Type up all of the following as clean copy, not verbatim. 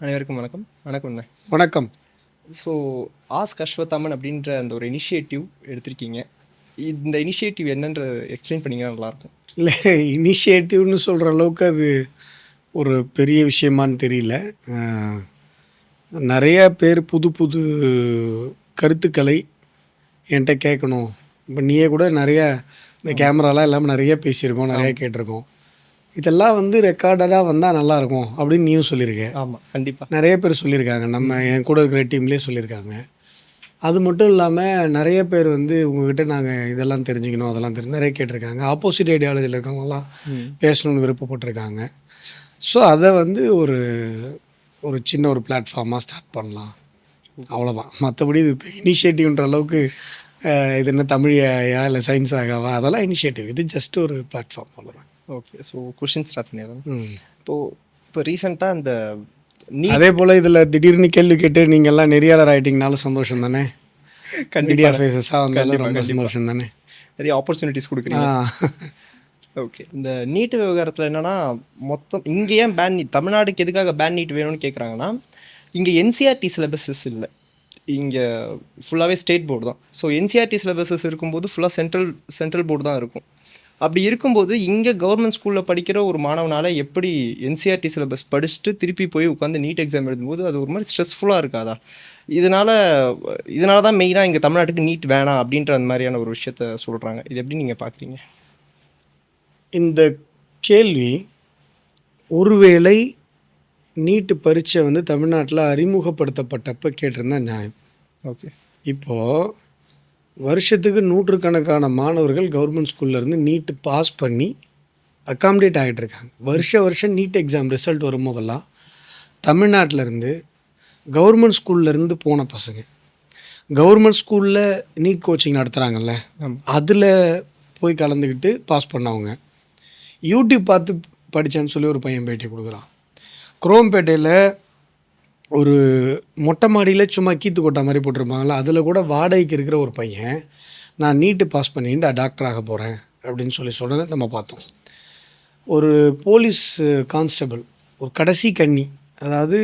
அனைவருக்கும் வணக்கம். வணக்கம்ண்ணே. வணக்கம். ஸோ ஆஸ்க் அஸ்வத்தாமன் அப்படின்ற அந்த ஒரு இனிஷியேட்டிவ் எடுத்திருக்கீங்க. இந்த இனிஷியேட்டிவ் என்னன்ற எக்ஸ்பிளைன் பண்ணிங்கன்னா நல்லாயிருக்கும். இல்லை, இனிஷியேட்டிவ்னு சொல்கிற அளவுக்கு அது ஒரு பெரிய விஷயமான்னு தெரியல. நிறைய பேர் புது புது கருத்துக்களை என்கிட்ட கேட்கணும். இப்போ நீயே கூட நிறைய இந்த கேமராலாம் இல்லாமல் நிறைய பேசியிருக்கோம், நிறைய கேட்டிருக்கோம். இதெல்லாம் ரெக்கார்டடாக வந்தால் நல்லாயிருக்கும் அப்படின்னு நீயும் சொல்லியிருக்கேன். ஆமாம், கண்டிப்பாக நிறைய பேர் சொல்லியிருக்காங்க, நம்ம என் கூட இருக்கிற டீம்லேயே சொல்லியிருக்காங்க. அது மட்டும் இல்லாமல் நிறைய பேர் உங்ககிட்ட நாங்கள் இதெல்லாம் தெரிஞ்சுக்கணும், அதெல்லாம் நிறைய கேட்டிருக்காங்க. ஆப்போசிட் ஐடியாலஜியில் இருக்கவங்களாம் பேசணும்னு விருப்பப்பட்டிருக்காங்க. ஸோ அதை ஒரு ஒரு சின்ன ஒரு பிளாட்ஃபார்மாக ஸ்டார்ட் பண்ணலாம், அவ்வளோதான். மற்றபடி இது இப்போ இனிஷியேட்டிவ்ன்ற அளவுக்கு இது என்ன தமிழா இல்லை சயின்ஸ் ஆகாவா, அதெல்லாம் இனிஷியேட்டிவ். இது ஜஸ்ட் ஒரு பிளாட்ஃபார்ம், அவ்வளோதான். ஓகே. ஸோ கொஷின் ஸ்டார்ட் பண்ணிடுறேன். இப்போ ரீசெண்டாக இந்த அதே போல் இதில் திடீர்னு கேள்வி கேட்டு நீங்கள்லாம் நெறியாளர் ஆகிட்டிங்கனாலும் சந்தோஷம் தானே. மீடியா ஃபேஸஸாக வந்தாலும் ரொம்ப சந்தோஷம் தானே. நிறைய ஆப்பர்ச்சுனிட்டிஸ் கொடுக்குறீங்க. ஓகே. இந்த நீட் விவகாரத்தில் என்னென்னா, மொத்தம் இங்கே ஏன் பேன் நீட், தமிழ்நாடுக்கு எதுக்காக பேன் நீட் வேணும்னு கேட்குறாங்கன்னா, இங்கே என்சிஆர்டி சிலபஸஸ் இல்லை, இங்கே ஃபுல்லாகவே ஸ்டேட் போர்டு தான். ஸோ என்சிஆர்டி சிலபஸஸ் இருக்கும்போது ஃபுல்லாக சென்ட்ரல் போர்டு தான் இருக்கும். அப்படி இருக்கும்போது இங்கே கவர்மெண்ட் ஸ்கூலில் படிக்கிற ஒரு மாணவனால் எப்படி என்சிஆர்டி சிலபஸ் படிச்சுட்டு திருப்பி போய் உட்காந்து நீட் எக்ஸாம் எழுதும்போது அது ஒரு மாதிரி ஸ்ட்ரெஸ்ஃபுல்லாக இருக்காதா? இதனால தான் மெயினாக இங்கே தமிழ்நாட்டுக்கு நீட் வேணாம் அப்படின்ற அந்த மாதிரியான ஒரு விஷயத்த சொல்கிறாங்க. இது எப்படி நீங்கள் பார்க்குறீங்க? இந்த கேள்வி ஒருவேளை நீட்டு பரீட்சை தமிழ்நாட்டில் அறிமுகப்படுத்தப்பட்டப்போ கேட்டிருந்தா நியாயம். ஓகே. இப்போது வருஷத்துக்கு நூற்றுக்கணக்கான மாணவர்கள் கவர்மெண்ட் ஸ்கூல்லேருந்து நீட்டு பாஸ் பண்ணி அக்காமடேட் ஆகிட்டு இருக்காங்க. வருஷம் நீட் எக்ஸாம் ரிசல்ட் வரும்போதெல்லாம் தமிழ்நாட்டிலேருந்து கவர்மெண்ட் ஸ்கூல்லேருந்து போன பசங்க, கவர்மெண்ட் ஸ்கூலில் நீட் கோச்சிங் நடத்துகிறாங்கல்ல, அதில் போய் கலந்துக்கிட்டு பாஸ் பண்ணவங்க, யூடியூப் பார்த்து படித்தேன்னு சொல்லி ஒரு பையன் பேட்டி கொடுக்குறான். குரோம்பேட்டையில் ஒரு மொட்டை மாடியில் சும்மா கீத்து கொட்டா மாதிரி போட்டிருப்பாங்களா, அதில் கூட வாடகைக்கு இருக்கிற ஒரு பையன் நான் நீட்டு பாஸ் பண்ணிட்டு டாக்டர் ஆக போகிறேன் அப்படின்னு சொல்கிறத நம்ம பார்த்தோம். ஒரு போலீஸ் கான்ஸ்டபிள், ஒரு கடைசி கன்னி, அதாவது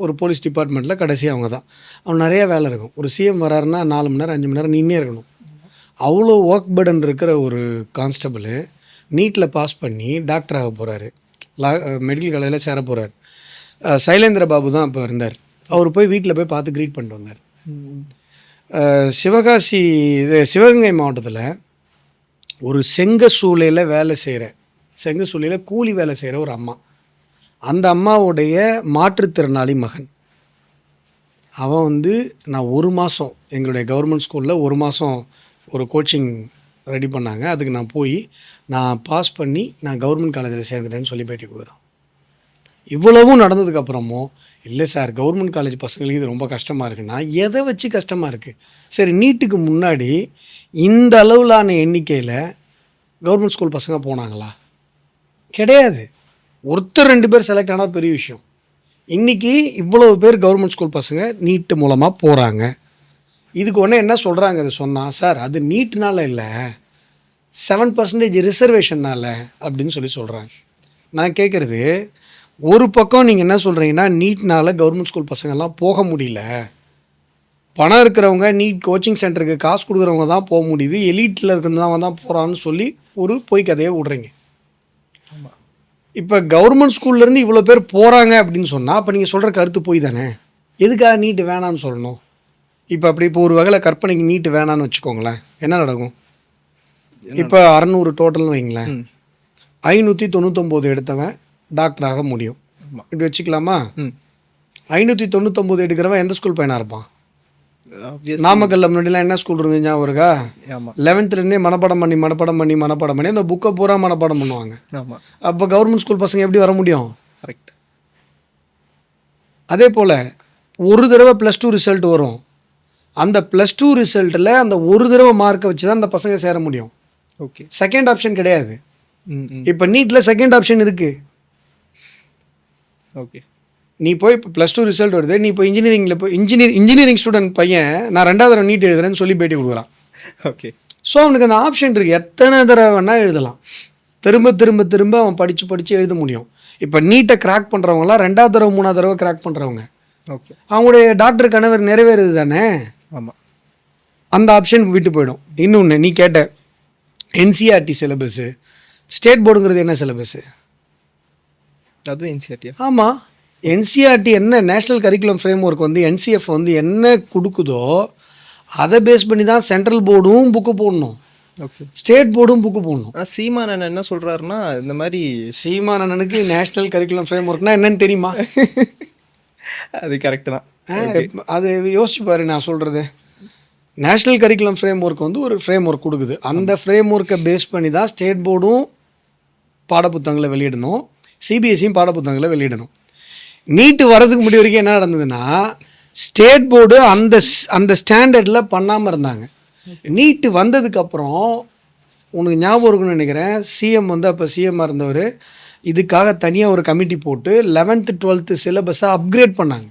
ஒரு போலீஸ் டிபார்ட்மெண்ட்டில் கடைசி அவங்க தான். அவன் நிறைய வேலை இருக்கும். ஒரு சிஎம் வராருன்னா 4 மணி நேரம் 5 மணி நேரம் நின்னே இருக்கணும். அவ்வளோ ஒர்க் பர்டன் இருக்கிற ஒரு கான்ஸ்டபிள் நீட்டில் பாஸ் பண்ணி டாக்டர் ஆக போகிறாரு, மெடிக்கல் காலேஜில் சேர போகிறார். சைலேந்திர பாபு தான் இப்போ இருந்தார். அவர் போய் வீட்டில் போய் பார்த்து க்ரீட் பண்ணிட்டு வந்தார். சிவகங்கை மாவட்டத்தில் ஒரு செங்கசூளையில் கூலி வேலை செய்கிற ஒரு அம்மா, அந்த அம்மாவுடைய மாற்றுத்திறனாளி மகன், அவன் நான் 1 மாதம் எங்களுடைய கவர்மெண்ட் ஸ்கூலில் 1 மாதம் ஒரு கோச்சிங் ரெடி பண்ணாங்க, அதுக்கு நான் போய் நான் பாஸ் பண்ணி நான் கவர்மெண்ட் காலேஜில் சேர்ந்துட்டேன்னு சொல்லி பேட்டி கொடுக்குறான். இவ்வளவும் நடந்ததுக்கப்புறமும் இல்லை சார் கவர்மெண்ட் காலேஜ் பசங்களுக்கு இது ரொம்ப கஷ்டமாக இருக்குன்னா எதை வச்சு கஷ்டமாக இருக்குது? சரி, நீட்டுக்கு முன்னாடி இந்த அளவிலான எண்ணிக்கையில் கவர்மெண்ட் ஸ்கூல் பசங்க போனாங்களா? கிடையாது. ஒருத்தர் 2 பேர் செலக்ட் ஆனால் பெரிய விஷயம். இன்றைக்கி இவ்வளவு பேர் கவர்மெண்ட் ஸ்கூல் பசங்க நீட்டு மூலமாக போகிறாங்க. இதுக்கு ஒன்று என்ன சொல்கிறாங்க, அதை சொன்னால் சார் அது நீட்னால இல்லை, 7% ரிசர்வேஷன்னால் அப்படின்னு சொல்கிறாங்க. நான் கேட்குறது, ஒரு பக்கம் நீங்கள் என்ன சொல்கிறீங்கன்னா நீட்னால் கவர்மெண்ட் ஸ்கூல் பசங்கள்லாம் போக முடியல, பணம் இருக்கிறவங்க நீட் கோச்சிங் சென்டருக்கு காசு கொடுக்குறவங்க தான் போக முடியுது, எலீட்டில் இருக்கிறவங்க தான் போகிறான்னு சொல்லி ஒரு பொய் கதையை விட்றீங்க. இப்போ கவர்மெண்ட் ஸ்கூல்லேருந்து இவ்வளோ பேர் போகிறாங்க அப்படின்னு சொன்னால் அப்போ நீங்கள் சொல்கிற கருத்து போய் தானே. எதுக்காக நீட்டு வேணான்னு சொல்லணும்? இப்போ ஒரு வகையில் கற்பனைக்கு நீட்டு வேணான்னு வச்சுக்கோங்களேன், என்ன நடக்கும்? இப்போ 600 டோட்டல்னு வைங்களேன், 599 எடுத்தவன் டாக்டர் ஆக முடியும், இப்படி வச்சுக்கலாமா? 599 எடுக்கிறவன் எந்த ஸ்கூல் பையனாக இருப்பான்? நாமக்கல்ல முன்னாடிலாம் என்ன ஸ்கூல் இருந்துச்சு ஞாபகம் இருக்கா? 11th மனப்பாடம் பண்ணி அந்த புக்கை பூரா மனப்பாடம் பண்ணுவாங்க. அப்போ கவர்மெண்ட் ஸ்கூல் பசங்க எப்படி வர முடியும்? கரெக்ட். அதே போல் ஒரு தடவை +2 ரிசல்ட் வரும், அந்த +2 ரிசல்ட்டில் அந்த ஒரு தடவை மார்க்கை வச்சு தான் அந்த பசங்க சேர முடியும். ஓகே. செகண்ட் ஆப்ஷன் கிடையாது. இப்போ நீட்டில் செகண்ட் ஆப்ஷன் இருக்குது. ஓகே. நீ போய் இப்போ +2 ரிசல்ட் வருது, நீ இப்போ இன்ஜினியரிங்கில் போய் இன்ஜினியரிங் ஸ்டூடெண்ட் பையன் நான் 2வது தடவை நீட் எழுதுறேன்னு சொல்லி பேட்டி கொடுக்குறான். ஓகே. ஸோ அவனுக்கு அந்த ஆப்ஷன் இருக்குது, எத்தனை தடவை வேணால் எழுதலாம். திரும்ப திரும்ப திரும்ப அவன் படித்து எழுத முடியும். இப்போ நீட்டை கிராக் பண்ணுறவங்களாம் 2வது தடவை 3வது தடவை கிராக் பண்ணுறவங்க. ஓகே. அவங்களுடைய டாக்டர் கனவு நிறைவேறுது தானே. ஆமாம். அந்த ஆப்ஷன் விட்டு போயிடும். இன்னொன்று நீ கேட்ட என்சிஆர்டி சிலபஸ்ஸு, ஸ்டேட் போர்டுங்கிறது என்ன சிலபஸ்ஸு? அதுவும் என்சிஆர்டியா? ஆமாம். என்சிஆர்டி என்ன நேஷ்னல் கரிக்குலம் ஃப்ரேம் ஒர்க் வந்து என்சிஎஃப் வந்து என்ன கொடுக்குதோ அதை பேஸ் பண்ணி தான் சென்ட்ரல் போர்டும் புக்கு போடணும், ஓகே, ஸ்டேட் போர்டும் புக்கு போடணும். சீமான் அண்ணன் என்ன சொல்கிறாருன்னா இந்த மாதிரி சீமான் அண்ணனுக்கு நேஷ்னல் கரிக்குலம் ஃப்ரேம் ஒர்க்னா என்னன்னு தெரியுமா? அது கரெக்டு தான். அது யோசிச்சு பாரு. நான் சொல்கிறது நேஷ்னல் கரிக்குலம் ஃப்ரேம் ஒர்க் வந்து ஒரு ஃப்ரேம் ஒர்க் கொடுக்குது. அந்த ஃப்ரேம் ஒர்க்கை பேஸ் பண்ணி தான் ஸ்டேட் போர்டும் பாடப்புத்தகங்களை வெளியிடணும், சிபிஎஸ்சியும் பாடப்புத்தகங்களை வெளியிடணும். நீட்டு வரதுக்கு முடி வரைக்கும் என்ன நடந்ததுன்னா ஸ்டேட் போர்டு அந்த ஸ்டாண்டர்டில் பண்ணாமல் இருந்தாங்க. நீட்டு வந்ததுக்கப்புறம் உனக்கு ஞாபகம் இருக்குன்னு நினைக்கிறேன், சிஎம் வந்து அப்போ சிஎம்மாக இருந்தவர் இதுக்காக தனியாக ஒரு கமிட்டி போட்டு 11th 12th சிலபஸை அப்கிரேட் பண்ணாங்க.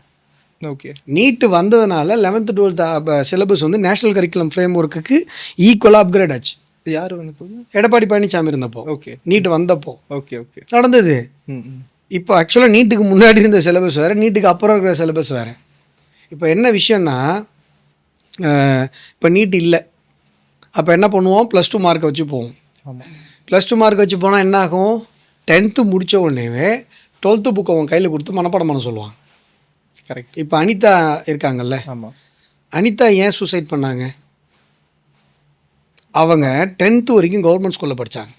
ஓகே. நீட்டு வந்ததுனால 11th 12th சிலபஸ் வந்து நேஷ்னல் கரிக்குலம் ஃப்ரேம் ஒர்க்குக்கு ஈக்குவலாக அப்கிரேட் ஆச்சு. யார் வந்து? எடப்பாடி பழனிசாமி இருந்தப்போ. ஓகே. நீட்டு வந்தப்போ ஓகே ஓகே நடந்தது. இப்போ ஆக்சுவலாக நீட்டுக்கு முன்னாடி இருந்த சிலபஸ் வேறு, நீட்டுக்கு அப்புறம் இருக்கிற சிலபஸ் வேறு. இப்போ என்ன விஷயம்னா இப்போ நீட் இல்லை, அப்போ என்ன பண்ணுவோம், +2 மார்க்கை வச்சு போவோம். ஆமாம். +2 மார்க் வச்சு போனால் என்ன ஆகும், 10th முடித்த உடனேவே 12th புக்கை அவன் கையில் கொடுத்து மனப்பாடம் பண்ண சொல்லுவான். கரெக்ட். இப்போ அனிதா இருக்காங்கல்ல, ஆமாம். அனிதா ஏன் சூசைட் பண்ணாங்க? அவங்க 10th வரைக்கும் கவர்மெண்ட் ஸ்கூலில் படித்தாங்க.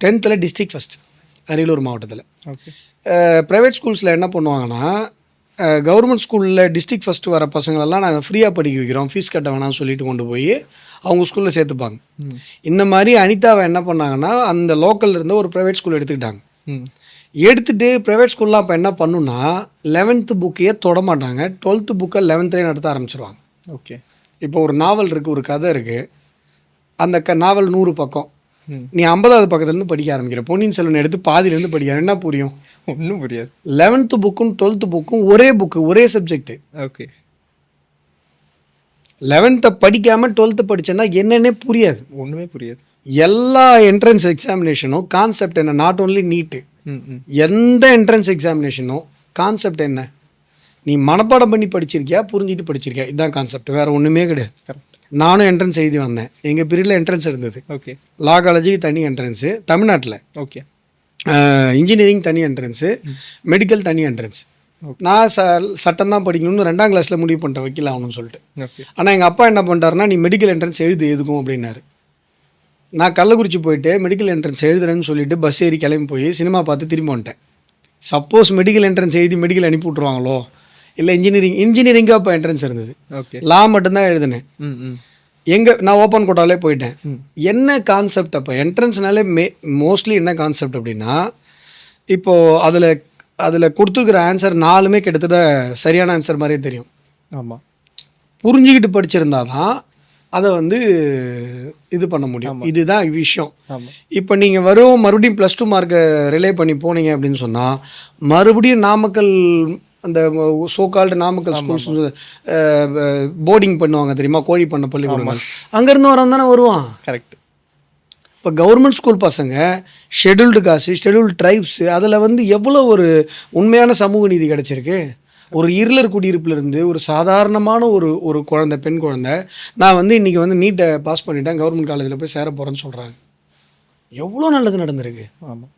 10th டிஸ்ட்ரிக்ட் ஃபஸ்ட் அரியலூர் மாவட்டத்தில். ஓகே. ப்ரைவேட் ஸ்கூல்ஸில் என்ன பண்ணுவாங்கன்னா கவர்மெண்ட் ஸ்கூலில் டிஸ்ட்ரிக்ட் ஃபஸ்ட்டு வர பசங்களெல்லாம் நாங்கள் ஃப்ரீயாக படிக்க வைக்கிறோம், ஃபீஸ் கட்ட வேணாம்னு சொல்லிட்டு கொண்டு போய் அவங்க ஸ்கூலில் சேர்த்துப்பாங்க. இந்த மாதிரி அனிதாவை என்ன பண்ணாங்கன்னா அந்த லோக்கலில் இருந்த ஒரு ப்ரைவேட் ஸ்கூல் எடுத்துக்கிட்டாங்க. எடுத்துகிட்டு ப்ரைவேட் ஸ்கூல்லாம் அப்போ என்ன பண்ணுன்னா 11th புக்கையே தொட மாட்டாங்க, 12th புக்கை 11th நடத்த ஆரம்பிச்சிருவாங்க. ஓகே. இப்போ ஒரு நாவல் இருக்குது, ஒரு கதை இருக்குது, அந்த நாவல் 100 பக்கம், நீ 50வது பக்கத்துலேருந்து படிக்க ஆரம்பிக்கிற. பொன்னியின் செல்வன் எடுத்து பாதியிலேருந்து படிக்கிற, என்ன புரியும்? ஒன்றும் புரியாது. 11th புக்கும் 12th புக்கும் ஒரே புக்கு, ஒரே சப்ஜெக்ட். ஓகே. 11th படிக்காமல் 12th படித்தேன்னா என்னன்னே புரியாது, ஒன்றுமே புரியாது. எல்லா என்ட்ரன்ஸ் எக்ஸாமினேஷனும் கான்செப்ட் என்ன, நாட் ஓன்லி நீட்டு, எந்த என்ட்ரன்ஸ் எக்ஸாமினேஷனும் கான்செப்ட் என்ன, நீ மனப்பாடம் பண்ணி படிச்சிருக்கியா, புரிஞ்சுட்டு படிச்சிருக்கியா, இதுதான் கான்செப்ட், வேறு ஒன்றுமே கிடையாது. கரெக்ட். நானும் என்ட்ரன்ஸ் எழுதி வந்தேன், எங்கள் பீரியடில் என்ட்ரன்ஸ் இருந்தது. ஓகே. லா காலேஜுக்கு தனி என்ட்ரன்ஸு தமிழ்நாட்டில், ஓகே. இன்ஜினியரிங் தனி என்ட்ரன்ஸு, மெடிக்கல் தனி என்ட்ரன்ஸ். நான் சட்டம் தான் படிக்கணும்னு 2ஆம் கிளாஸில் முடிவு பண்ணிட்டேன், வக்கீல் ஆகணும்னு சொல்லிட்டு. ஆனால் எங்கள் அப்பா என்ன பண்ணிட்டாருன்னா நீ மெடிக்கல் என்ட்ரன்ஸ் எழுது எதுக்கும் அப்படின்னாரு. நான் கள்ளக்குறிச்சி போயிட்டு மெடிக்கல் என்ட்ரன்ஸ் எழுதுறேன்னு சொல்லிட்டு பஸ் ஏறி கிளம்பி போய் சினிமா பார்த்து திரும்பி வந்துட்டேன். சப்போஸ் மெடிக்கல் என்ட்ரன்ஸ் எழுதி மெடிக்கல் அனுப்பி விட்ருவாங்களோ, இல்லை இன்ஜினியரிங்காக இப்போ என்ட்ரன்ஸ் இருந்தது, லா மட்டும்தான் எழுதுனேன். நான் ஓப்பன் கோட்டாலே போயிட்டேன். என்ன கான்செப்ட் அப்போ என்ட்ரன்ஸ்னாலே மோஸ்ட்லி என்ன கான்செப்ட் அப்படின்னா, இப்போது அதில் கொடுத்துருக்குற ஆன்சர் 4மே கிட்டத்தட்ட சரியான ஆன்சர் மாதிரியே தெரியும். ஆமாம். புரிஞ்சுக்கிட்டு படிச்சிருந்தா தான் அதை வந்து இது பண்ண முடியும். இதுதான் விஷயம். இப்போ நீங்கள் மறுபடியும் +2 மார்க்கை ரிலே பண்ணி போனீங்க அப்படின்னு சொன்னால் மறுபடியும் நாமக்கல் அந்த சோகால்டு நாமக்கல் ஸ்கூல்ஸ் போர்டிங் பண்ணுவாங்க தெரியுமா, கோழி பண்ண பள்ளிக்கூடங்கள், அங்கேருந்து வரவன் தானே வருவான். கரெக்ட். இப்போ கவர்மெண்ட் ஸ்கூல் பசங்க ஷெட்யூல்டு காஸ்ட், ஷெட்யூல்டு ட்ரைப்ஸு, அதில் வந்து எவ்வளோ ஒரு உண்மையான சமூக நீதி கிடச்சிருக்கு. ஒரு இருளர் குடியிருப்புலேருந்து ஒரு சாதாரணமான ஒரு குழந்தை, பெண் குழந்தை, நான் வந்து இன்றைக்கி வந்து நீட்டை பாஸ் பண்ணிட்டேன், கவர்மெண்ட் காலேஜில் போய் சேர போகிறேன்னு சொல்கிறாங்க. எவ்வளோ நல்லது நடந்திருக்கு. ஆமாம்.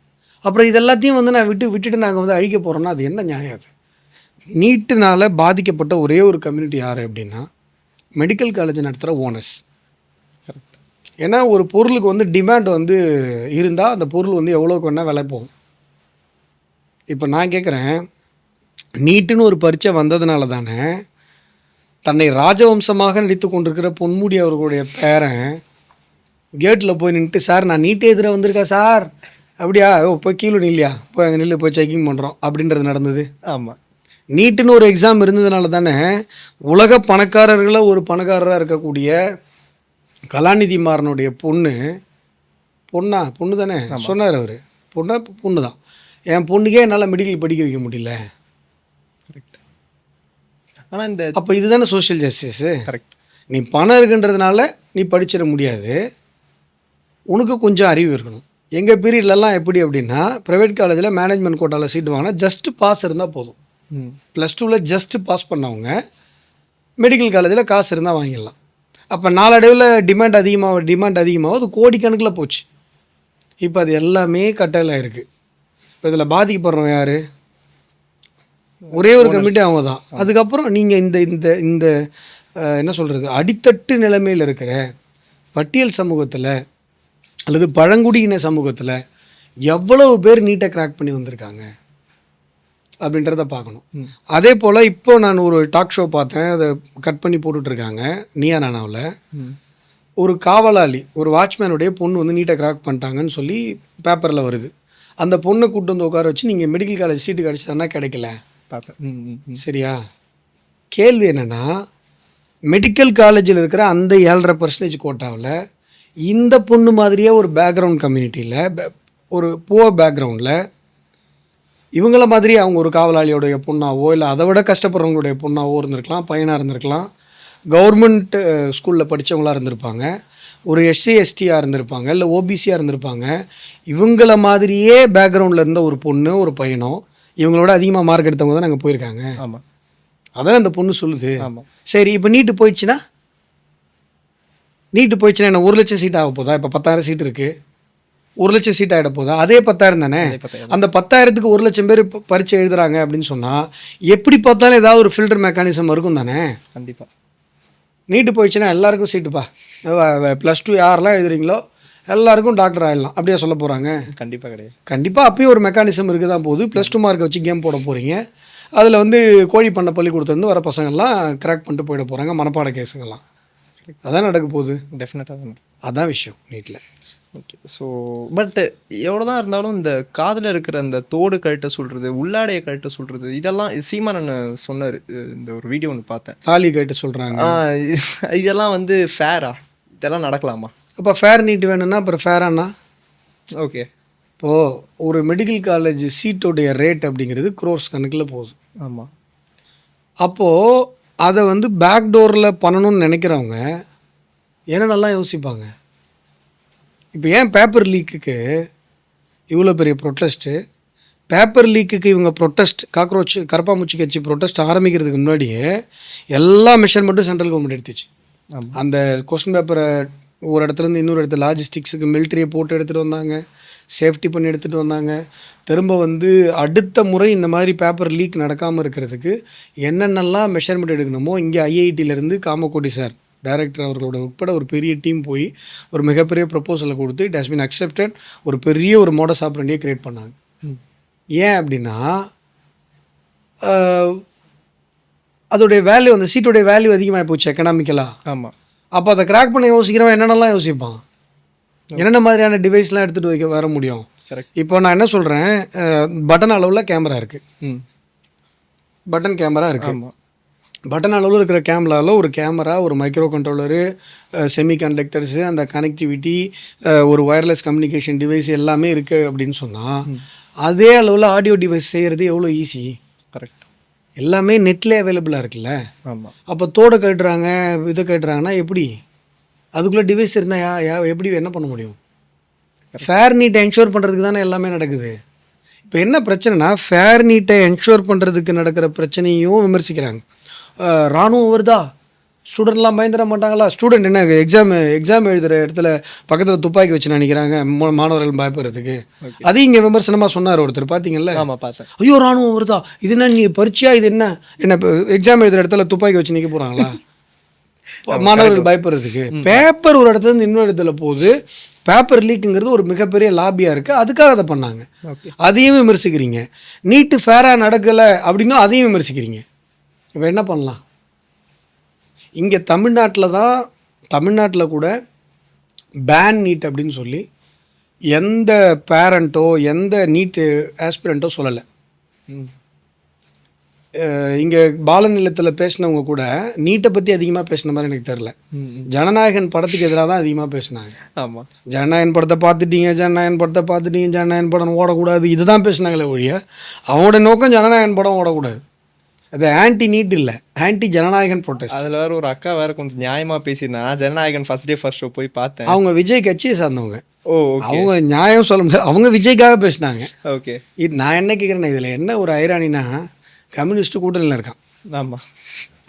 அப்புறம் இது எல்லாத்தையும் வந்து நான் விட்டுட்டு நாங்கள் வந்து அழிக்க போகிறோன்னா அது என்ன நியாயம்? அது நீட்டுனால் பாதிக்கப்பட்ட ஒரே ஒரு கம்யூனிட்டி யார் அப்படின்னா மெடிக்கல் காலேஜ் நடத்துகிற ஓனர்ஸ். கரெக்ட். ஏன்னா ஒரு பொருளுக்கு வந்து டிமாண்ட் வந்து இருந்தால் அந்த பொருள் வந்து எவ்வளோக்கு வேணால் விலை போகும். இப்போ நான் கேட்குறேன், நீட்டுன்னு ஒரு பரீட்சை வந்ததுனால தானே தன்னை ராஜவம்சமாக நடித்து கொண்டிருக்கிற பொன்முடி அவர்களுடைய பேரன் கேட்டில் போய் நின்றுட்டு, சார் நான் நீட்டே எதிராக வந்திருக்கேன் சார், அப்படியா, போய் கீழே நில்லையா, போய் அங்கே நில்லு, போய் செக்கிங் பண்ணுறோம் அப்படின்றது நடந்தது. ஆமாம். நீட்டுன்னு ஒரு எக்ஸாம் இருந்ததுனால தானே உலக பணக்காரர்களை ஒரு பணக்காரராக இருக்கக்கூடிய கலாநிதி மாறனுடைய பொண்ணு தானே சொன்னார் அவர், பொண்ணு தான், என் பொண்ணுக்கே என்னால் மெடிக்கல் படிக்க வைக்க முடியல. கரெக்ட். ஆனால் இந்த அப்போ இதுதானே சோஷியல் ஜஸ்டிஸு. கரெக்ட். நீ பணம் இருக்குன்றதுனால நீ படிச்சிட முடியாது, உனக்கு கொஞ்சம் அறிவு இருக்கணும். எங்கள் பீரியட்லலாம் எப்படி அப்படின்னா ப்ரைவேட் காலேஜில் மேனேஜ்மெண்ட் கோட்டாவில் சீட்டு வாங்கினா ஜஸ்ட்டு பாஸ் இருந்தால் போதும். ப்ளஸ் டூவில் ஜஸ்ட்டு பாஸ் பண்ணவங்க மெடிக்கல் காலேஜில் காசு இருந்தால் வாங்கிடலாம். அப்போ நாளடைவில் டிமாண்ட் அதிகமாக அது கோடிக்கணக்கில் போச்சு. இப்போ அது எல்லாமே கட்டளையாக இருக்குது. இப்போ இதில் பாதிக்கப்படுறோம் யார்? ஒரே ஒரு கமிட்டி அவங்க தான். அதுக்கப்புறம் நீங்கள் இந்த இந்த இந்த என்ன சொல்கிறது, அடித்தட்டு நிலைமையில் இருக்கிற பட்டியல் சமூகத்தில் அல்லது பழங்குடியின சமூகத்தில் எவ்வளவு பேர் நீட்டை கிராக் பண்ணி வந்திருக்காங்க அப்படின்றத பார்க்கணும். அதே போல் இப்போ நான் ஒரு டாக் ஷோ பார்த்தேன், அதை கட் பண்ணி போட்டுட்ருக்காங்க நீயா நானாவில். ஒரு காவலாளி, ஒரு வாட்ச்மேனுடைய பொண்ணு வந்து நீட்டை கிராக் பண்ணிட்டாங்கன்னு சொல்லி பேப்பரில் வருது. அந்த பொண்ணை கூப்பிட்டு வந்து உட்கார வச்சு நீங்கள் மெடிக்கல் காலேஜ் சீட்டு கிடச்சிதானா கிடைக்கல சரியா? கேள்வி என்னென்னா, மெடிக்கல் காலேஜில் இருக்கிற அந்த 7.5% கோட்டாவில் இந்த பொண்ணு மாதிரியே ஒரு பேக்ரவுண்ட் கம்யூனிட்டியில், ஒரு புவர் பேக்ரவுண்டில் இவங்கள மாதிரி அவங்க ஒரு காவலாளியோடைய பொண்ணாவோ இல்லை அதை விட கஷ்டப்படுறவங்களுடைய பொண்ணாவோ இருந்திருக்கலாம், பையனாக இருந்திருக்கலாம், கவர்மெண்ட் ஸ்கூலில் படித்தவங்களாக இருந்திருப்பாங்க, ஒரு எஸ்சி எஸ்டியாக இருந்திருப்பாங்க, இல்லை ஓபிசியாக இருந்திருப்பாங்க. இவங்கள மாதிரியே பேக்ரவுண்டில் இருந்த ஒரு பொண்ணு ஒரு பையனோ இவங்களோட அதிகமாக மார்க் எடுத்தவங்க தான் நாங்கள் போயிருக்காங்க. ஆமாம், அதான் அந்த பொண்ணு சொல்லுது. ஆமாம். சரி, இப்போ நீட்டு போயிடுச்சுன்னா என்ன 1 லட்சம் சீட் ஆக போதா? இப்போ 10,000 சீட் இருக்குது, 1 லட்சம் சீட் ஆகிட போதா? அதே 10,000 தானே. அந்த 10,000க்கு 1 லட்சம் பேர் பரீட்சை எழுதுறாங்க அப்படின்னு சொன்னால் எப்படி பார்த்தாலும் ஏதாவது ஒரு ஃபில்டர் மெக்கானிசம் இருக்கும் தானே. கண்டிப்பாக. நீட்டு போயிடுச்சுன்னா எல்லாருக்கும் சீட்டுப்பா, +2 யாரெல்லாம் எழுதுறீங்களோ எல்லாருக்கும் டாக்டர் ஆகிடலாம் அப்படியே சொல்ல போகிறாங்க? கண்டிப்பாக கிடையாது. கண்டிப்பாக அப்பயும் ஒரு மெக்கானிசம் இருக்குது தான் போகுது. +2 மார்க்கை வச்சு கேம் போட போகிறீங்க. அதில் வந்து கோழி பண்ண பள்ளிக்கூடத்துலேருந்து வர பசங்கள்லாம் கிராக் பண்ணிட்டு போயிட போகிறாங்க, மனப்பாட கேஸுங்கெல்லாம். அதான் நடக்க போகுது. டெஃபினட்டாக தான். அதான் விஷயம் நீட்டில். ஓகே. ஸோ பட் எவ்வளோ தான் இருந்தாலும் இந்த காதில் இருக்கிற அந்த தோடு கழட்ட சொல்கிறது, உள்ளாடைய கழட்ட சொல்கிறது, இதெல்லாம் சீமானன் சொன்னார். இந்த ஒரு வீடியோ ஒன்று பார்த்தேன், தாலி கழட்ட சொல்கிறாங்க. இதெல்லாம் வந்து ஃபேரா? இதெல்லாம் நடக்கலாமா? அப்போ ஃபேர் நீட் வேணும்னா அப்புறம் ஃபேரானா? ஓகே. இப்போது ஒரு மெடிக்கல் காலேஜ் சீட்டோடைய ரேட் அப்படிங்கிறது க்ரோர்ஸ் கணக்கில் போகுது. ஆமாம். அப்போது அதை வந்து பேக் டோரில் பண்ணணும்னு நினைக்கிறவங்க என்னென்னலாம் யோசிப்பாங்க? இப்போ ஏன் பேப்பர் லீக்குக்கு இவ்வளோ பெரிய ப்ரொட்டஸ்ட்டு? பேப்பர் லீக்குக்கு இவங்க ப்ரொட்டஸ்ட், காக்ரோச் கரப்பாம்பூச்சி கட்சி ப்ரொட்டஸ்ட் ஆரம்பிக்கிறதுக்கு முன்னாடியே எல்லா மெஷர்மெண்ட்டும் சென்ட்ரல் கவர்மெண்ட் எடுத்துச்சு. அந்த கொஸ்டின் பேப்பரை ஒரு இடத்துலேருந்து இன்னொரு இடத்துல லாஜிஸ்டிக்ஸுக்கு மிலிட்ரியை போட்டு எடுத்துகிட்டு வந்தாங்க, சேஃப்டி பண்ணி எடுத்துகிட்டு வந்தாங்க. திரும்ப வந்து அடுத்த முறை இந்த மாதிரி பேப்பர் லீக் நடக்காமல் இருக்கிறதுக்கு என்னென்னலாம் மெஷர்மெண்ட் எடுக்கணுமோ இங்கே ஐஐடியிலேருந்து காமக்கோடி சார் டைரக்டர் அவர்களோட உட்பட ஒரு பெரிய டீம் போய் ஒரு மிகப்பெரிய ப்ரொப்போசலை கொடுத்து இட் ஹஸ் பீன் அக்செப்டட். ஒரு பெரிய ஒரு மோடஸ் ஆப்ரண்டியை கிரியேட் பண்ணாங்க. ஏன் அப்படின்னா அதோடைய வேல்யூ, அந்த சீட்டோடைய வேல்யூ அதிகமாக போச்சு எக்கனாமிக்கலாக. ஆமாம். அப்போ அதை கிராக் பண்ண யோசிக்கிறவன் என்னென்னலாம் யோசிப்பான், என்னென்ன மாதிரியான டிவைஸ்லாம் எடுத்துகிட்டு வர முடியும். இப்போ நான் என்ன சொல்கிறேன், பட்டன் அளவில் கேமரா இருக்குது, பட்டன் கேமரா இருக்குது. பட்டன் அளவில் இருக்கிற கேமராவில் ஒரு கேமரா, ஒரு மைக்ரோ கண்ட்ரோலரு, செமி கண்டக்டர்ஸு, அந்த கனெக்டிவிட்டி, ஒரு ஒயர்லெஸ் கம்யூனிகேஷன் டிவைஸ் எல்லாமே இருக்குது அப்படின்னு சொன்னால் அதே அளவில் ஆடியோ டிவைஸ் செய்கிறது எவ்வளோ ஈஸி. கரெக்ட். எல்லாமே நெட்லேயே அவைலபிளாக இருக்குல்ல. ஆமாம். அப்போ தோடை கட்டுறாங்க, இதை கட்டுறாங்கன்னா எப்படி? அதுக்குள்ளே டிவைஸ் இருந்தால் எப்படி என்ன பண்ண முடியும்? ஃபேர் நீட்டை என்ஷூர் பண்ணுறதுக்கு தானே எல்லாமே நடக்குது. இப்போ என்ன பிரச்சனைனா, ஃபேர் நீட்டை என்ஷூர் பண்ணுறதுக்கு நடக்கிற பிரச்சனையும் விமர்சிக்கிறாங்க. இராணுவம் வருதா, ஸ்டூடெண்ட்லாம் பயந்துட மாட்டாங்களா? ஸ்டூடெண்ட் என்ன எக்ஸாம் எழுதுகிற இடத்துல பக்கத்தில் துப்பாக்கி வச்சு நினைக்கிறாங்க மாணவர்கள் பயப்படுறதுக்கு. அதையும் இங்கே விமர்சனமாக சொன்னார் ஒருத்தர், பார்த்தீங்கல்ல? ஆமாம், பார்த்தேன். ஐயோ ராணுவம் வருதா, இது என்ன நீ பரீட்சையா, இது என்ன எக்ஸாம் எழுதுகிற இடத்துல துப்பாக்கி வச்சு நிற்க போகிறாங்களா மாணவர்கள் பயப்படுறதுக்கு? பேப்பர் ஒரு இடத்துல இருந்து இன்னொரு இடத்துல போகுது. பேப்பர் லீக்குங்கிறது ஒரு மிகப்பெரிய லாபியாக இருக்குது, அதுக்காக அதை பண்ணாங்க. அதையும் விமர்சிக்கிறீங்க. நீட்டு ஃபேராக நடக்கலை அப்படின்னா அதையும் விமர்சிக்கிறீங்க. இப்போ என்ன பண்ணலாம்? இங்கே தமிழ்நாட்டில் கூட பேன் நீட் அப்படின்னு சொல்லி எந்த பேரண்ட்டோ எந்த நீட்டு ஆஸ்பிரண்ட்டோ சொல்லலை. இங்கே பாலநிலத்தில் பேசினவங்க கூட நீட்டை பற்றி அதிகமாக பேசின மாதிரி எனக்கு தெரில. ஜனநாயகன் படத்துக்கு எதிராக தான் அதிகமாக பேசினாங்க. ஆமாம். ஜனநாயகன் படத்தை பார்த்துட்டீங்க, ஜனநாயகன் படம் ஓடக்கூடாது, இதுதான் பேசினாங்களே ஒழிய அவங்களோட நோக்கம் ஜனநாயகன் படம் ஓடக்கூடாது. அது ஆன்டி நீட் இல்லை, ஆன்டி ஜனநாயகன் ப்ரொட்டஸ்ட். அதில் வேற ஒரு அக்கா வேற கொஞ்சம் நியாயமாக பேசியிருந்தேன். Jananayagan first day first show போய் பார்த்தேன். அவங்க விஜய் கட்சியை சார்ந்தவங்க. ஓ, அவங்க நியாயம் சொல்ல முடியாது, அவங்க விஜய்க்காக பேசினாங்க. ஓகே. இது நான் என்ன கேட்குறேன்னா, இதில் என்ன ஒரு ஐரானினா, கம்யூனிஸ்ட் கூட்டணியில் இருக்கான். ஆமாம்.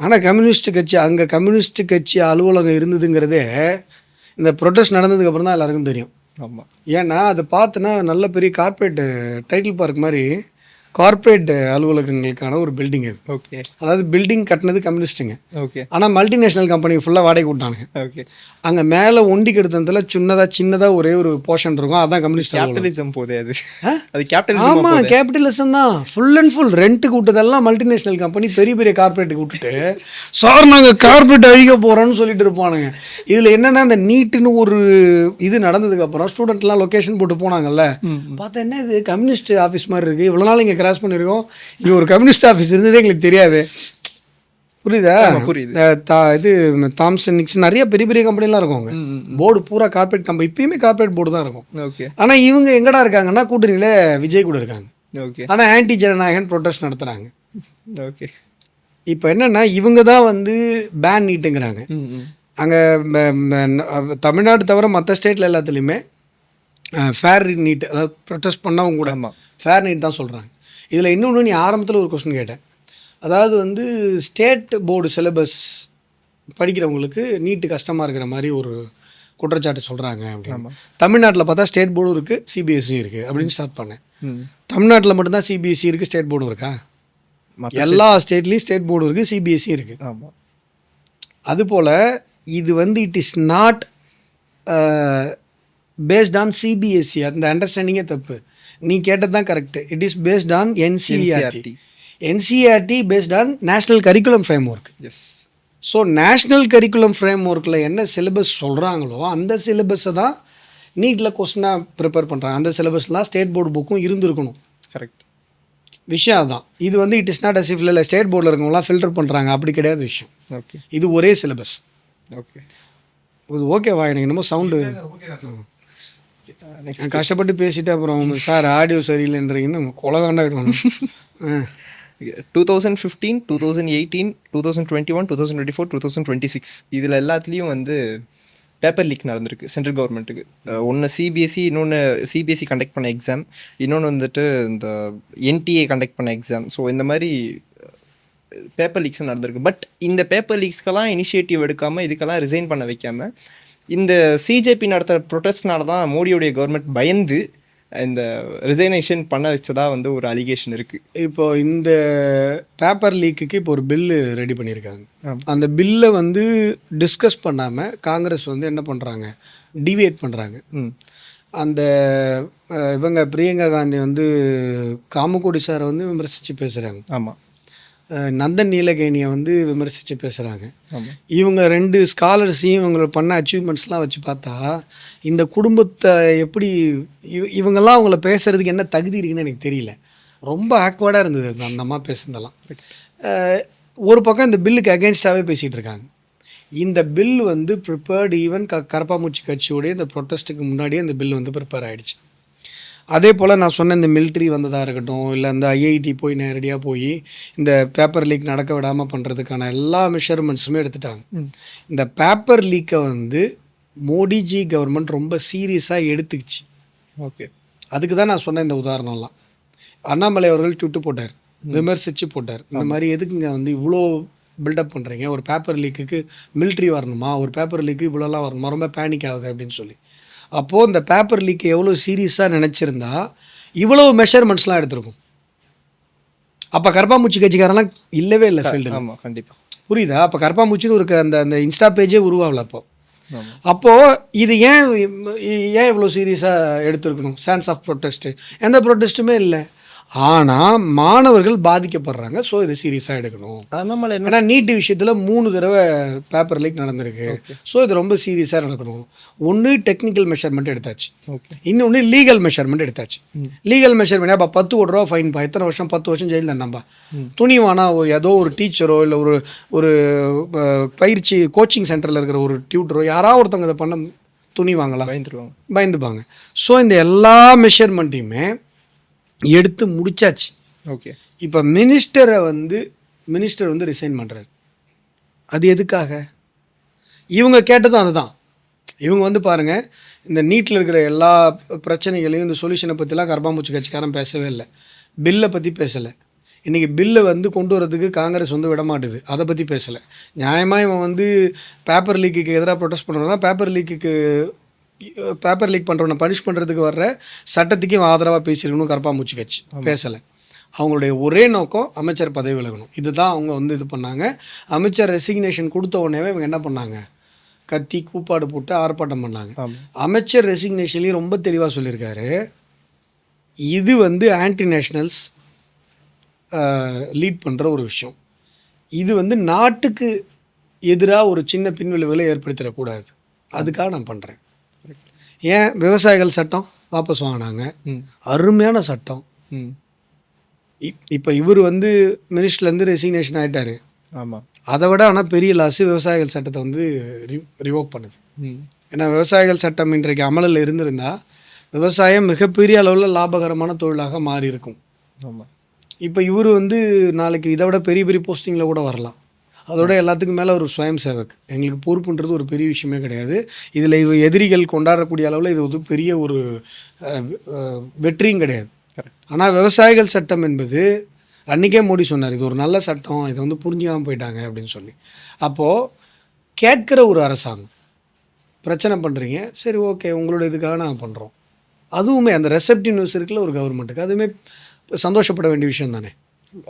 ஆனால் கம்யூனிஸ்ட் கட்சி, அங்கே கம்யூனிஸ்ட் கட்சி அலுவலகம் இருந்ததுங்கிறதே இந்த ப்ரொட்டஸ்ட் நடந்ததுக்கப்புறம் தான் எல்லாருக்கும் தெரியும். ஆமாம். ஏன்னா அதை பார்த்துன்னா நல்ல பெரிய கார்ப்பரேட் டைட்டில் பார்க் மாதிரி கார்ப்பரேட் அலுவலகங்களுக்கான ஒரு பில்டிங் அது. ஓகே. அதாவது பில்டிங் கட்டினது கம்யூனிஸ்ட்டுங்க. ஓகே. ஆனால் மல்டிநேஷ்னல் கம்பெனி ஃபுல்லாக வாடகை விட்டானுங்க. ஓகே. அங்கே மேலே ஒண்டி கெடுத்ததில் சின்னதாக ஒரே ஒரு போர்ஷன் இருக்கும், அதான் கம்யூனிஸ்ட். கேபிட்டலிசம் போதே அது. அது கேபிட்டலிசம். ஆமாம், கேபிட்டலிசம் தான். ஃபுல் அண்ட் ஃபுல் ரெண்ட்டுக்கு விட்டதெல்லாம் மல்டிநேஷ்னல் கம்பெனி பெரிய பெரிய கார்ப்பரேட்டுக்கு விட்டுட்டு, சார் நாங்கள் கார்ப்பரேட் அழிக்க போகிறோன்னு சொல்லிட்டு இருப்பானுங்க. இதில் என்னென்னா, இந்த நீட்டுன்னு ஒரு இது நடந்ததுக்கப்புறம் ஸ்டூடெண்ட்லாம் லொக்கேஷன் போட்டு போனாங்கல்ல, பார்த்தா என்ன இது கம்யூனிஸ்ட் ஆஃபீஸ் மாதிரி இருக்குது, இவ்வளோ நாள் இங்கே கிராஸ் பண்ணியிருக்கோம், இங்கே ஒரு கம்யூனிஸ்ட் ஆஃபீஸ் இருந்ததே எங்களுக்கு தெரியாது. புரியுதா? புரியுது. இது தாம்சன் நிக்சன் நிறைய பெரிய பெரிய கம்பெனிலாம் இருக்கும். போர்டு பூரா கார்ப்பரேட் கம்பெனி, இப்பயுமே கார்ப்பரேட் போர்டு தான் இருக்கும். ஓகே. ஆனால் இவங்க எங்கடா இருக்காங்கன்னா, கூட்டணியில் விஜய் கூட இருக்காங்க. ஓகே. ஆனால் ஆன்டி ஜனநாயகன் ப்ரொட்டஸ்ட் நடத்துகிறாங்க. ஓகே. இப்போ என்னென்னா, இவங்க தான் வந்து பேன் நீட்டுங்கிறாங்க. அங்கே தமிழ்நாடு தவிர மற்ற ஸ்டேட்டில் எல்லாத்துலேயுமே ஃபேர் நீட், அதாவது ப்ரொட்டஸ்ட் பண்ணவங்க கூட ஃபேர் நீட் தான் சொல்கிறாங்க. இதில் இன்னொன்று, நீ ஆரம்பத்தில் ஒரு கொஸ்டின் கேட்டேன், அதாவது வந்து ஸ்டேட் போர்டு சிலபஸ் படிக்கிறவங்களுக்கு நீட்டு கஷ்டமாக இருக்கிற மாதிரி ஒரு குற்றச்சாட்டு சொல்கிறாங்க அப்படின்னு. தமிழ்நாட்டில் பார்த்தா ஸ்டேட் போர்டும் இருக்குது, சிபிஎஸ்சி இருக்குது அப்படின்னு ஸ்டார்ட் பண்ணேன். தமிழ்நாட்டில் மட்டும்தான் சிபிஎஸ்சி இருக்குது, ஸ்டேட் போர்டும் இருக்கா? எல்லா ஸ்டேட்லேயும் ஸ்டேட் போர்டும் இருக்குது, சிபிஎஸ்சி இருக்குது. ஆமாம். அதுபோல் இது வந்து it is not based on CBSE. அந்த அண்டர்ஸ்டாண்டிங்கே தப்பு. நீ கேட்டது தான் correct. It is based on NCERT. NCERT based on national curriculum framework. Yes. So national curriculum ஃப்ரேம் ஒர்க்கில் என்ன சிலபஸ் சொல்கிறாங்களோ அந்த சிலபஸை தான் நீட்டில் கொஸ்டினாக ப்ரிப்பேர் பண்ணுறாங்க. அந்த சிலபஸ்லாம் ஸ்டேட் போர்டு புக்கும் இருந்திருக்கணும். கரெக்ட். விஷயம் அதுதான். இது வந்து it is not as if இல்லை ஸ்டேட் போர்டில் இருக்கவங்களாம் ஃபில்டர் பண்ணுறாங்க, அப்படி கிடையாது விஷயம். ஓகே. இது ஒரே சிலபஸ். ஓகே. இது ஓகேவா? எனக்கு என்னமோ சவுண்டு கஷ்டப்பட்டு பேசிட்டு அப்புறம் சார் ஆடியோ சரியில்லைன்றீங்கன்னு கொலகாண்டாயிடுவாங்க. 2015, 2018, 2021, 2024, 2026 இதில் எல்லாத்துலேயும் வந்து பேப்பர் லீக் நடந்திருக்கு சென்ட்ரல் கவர்மெண்ட்டுக்கு. ஒன்று சிபிஎஸ்சி, இன்னொன்று சிபிஎஸ்சி கண்டக்ட் பண்ண எக்ஸாம், இன்னொன்று வந்துட்டு இந்த என்டிஏ கண்டக்ட் பண்ண எக்ஸாம். ஸோ இந்த மாதிரி பேப்பர் லீக்ஸ் நடந்திருக்கு. பட் இந்த பேப்பர் லீக்ஸ்க்கெல்லாம் இனிஷியேட்டிவ் எடுக்காமல், இதுக்கெல்லாம் ரிசைன் பண்ண வைக்காமல், இந்த சிஜேபி நடத்துகிற ப்ரொட்டஸ்ட்னால தான் மோடியோடைய கவர்மெண்ட் பயந்து இந்த ரிசைனேஷன் பண்ண வச்சதா வந்து ஒரு அலிகேஷன் இருக்குது. இப்போ இந்த பேப்பர் லீக்குக்கு இப்போ ஒரு பில்லு ரெடி பண்ணியிருக்காங்க. அந்த பில்லை வந்து டிஸ்கஸ் பண்ணாமல் காங்கிரஸ் வந்து என்ன பண்ணுறாங்க, டிவியேட் பண்ணுறாங்க. அந்த இவங்க பிரியங்கா காந்தி வந்து காமகோடி சாரை வந்து விமர்சித்து பேசுகிறாங்க. ஆமாம். நந்தன் நீலகேணியை வந்து விமர்சித்து பேசுகிறாங்க. இவங்க ரெண்டு ஸ்காலர்ஸையும் இவங்க பண்ண அச்சீவ்மெண்ட்ஸ்லாம் வச்சு பார்த்தா இந்த குடும்பத்தை எப்படி இவங்கெல்லாம் அவங்கள பேசுகிறதுக்கு என்ன தகுதி இருக்குன்னு எனக்கு தெரியல. ரொம்ப ஆக்வர்டாக இருந்தது அந்த அம்மா பேசுனதெல்லாம். ஒரு பக்கம் இந்த பில்லுக்கு அகேன்ஸ்டாகவே பேசிகிட்டு இருக்காங்க. இந்த பில் வந்து ப்ரிப்பேர்டு ஈவன் கரப்பாம்பூச்சி கட்சியோடைய இந்த ப்ரொட்டஸ்ட்டுக்கு முன்னாடியே இந்த பில் வந்து ப்ரிப்பேர் ஆகிடுச்சு. அதே போல் நான் சொன்ன இந்த மிலிட்ரி வந்ததாக இருக்கட்டும், இல்லை இந்த ஐஐடி போய் நேரடியாக போய் இந்த பேப்பர் லீக் நடக்க விடாமல் பண்ணுறதுக்கான எல்லா மெஷர்மெண்ட்ஸுமே எடுத்துட்டாங்க. இந்த பேப்பர் லீக்கை வந்து மோடிஜி கவர்மெண்ட் ரொம்ப சீரியஸாக எடுத்துக்கிச்சு. ஓகே. அதுக்கு தான் நான் சொன்ன இந்த உதாரணம்லாம். அண்ணாமலை அவர்கள் ட்விட்டு போட்டார், விமர்சித்து போட்டார். இந்த மாதிரி எதுக்குங்க வந்து இவ்வளோ பில்டப் பண்ணுறீங்க, ஒரு பேப்பர் லீக்குக்கு மிலிட்ரி வரணுமா, ஒரு பேப்பர் லீக்கு இவ்வளோலாம் வரணுமா, ரொம்ப பேனிக் ஆகுது அப்படின்னு சொல்லி. அப்போது இந்த பேப்பர் லீக் எவ்வளோ சீரியஸாக நினச்சிருந்தா இவ்வளோ மெஷர்மெண்ட்ஸ்லாம் எடுத்திருக்கும். அப்போ கரப்பாம்பூச்சி கட்சிக்காரெல்லாம் இல்லவே இல்லை ஃபீல்டு. ஆமாம், கண்டிப்பாக. புரியுதா? அப்போ கரப்பாம்பூச்சின்னு ஒரு அந்த இன்ஸ்டா பேஜே உருவாகல. அப்போது இது ஏன் இவ்வளோ சீரியஸாக எடுத்துருக்கணும்? சான்ஸ் ஆஃப் ப்ரொட்டஸ்ட்டு, எந்த ப்ரொட்டஸ்ட்டுமே இல்லை. ஆனால் மாணவர்கள் பாதிக்கப்படுறாங்க. ஸோ இது சீரியஸாக எடுக்கணும். ஏன்னா நீட்டு விஷயத்தில் 3 தடவை பேப்பர் லீக் நடந்திருக்கு. ஸோ இது ரொம்ப சீரியஸாக நடக்கணும். ஒன்று டெக்னிக்கல் மெஷர்மெண்ட் எடுத்தாச்சு, இன்னொன்று லீகல் மெஷர்மெண்ட் எடுத்தாச்சு. லீகல் மெஷர்மெண்ட் அப்போ 10 கோடி ரூபா ஃபைன்பா, எத்தனை வருஷம், 10 வருஷம் ஜெயில் தானேப்பா. துணிவானா ஏதோ ஒரு டீச்சரோ இல்லை ஒரு பயிற்சி கோச்சிங் சென்டரில் இருக்கிற ஒரு டியூட்டரோ யாராவது ஒருத்தவங்க இதை பண்ண துணிவாங்களா? பயந்துப்பாங்க. ஸோ இந்த எல்லா மெஷர்மெண்ட்டையுமே எடுத்து முடிச்சாச்சு. ஓகே. இப்போ மினிஸ்டரை வந்து மினிஸ்டர் வந்து ரிசைன் பண்ணுறாரு. அது எதுக்காக? இவங்க கேட்டதும் அதுதான். இவங்க வந்து பாருங்கள், இந்த நீட்டில் இருக்கிற எல்லா பிரச்சனைகளையும் இந்த சொல்யூஷனை பற்றிலாம் கரப்பாம்பூச்சி கட்சிக்காரன் பேசவே இல்லை. பில்லை பற்றி பேசலை. இன்றைக்கி பில்லை வந்து கொண்டு வரதுக்கு காங்கிரஸ் வந்து விட மாட்டுது, அதை பற்றி பேசலை. நியாயமாக இவன் வந்து பேப்பர் லீக்குக்கு எதிராக ப்ரொடெஸ்ட் பண்ணுறதுனா பேப்பர் லீக் பண்ணுறவனை பனிஷ் பண்ணுறதுக்கு வர்ற சட்டத்துக்கு இவன் ஆதரவாக பேசியிருக்கணும். கரப்பாம்பூச்சி கட்சி பேசலை. அவங்களுடைய ஒரே நோக்கம் அமைச்சர் பதவி விலகணும். இதுதான் அவங்க வந்து இது பண்ணாங்க. அமைச்சர் ரெசிக்னேஷன் கொடுத்த உடனே இவங்க என்ன பண்ணாங்க? கத்தி கூப்பாடு போட்டு ஆர்ப்பாட்டம் பண்ணாங்க. அமைச்சர் ரெசிக்னேஷன்லேயும் ரொம்ப தெளிவாக சொல்லியிருக்காரு, இது வந்து ஆன்டி நேஷ்னல்ஸ் லீட் பண்ணுற ஒரு விஷயம். இது வந்து நாட்டுக்கு எதிராக ஒரு சின்ன பின்விளைவுகளை ஏற்படுத்திடக்கூடாது, அதுக்காக நான் பண்ணுறேன். ஏன் விவசாயிகள் சட்டம் வாபஸ் வாங்கினாங்க, அருமையான சட்டம். இப்போ இவர் வந்து மினிஸ்டர்லேருந்து ரெசிக்னேஷன் ஆகிட்டார். ஆமாம். அதை விட ஆனால் பெரிய லாஸு விவசாயிகள் சட்டத்தை வந்து ரிவோக் பண்ணுது. ஏன்னா விவசாயிகள் சட்டம் இன்றைக்கு அமலில் இருந்திருந்தால் விவசாயம் மிகப்பெரிய அளவில் லாபகரமான தொழிலாக மாறி இருக்கும். ஆமாம். இப்போ இவர் வந்து நாளைக்கு இதை விட பெரிய பெரிய போஸ்டிங்கில் கூட வரலாம். அதோட எல்லாத்துக்கும் மேலே ஒரு சுயம் சேவக். எங்களுக்கு பொறுப்புன்றது ஒரு பெரிய விஷயமே கிடையாது. இதில் எதிரிகள் கொண்டாடக்கூடிய அளவில் இது ஒரு பெரிய ஒரு வெற்றியும் கிடையாது. ஆனால் விவசாயிகள் சட்டம் என்பது அன்றைக்கே மோடி சொன்னார், இது ஒரு நல்ல சட்டம், இதை வந்து புரிஞ்சுக்காமல் போயிட்டாங்க அப்படின்னு சொல்லி. அப்போது கேட்குற ஒரு அரசாங்கம் பிரச்சனை பண்ணுறீங்க, சரி ஓகே உங்களோட இதுக்காக நாங்கள் பண்ணுறோம். அதுவுமே அந்த ரெசப்டிவ்னஸ் இருக்குல்ல ஒரு கவர்மெண்ட்டுக்கு, அதுவுமே சந்தோஷப்பட வேண்டிய விஷயம் தானே.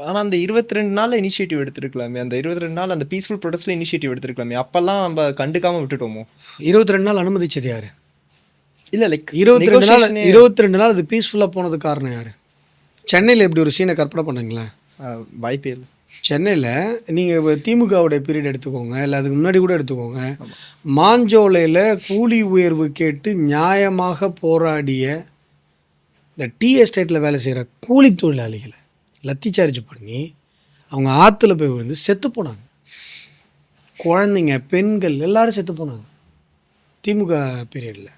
ஆனால் அந்த 22 நாளில் இனிஷியேட்டிவ் எடுத்துருக்கலாமே, அந்த 22 நாள் அந்த பீஸ்ஃபுல் ப்ரொடெஸ்ட்டில் இனிஷியேட்டிவ் எடுத்துருக்கலாமே, அப்போல்லாம் நம்ம கண்டுக்காமல் விட்டுட்டோமோ? 22 நாள் அனுமதிச்சது யார்? இல்லை லைக் 22 நாள் அது பீஸ்ஃபுல்லாக போனது காரணம் யார்? சென்னையில் எப்படி ஒரு சீனை கற்பனை பண்ணுங்களேன். வாய்ப்பே இல்லை. சென்னையில் நீங்கள் திமுகவுடைய பீரியட் எடுத்துக்கோங்க, இல்லை அதுக்கு முன்னாடி கூட எடுத்துக்கோங்க. மாஞ்சோலையில் கூலி உயர்வு கேட்டு நியாயமாக போராடிய இந்த டீ எஸ்டேட்டில் வேலை செய்கிற கூலி தொழிலாளிகளை லத்தி சார்ஜ் பண்ணி அவங்க ஆற்றுல போய் விழுந்து செத்து போனாங்க. குழந்தைங்க, பெண்கள் எல்லாரும் செத்து போனாங்க திமுக பீரியடில்.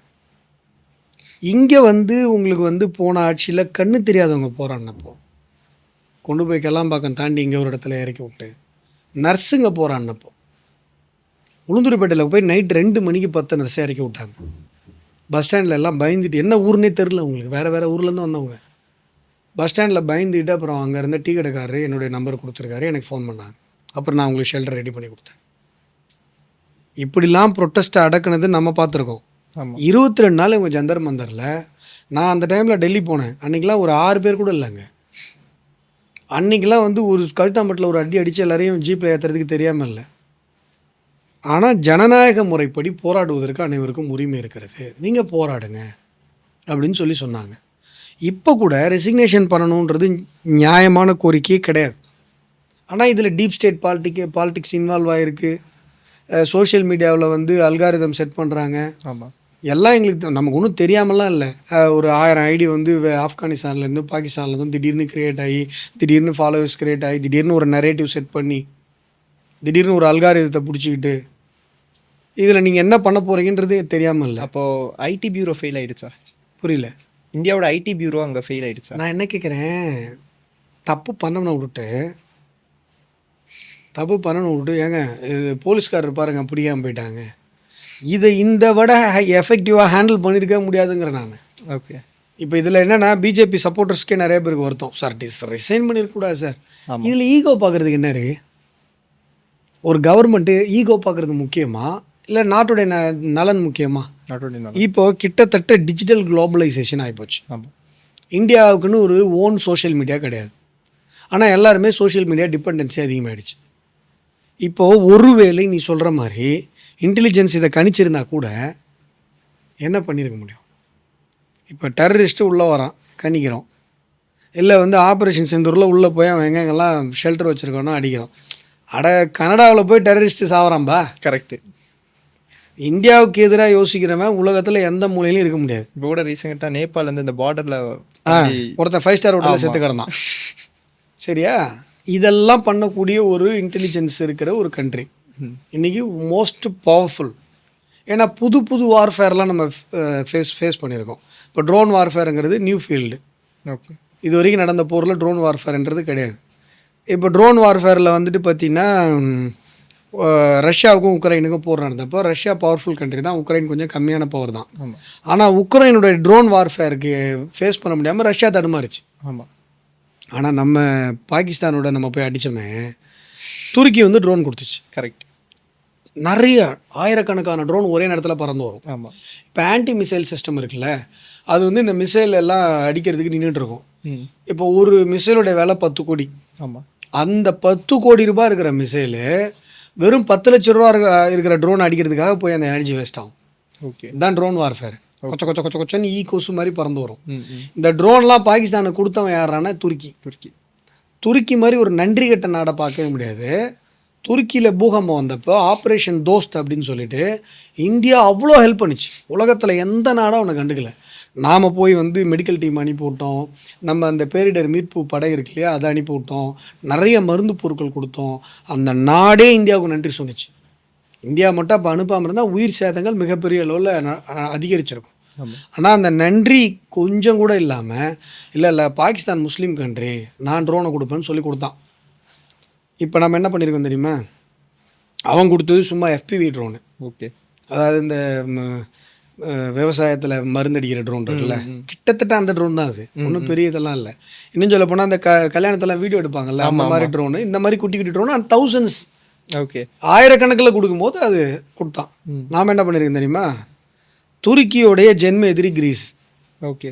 இங்கே வந்து உங்களுக்கு வந்து போன ஆட்சியில் கண்ணு தெரியாதவங்க போகிறான்னப்போ கொண்டு போய் கெல்லாம்பாக்கம் தாண்டி இங்கே ஒரு இடத்துல இறக்கி விட்டு நர்ஸுங்க போகிறான்னப்போ உளுந்தூர்பேட்டையில் போய் நைட் 2 மணிக்கு 10 நர்ஸை இறக்கி விட்டாங்க. பஸ் ஸ்டாண்டில் எல்லாம் பயந்துட்டு, என்ன ஊர்னே தெரில உங்களுக்கு, வேறு ஊர்லேருந்து வந்தவங்க பஸ் ஸ்டாண்டில் பயந்துட்டு, அப்புறம் அங்கே இருந்த டீ கடைக்காரரு என்னுடைய நம்பர் கொடுத்துருக்காரு, எனக்கு ஃபோன் பண்ணாங்க. அப்புறம் நான் உங்களுக்கு ஷெல்டர் ரெடி பண்ணி கொடுத்தேன். இப்படிலாம் ப்ரொட்டஸ்ட்டை அடக்குனது நம்ம பார்த்துருக்கோம். 22 நாள் இவங்க ஜந்தர் மந்தரில். நான் அந்த டைமில் டெல்லி போனேன். அன்றைக்கெலாம் ஒரு 6 பேர் கூட இல்லைங்க. அன்றைக்கெலாம் வந்து ஒரு கழுத்தாம்பட்டில் ஒரு அடி அடித்து எல்லாரையும் ஜீப்பில் ஏற்றுறதுக்கு தெரியாமல் இல்லை. ஆனால் ஜனநாயக முறைப்படி போராடுவதற்கு அனைவருக்கும் உரிமை இருக்கிறது, நீங்கள் போராடுங்க அப்படின்னு சொல்லி சொன்னாங்க. இப்போ கூட ரெசிக்னேஷன் பண்ணணுன்றது நியாயமான கோரிக்கையே கிடையாது. ஆனால் இதில் டீப் ஸ்டேட் பாலிட்டிக்ஸ் இன்வால்வ் ஆகிருக்கு. சோஷியல் மீடியாவில் வந்து அல்காரிதம் செட் பண்ணுறாங்க. ஆமாம். எல்லாம் எங்களுக்கு நமக்கு ஒன்றும் தெரியாமலாம் இல்லை. ஒரு 1000 ஐடி வந்து ஆப்கானிஸ்தான்லேருந்து பாகிஸ்தான்லேருந்து திடீர்னு க்ரியேட் ஆகி, திடீர்னு ஃபாலோவர்ஸ் க்ரியேட் ஆகி, திடீர்னு ஒரு நரேட்டிவ் செட் பண்ணி, திடீர்னு ஒரு அல்காரிதத்தை பிடிச்சிக்கிட்டு, இதில் நீங்கள் என்ன பண்ண போகிறீங்கன்றது தெரியாமல் இல்லை. அப்போது ஐடி பியூரோ ஃபெயில் ஆகிடுச்சா? புரியல. இந்தியாவோட ஐடி பியூரோ அங்கே ஃபெயில் ஆகிடுச்சா? நான் என்ன கேட்குறேன், தப்பு பண்ணணும் விட்டுட்டு ஏங்க இது போலீஸ்காரர் பாருங்கள் பிடிக்காமல் போயிட்டாங்க, இதை இந்த விட எஃபெக்டிவாக ஹேண்டில் பண்ணியிருக்க முடியாதுங்கிற நான். ஓகே. இப்போ இதில் என்னென்னா பிஜேபி சப்போர்ட்டர்ஸ்க்கே நிறைய பேருக்கு வருத்தம், சார் ரிசைன் பண்ணியிருக்கக்கூடாது சார். இதில் ஈகோ பார்க்குறதுக்கு என்ன இருக்குது? ஒரு கவர்மெண்ட்டு ஈகோ பார்க்குறது முக்கியமா இல்லை நாட்டுடைய நலன் முக்கியமா? இப்போது கிட்டத்தட்ட டிஜிட்டல் குளோபலைசேஷன் ஆகிப்போச்சு. ஆமாம். இந்தியாவுக்குன்னு ஒரு ஓன் சோஷியல் மீடியா கிடையாது. ஆனால் எல்லாருமே சோஷியல் மீடியா டிபெண்டன்சி அதிகமாகிடுச்சு. இப்போது ஒருவேளை நீ சொல்கிற மாதிரி இன்டெலிஜென்ஸ் இதை கணிச்சிருந்தா கூட என்ன பண்ணியிருக்க முடியும்? இப்போ டெரரிஸ்ட்டு உள்ளே வரான், கணிக்கிறோம். இல்லை வந்து ஆப்ரேஷன் செந்தூரில் உள்ளே போய் அவன் எங்கெங்கெல்லாம் ஷெல்டர் வச்சுருக்கானோ அடிக்கிறோம். கனடாவில் போய் டெரரிஸ்ட்டு சாவறான்பா. கரெக்டு. இந்தியாவுக்கு எதிராக யோசிக்கிறவன் உலகத்தில் எந்த மூலையிலும் இருக்க முடியாது. இப்போ கூட ரீசெண்டாக நேபாளிலேருந்து இந்த பார்டரில் ஒருத்தன் 5 ஸ்டார் ஹோட்டலில் செத்து கிடந்தான். சரியா? இதெல்லாம் பண்ணக்கூடிய ஒரு இன்டெலிஜென்ஸ் இருக்கிற ஒரு கண்ட்ரி இன்றைக்கி மோஸ்ட் பவர்ஃபுல். ஏன்னா புது வார்ஃபேர்லாம் நம்ம ஃபேஸ் பண்ணியிருக்கோம். இப்போ ட்ரோன் வார்ஃபேருங்கிறது நியூ ஃபீல்டு. ஓகே. இது வரைக்கும் நடந்த போரில் ட்ரோன் வார்ஃபேர்ன்றது கிடையாது. இப்போ ட்ரோன் வார்ஃபேரில் வந்துட்டு பார்த்தீங்கன்னா ரஷ்யாவுக்கும் உக்ரைனுக்கும் போர் நடந்தப்போ ரஷ்யா பவர்ஃபுல் கண்ட்ரி தான், உக்ரைன் கொஞ்சம் கம்மியான பவர் தான். ஆமாம். ஆனால் உக்ரைனுடைய ட்ரோன் வார்ஃபேருக்கு ஃபேஸ் பண்ண முடியாமல் ரஷ்யா தடுமாறிச்சு. ஆமாம். ஆனால் நம்ம பாகிஸ்தானோட நம்ம போய் அடித்தோமே, துருக்கி வந்து ட்ரோன் கொடுத்துச்சு. கரெக்ட். நிறைய ஆயிரக்கணக்கான ட்ரோன் ஒரே நேரத்தில் பறந்து வரும். ஆமாம். இப்போ ஆன்டி மிசைல் சிஸ்டம் இருக்குல்ல, அது வந்து இந்த மிசைல் எல்லாம் அடிக்கிறதுக்கு நின்றுட்டு இருக்கும். இப்போ ஒரு மிசைலுடைய விலை 10 கோடி. ஆமாம். அந்த 10 கோடி ரூபாய் இருக்கிற மிசைலு வெறும் 10 லட்ச ரூபா இருக்கிற ட்ரோன் அடிக்கிறதுக்காக போய் அந்த எனர்ஜி வேஸ்ட் ஆகும். ஓகே. இதுதான் ட்ரோன் வார்ஃபேர். கொச்சன்னு கொசு மாதிரி பறந்து வரும். இந்த ட்ரோன்லாம் பாகிஸ்தானுக்கு கொடுத்தவன் யாரானா துருக்கி. துருக்கி மாதிரி ஒரு நன்றி கட்ட நாடை பார்க்கவே முடியாது. துருக்கியில் பூகம்பம் வந்தப்போ ஆப்ரேஷன் தோஸ்த் அப்படின்னு சொல்லிட்டு இந்தியா அவ்வளோ ஹெல்ப் பண்ணிச்சு. உலகத்தில் எந்த நாடும் அவனை கண்டுக்கல. நாம் போய் வந்து மெடிக்கல் டீம் அனுப்பி விட்டோம், நம்ம அந்த பேரிடர் மீட்பு படை இருக்கு இல்லையா, அதை அனுப்பி விட்டோம், நிறைய மருந்து பொருட்கள் கொடுத்தோம். அந்த நாடே இந்தியாவுக்கு நன்றி சொன்னிச்சு. இந்தியா மட்டும் அப்போ அனுப்பாமல் இருந்தால் உயிர் சேதங்கள் மிகப்பெரிய அளவில் அதிகரிச்சிருக்கும். ஆனால் அந்த நன்றி கொஞ்சம் கூட இல்லாமல், இல்லை பாகிஸ்தான் முஸ்லீம் கண்ட்ரி, நான் ட்ரோனை கொடுப்பேன்னு சொல்லி கொடுத்தான். இப்போ நம்ம என்ன பண்ணியிருக்கோம் தெரியுமா? அவன் கொடுத்தது சும்மா FPV ட்ரோனு. ஓகே. அதாவது இந்த விவசாயத்தில் மருந்தடிக்கிற ட்ரோன் இருக்குல்ல, கிட்டத்தட்ட அந்த ட்ரோன் தான் அது. ஒன்றும் பெரிய இதெல்லாம் இல்லை. இன்னும் சொல்ல போனால் அந்த கல்யாணத்தெல்லாம் வீடியோ எடுப்பாங்கல்ல, அந்த மாதிரி ட்ரோனு, இந்த மாதிரி குட்டி குட்டி ட்ரோனு அண்ட் தௌசண்ட்ஸ், ஓகே, ஆயிரக்கணக்கில் கொடுக்கும்போது அது கொடுத்தான். நாம் என்ன பண்ணியிருக்கோம் தெரியுமா? துருக்கியோடைய ஜென்ம எதிரி கிரீஸ். ஓகே.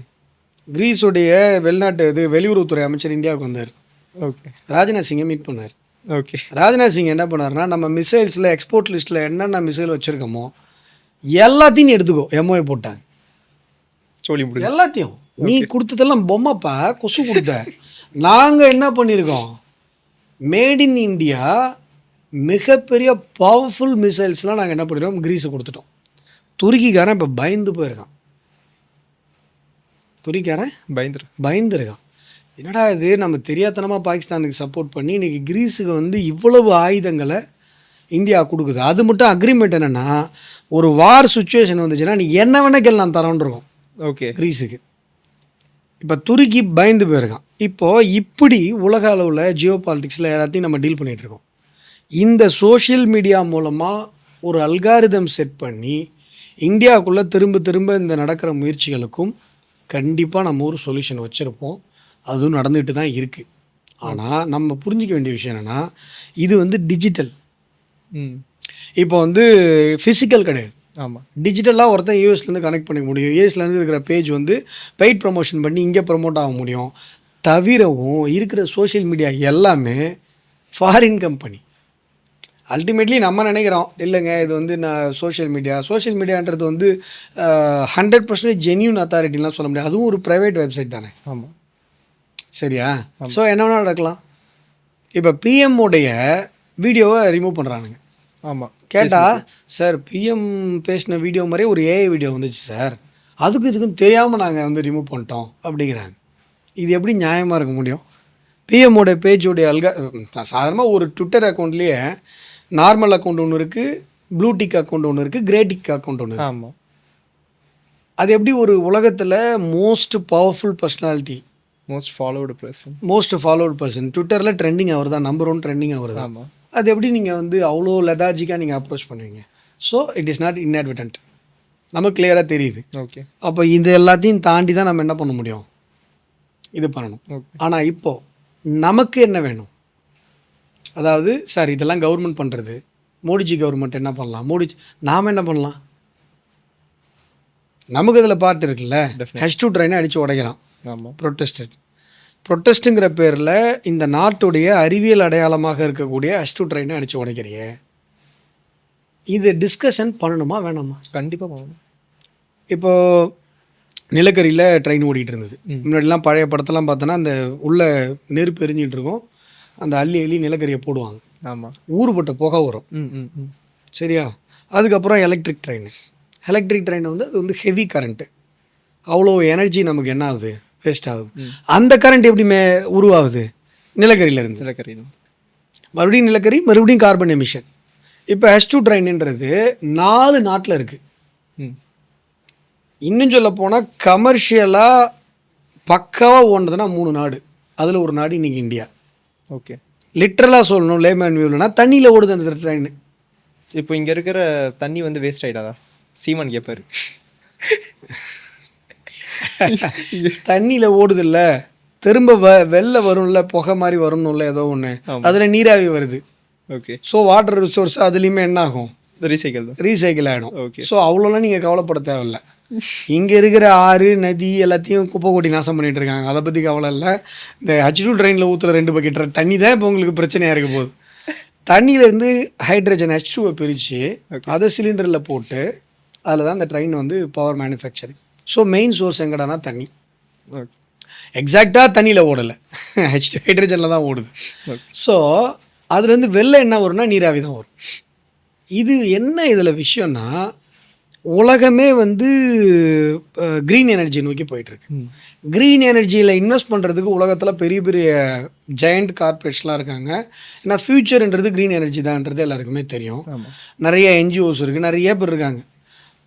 கிரீஸுடைய வெளியுறவுத்துறை அமைச்சர் இந்தியாவுக்கு வந்தார். ஓகே. ராஜ்நாத் சிங்கை மீட் பண்ணார். ஓகே. ராஜ்நாத் சிங் என்ன பண்ணார்னா, நம்ம மிசைல்ஸில் எக்ஸ்போர்ட் லிஸ்ட்டில் என்னென்ன மிசைல் வச்சுருக்கோமோ எல்லாத்தையும் எடுத்துக்கோ MOA போட்டாங்க. எல்லாத்தையும் நீ கொடுத்ததெல்லாம் பொம்மைப்பா, கொசு கொடுத்த. நாங்கள் என்ன பண்ணியிருக்கோம், மேட் இன் இந்தியா மிகப்பெரிய பவர்ஃபுல் மிசைல்ஸ்லாம் நாங்கள் என்ன பண்ணிடுறோம், கிரீஸை கொடுத்துட்டோம். துருக்கிக்காரன் இப்போ பயந்து போயிருக்கான். துருக்கிக்காரன் பயந்துருக்கான். என்னடா இது, நம்ம தெரியாதனமாக பாகிஸ்தானுக்கு சப்போர்ட் பண்ணி இன்றைக்கி கிரீஸுக்கு வந்து இவ்வளவு ஆயுதங்களை இந்தியா கொடுக்குது. அது மட்டும் அக்ரிமெண்ட் என்னென்னா, ஒரு வார் சுச்சுவேஷன் வந்துச்சுன்னா நீ என்ன வேணால் நான் தரோன்னு இருக்கோம். ஓகே. கிரீஸுக்கு இப்போ துருக்கி பயந்து போயிருக்கான். இப்போது இப்படி உலக அளவில் ஜியோ பாலிட்டிக்ஸில் எல்லாத்தையும் நம்ம டீல் பண்ணிகிட்ருக்கோம். இந்த சோஷியல் மீடியா மூலமாக ஒரு அல்காரிதம் செட் பண்ணி இந்தியாவுக்குள்ளே திரும்ப இந்த நடக்கிற முயற்சிகளுக்கும் கண்டிப்பாக நம்ம ஒரு சொல்யூஷன் வச்சுருப்போம். அதுவும் நடந்துகிட்டு தான் இருக்குது. ஆனால் நம்ம புரிஞ்சிக்க வேண்டிய விஷயம் என்னென்னா, இது வந்து டிஜிட்டல். இப்போ வந்து ஃபிசிக்கல் கிடையாது. ஆமாம். டிஜிட்டலாக ஒருத்தன் யூஎஸ்லேருந்து கனெக்ட் பண்ணிக்க முடியும். யூஎஸ்லேருந்து இருக்கிற பேஜ் வந்து பெய்ட் ப்ரமோஷன் பண்ணி இங்கே ப்ரமோட் ஆக முடியும். தவிரவும் இருக்கிற சோஷியல் மீடியா எல்லாமே ஃபாரின் கம்பெனி. அல்டிமேட்லி நம்ம நினைக்கிறோம், இல்லைங்க இது வந்து நான் சோஷியல் மீடியான்றது வந்து 100% ஜென்யூன் அத்தாரிட்டிலாம் சொல்ல முடியாது. அதுவும் ஒரு ப்ரைவேட் வெப்சைட் தானே. ஆமாம். சரியா? ஸோ என்ன வேணால் நடக்கலாம். இப்போ பிஎம்முடைய வீடியோவை ரிமூவ் பண்ணுறானுங்க. ஆமாம். கேட்டால், சார் பிஎம் பேசின வீடியோ மாதிரியே ஒரு AI வீடியோ வந்துச்சு சார், இதுக்கும் தெரியாமல் நாங்கள் வந்து ரிமூவ் பண்ணிட்டோம் அப்படிங்கிறாங்க. இது எப்படி நியாயமாக இருக்க முடியும்? பிஎம்மோடைய பேஜோடைய சாதாரணமாக ஒரு ட்விட்டர் அக்கௌண்ட்லேயே நார்மல் அக்கௌண்ட் ஒன்று இருக்குது, ப்ளூ டிக் அக்கௌண்ட் ஒன்று இருக்குது, கிரே டிக் அக்கௌண்ட் ஒன்று இருக்குது. ஆமாம். அது எப்படி ஒரு உலகத்தில் most powerful personality, most followed person ட்விட்டரில் ட்ரெண்டிங் அவர் தான், நம்பர் 1 ட்ரெண்டிங் அவர் தான். ஆமாம். அது எப்படி நீங்கள் வந்து அவ்வளோ லெதாஜிக்காக நீங்கள் அப்ரோச் பண்ணுவீங்க? ஸோ இட் இஸ் நாட் இன்அட்வர்டன்ட், நமக்கு கிளியராக தெரியுது. ஓகே. அப்போ இது எல்லாத்தையும் தாண்டி தான் நம்ம என்ன பண்ண முடியும், இது பண்ணணும். ஆனால் இப்போது நமக்கு என்ன வேணும்? அதாவது சார் இதெல்லாம் கவர்மெண்ட் பண்ணுறது, மோடிஜி கவர்மெண்ட் என்ன பண்ணலாம், நாம் என்ன பண்ணலாம்? நமக்கு இதில் பார்ட் இருக்குல்ல, H2 ட்ரெயினை அடித்து உடைக்கிறான். ஆமாம். ப்ரொட்டஸ்ட்டுங்கிற பேரில் இந்த நாட்டுடைய அறிவியல் அடையாளமாக இருக்கக்கூடிய H2 ட்ரெயினை அடித்து உடைக்கிறிய. இது டிஸ்கஷன் பண்ணணுமா வேணாமா? கண்டிப்பாக பண்ணணும். இப்போது நிலக்கரியில் ட்ரெயின் ஓடிட்டு இருந்தது. முன்னாடிலாம் பழைய படத்தெல்லாம் பார்த்தோன்னா அந்த உள்ள நெருப்பு எரிஞ்சிட்டு இருக்கும், அந்த அள்ளி நிலக்கரியை போடுவாங்க. ஆமாம். ஊறுபட்ட புகை வரும். சரியா? அதுக்கப்புறம் எலக்ட்ரிக் ட்ரெயின் வந்து அது வந்து ஹெவி கரண்ட்டு, அவ்வளோ எனர்ஜி நமக்கு என்ன ஆகுது, வேஸ்ட் ஆகுது. அந்த கரண்ட் எப்படி உருவாகுது? நிலக்கரியிலேருந்து. மறுபடியும் நிலக்கரி, மறுபடியும் கார்பன் எமிஷன். இப்போ H2 ட்ரெயின்ன்றது 4 நாட்டில் இருக்குது. இன்னும் சொல்ல போனால் கமர்ஷியலாக பக்காவாக ஓடுறதுனா 3 நாடு. அதில் ஒரு நாடு இன்றைக்கி இந்தியா. ஓகே. லிட்ரலாக சொல்லணும் லேமேன் வியூலனா தண்ணியில் ஓடுது அந்த ட்ரெயின். இப்போ இங்கே இருக்கிற தண்ணி வந்து வேஸ்ட் ஆகிடாதா? சீமான் கேட்பாரு. தண்ணியில் ஓடுது இல்லை, திரும்ப வெளில வரும்ல, புகை மாதிரி வரும்ல ஏதோ ஒன்று, அதில் நீராவி வருது. ஓகே. ஸோ வாட்டர் ரிசோர்ஸ் அதுலேயுமே என்ன ஆகும்? ரீசைக்கிள் ஆகிடும். ஓகே. ஸோ அவ்வளோலாம் நீங்கள் கவலைப்பட தேவையில்ல. இங்கே இருக்கிற ஆறு நதி எல்லாத்தையும் குப்பை கொட்டி நாசம் பண்ணிட்டு இருக்காங்க, அதை பற்றி கவலை இல்லை. இந்த H2 ட்ரெயினில் ஊற்றுற 2 பக்கெட் தண்ணி தான் இப்போ உங்களுக்கு பிரச்சனையாக இருக்க போகுது. தண்ணியிலேருந்து ஹைட்ரஜன் H2 பிரித்து அதை சிலிண்டரில் போட்டு அதில் தான் இந்த ட்ரெயின் வந்து power manufacturing. So main source எங்கடானா தண்ணி. எக்ஸாக்டாக தண்ணியில் ஓடலை, ஹைட்ரஜனில் தான் ஓடுது. ஸோ அதுலேருந்து வெளில என்ன வரும்னா நீராவி தான் வரும். இது என்ன இதில் விஷயம்னா, உலகமே வந்து க்ரீன் எனர்ஜி நோக்கி போயிட்டுருக்கு. க்ரீன் எனர்ஜியில் இன்வெஸ்ட் பண்ணுறதுக்கு உலகத்தில் பெரிய பெரிய ஜெயண்ட் கார்பரேட்ஸ்லாம் இருக்காங்க. ஏன்னா ஃப்யூச்சர்ன்றது க்ரீன் எனர்ஜி தான்ன்றது எல்லாருக்குமே தெரியும். நிறைய NGOs இருக்குது, நிறைய பேர் இருக்காங்க.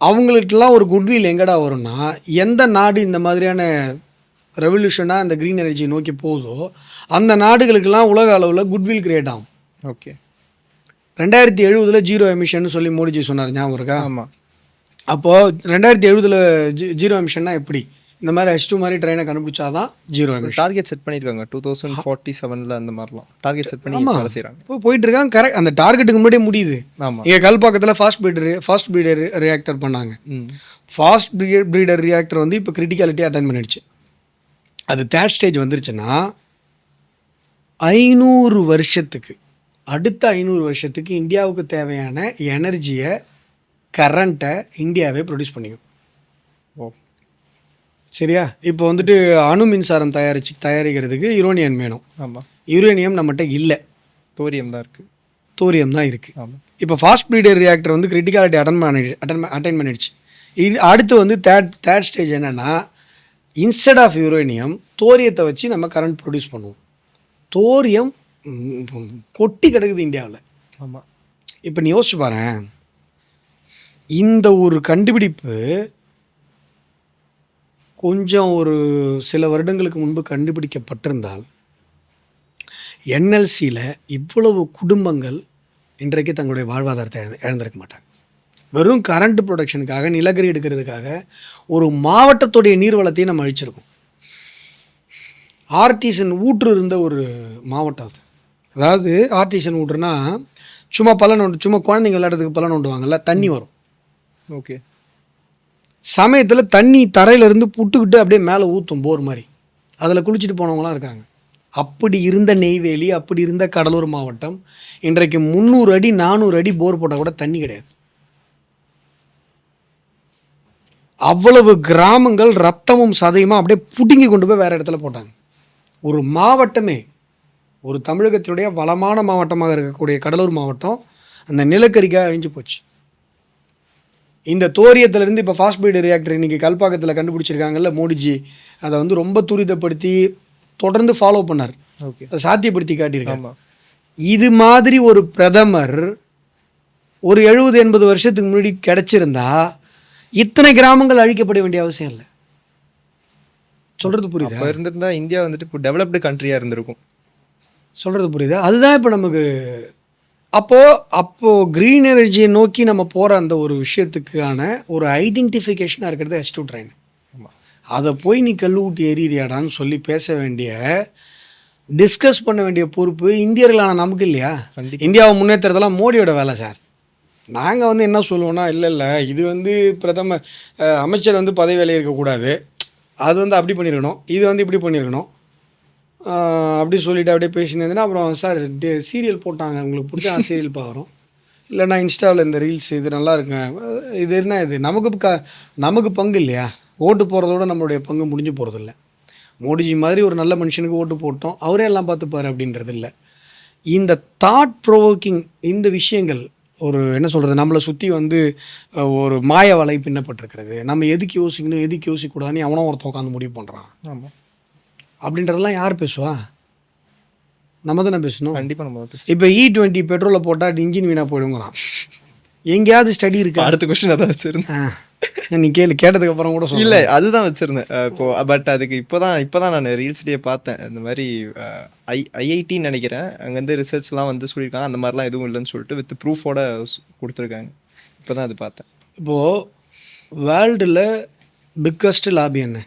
அவங்களுக்கெல்லாம் ஒரு குட்வில் எங்கடா வரும்னா, எந்த நாடு இந்த மாதிரியான ரெவல்யூஷனாக இந்த க்ரீன் எனர்ஜி நோக்கி போகுதோ அந்த நாடுகளுக்கெல்லாம் உலக அளவில் குட்வில் கிரியேட் ஆகும். ஓகே. 2070 ஜீரோ எமிஷன் சொல்லி மோடிஜி சொன்னார், ஞாபகம் இருக்கா? ஆமாம். அப்போது 2070 ஜீரோ எமிஷன்னா எப்படி? இந்த மாதிரி H2 மாதிரி ட்ரெயினை கண்டுபிடிச்சாதான் ஜீரோ எமிஷன். டார்கெட் செட் பண்ணியிருக்காங்க 2047 அந்த மாதிரிலாம் டார்கெட் செட் பண்ணி வேலை செய்கிறாங்க. இப்போ போயிட்டு இருக்காங்க. கரெக்ட், அந்த டார்கெட்டுக்கு முன்னாடியே முடியுது. ஆமாம். இங்கே கல்பாக்கத்தில் ஃபாஸ்ட் ப்ரீடர் ரியாக்டர் பண்ணாங்க. ஃபாஸ்ட் ப்ரீடர் ரியாக்டர் வந்து இப்போ கிரிட்டிகாலிட்டி அட்டன் பண்ணிடுச்சு. அது 3rd ஸ்டேஜ் வந்துருச்சுன்னா 500 வருஷத்துக்கு, அடுத்த 500 வருஷத்துக்கு இந்தியாவுக்கு தேவையான எனர்ஜியை, கரண்ட்டை இந்தியாவே ப்ரொடியூஸ் பண்ணிக்கும். ஓ, சரியா? இப்போ வந்துட்டு அணு மின்சாரம் தயாரிக்கிறதுக்கு யுரேனியம் வேணும். ஆமாம். யுரேனியம் நம்மகிட்ட இல்லை, தோரியம் தான் இருக்குது. தோரியம் தான் இருக்குது. ஆமாம். இப்போ ஃபாஸ்ட் ப்ரீடர் ரியாக்டர் வந்து கிரிட்டிகாலிட்டி அட்டன் பண்ணிடுச்சு. இது அடுத்து வந்து தேர்ட் ஸ்டேஜ் என்னென்னா, இன்ஸ்டெட் ஆஃப் யுரேனியம் தோரியத்தை வச்சு நம்ம கரண்ட் ப்ரொடியூஸ் பண்ணுவோம். தோரியம் கொட்டி கிடக்குது இந்தியாவில். ஆமாம். இப்போ நீ யோசிச்சு பாரு, இந்த ஒரு கண்டுபிடிப்பு கொஞ்சம் ஒரு சில வருடங்களுக்கு முன்பு கண்டுபிடிக்கப்பட்டிருந்தால் NLCயில் இவ்வளவு குடும்பங்கள் இன்றைக்கு தங்களுடைய வாழ்வாதாரத்தை இழந்திருக்க மாட்டாங்க. வெறும் கரண்ட் ப்ரொடக்ஷனுக்காக, நிலக்கரி எடுக்கிறதுக்காக ஒரு மாவட்டத்துடைய நீர்வளத்தையும் நம்ம அழிச்சிருக்கோம். ஆர்டிசன் ஊற்று இருந்த ஒரு மாவட்டம் அது. அதாவது ஆர்டிசன் ஊற்றுனா சும்மா சும்மா குழந்தைங்க விளையாடுறதுக்கு பலன் நோண்டுவாங்கல்ல, தண்ணி வரும். ஓகே. சமயத்தில் தண்ணி தரையிலேருந்து புட்டுக்கிட்டு அப்படியே மேலே ஊற்றும், போர் மாதிரி. அதில் குளிச்சுட்டு போனவங்களாம் இருக்காங்க. அப்படி இருந்த நெய்வேலி, அப்படி இருந்த கடலூர் மாவட்டம் இன்றைக்கு 300 அடி 400 அடி போர் போட்டால் கூட தண்ணி கிடையாது. அவ்வளவு கிராமங்கள் ரத்தமும் சதையுமா அப்படியே புடுங்கி கொண்டு போய் வேறு இடத்துல போட்டாங்க. ஒரு மாவட்டமே, ஒரு தமிழகத்தினுடைய வளமான மாவட்டமாக இருக்கக்கூடிய கடலூர் மாவட்டம் அந்த நிலக்கரிக்காக அழிஞ்சு போச்சு. இந்த தோரியத்திலேருந்து இப்போ ஃபாஸ்ட் ப்ரீடர் ரியாக்டர் இன்றைக்கி கல்பாக்கத்தில் கண்டுபிடிச்சிருக்காங்கல்ல மோடிஜி, அதை வந்து ரொம்ப துரிதப்படுத்தி தொடர்ந்து ஃபாலோ பண்ணார். ஓகே. அதை சாத்தியப்படுத்தி காட்டியிருக்காங்க. இது மாதிரி ஒரு பிரதமர் ஒரு 70-80 வருஷத்துக்கு முன்னாடி கிடச்சிருந்தா இத்தனை கிராமங்கள் அழிக்கப்பட வேண்டிய அவசியம் இல்லை. சொல்கிறது புரியுதா? அப்போ இருந்திருந்தா இந்தியா வந்துட்டு இப்போ டெவலப்டு கண்ட்ரியாக இருந்திருக்கும். சொல்கிறது புரியுதா? அதுதான் இப்போ நமக்கு அப்போது க்ரீன் எனர்ஜியை நோக்கி நம்ம போகிற அந்த ஒரு விஷயத்துக்கான ஒரு ஐடென்டிஃபிகேஷனாக இருக்கிறது H2 ட்ரெயின். அதை போய் நீ கல் ஊட்டி எறியாடான்னு சொல்லி பேச வேண்டிய, டிஸ்கஸ் பண்ண வேண்டிய பொறுப்பு இந்தியர்களான நமக்கு இல்லையா? இந்தியாவை முன்னேற்றுறதெல்லாம் மோடியோட வேலை சார். நாங்கள் வந்து என்ன சொல்லுவோன்னா, இல்லை இது வந்து பிரதமர் அமைச்சர் வந்து பதவி வேலை இருக்கக்கூடாது, அது வந்து அப்படி பண்ணியிருக்கணும், இது வந்து இப்படி பண்ணியிருக்கணும் அப்படி சொல்லிவிட்டு அப்படியே பேசினேன்னா, அப்புறம் சார் சீரியல் போட்டாங்க, உங்களுக்கு பிடிச்சா சீரியல் பார்க்குறோம், இல்லைனா இன்ஸ்டாவில் இந்த ரீல்ஸ் இது நல்லா இருக்குங்க, இது என்ன இது நமக்கு பங்கு இல்லையா? ஓட்டு போகிறதோட நம்மளுடைய பங்கு முடிஞ்சு போகிறதில்ல. மோடிஜி மாதிரி ஒரு நல்ல மனுஷனுக்கு ஓட்டு போட்டோம், அவரே எல்லாம் பார்த்துப்பார் அப்படின்றது இல்லை. இந்த தாட் ப்ரொவோக்கிங் இந்த விஷயங்கள், ஒரு என்ன சொல்கிறது, நம்மளை சுற்றி வந்து ஒரு மாய வலை பின்னப்பட்டிருக்கிறது. நம்ம எதுக்கு யோசிக்கணும் எதுக்கு யோசிக்கக்கூடாதுன்னு அவனும் ஒருத்தன் உட்காந்து முடிவு பண்ணுறான். ஆமாம். அப்படின்றதெல்லாம் யார் பேசுவா? நம்ம தானே பேசணும். கண்டிப்பாக நம்ம பேசணும். இப்போ E20 பெட்ரோலை போட்டால் இன்ஜின் வீணாக போயிடுங்கிறான். எங்கேயாவது ஸ்டடி இருக்கா? அடுத்த கொஸ்டின் அதான் வச்சுருந்தேன். நீ கேட்டதுக்கு அப்புறம் கூட இல்லை அதுதான் வச்சுருந்தேன் இப்போ. பட் அதுக்கு இப்போதான் நான் ரீல்ஸ்லேயே பார்த்தேன். இந்த மாதிரி ஐஐடின்னு நினைக்கிறேன், அங்கேருந்து ரிசர்ச்லாம் வந்து சொல்லியிருக்காங்க, அந்த மாதிரிலாம் எதுவும் இல்லைன்னு சொல்லிட்டு வித் ப்ரூஃபோட கொடுத்துருக்காங்க. இப்போ தான் அது பார்த்தேன். இப்போது வேர்ல்டில் பிக்கஸ்ட் லாபி என்ன?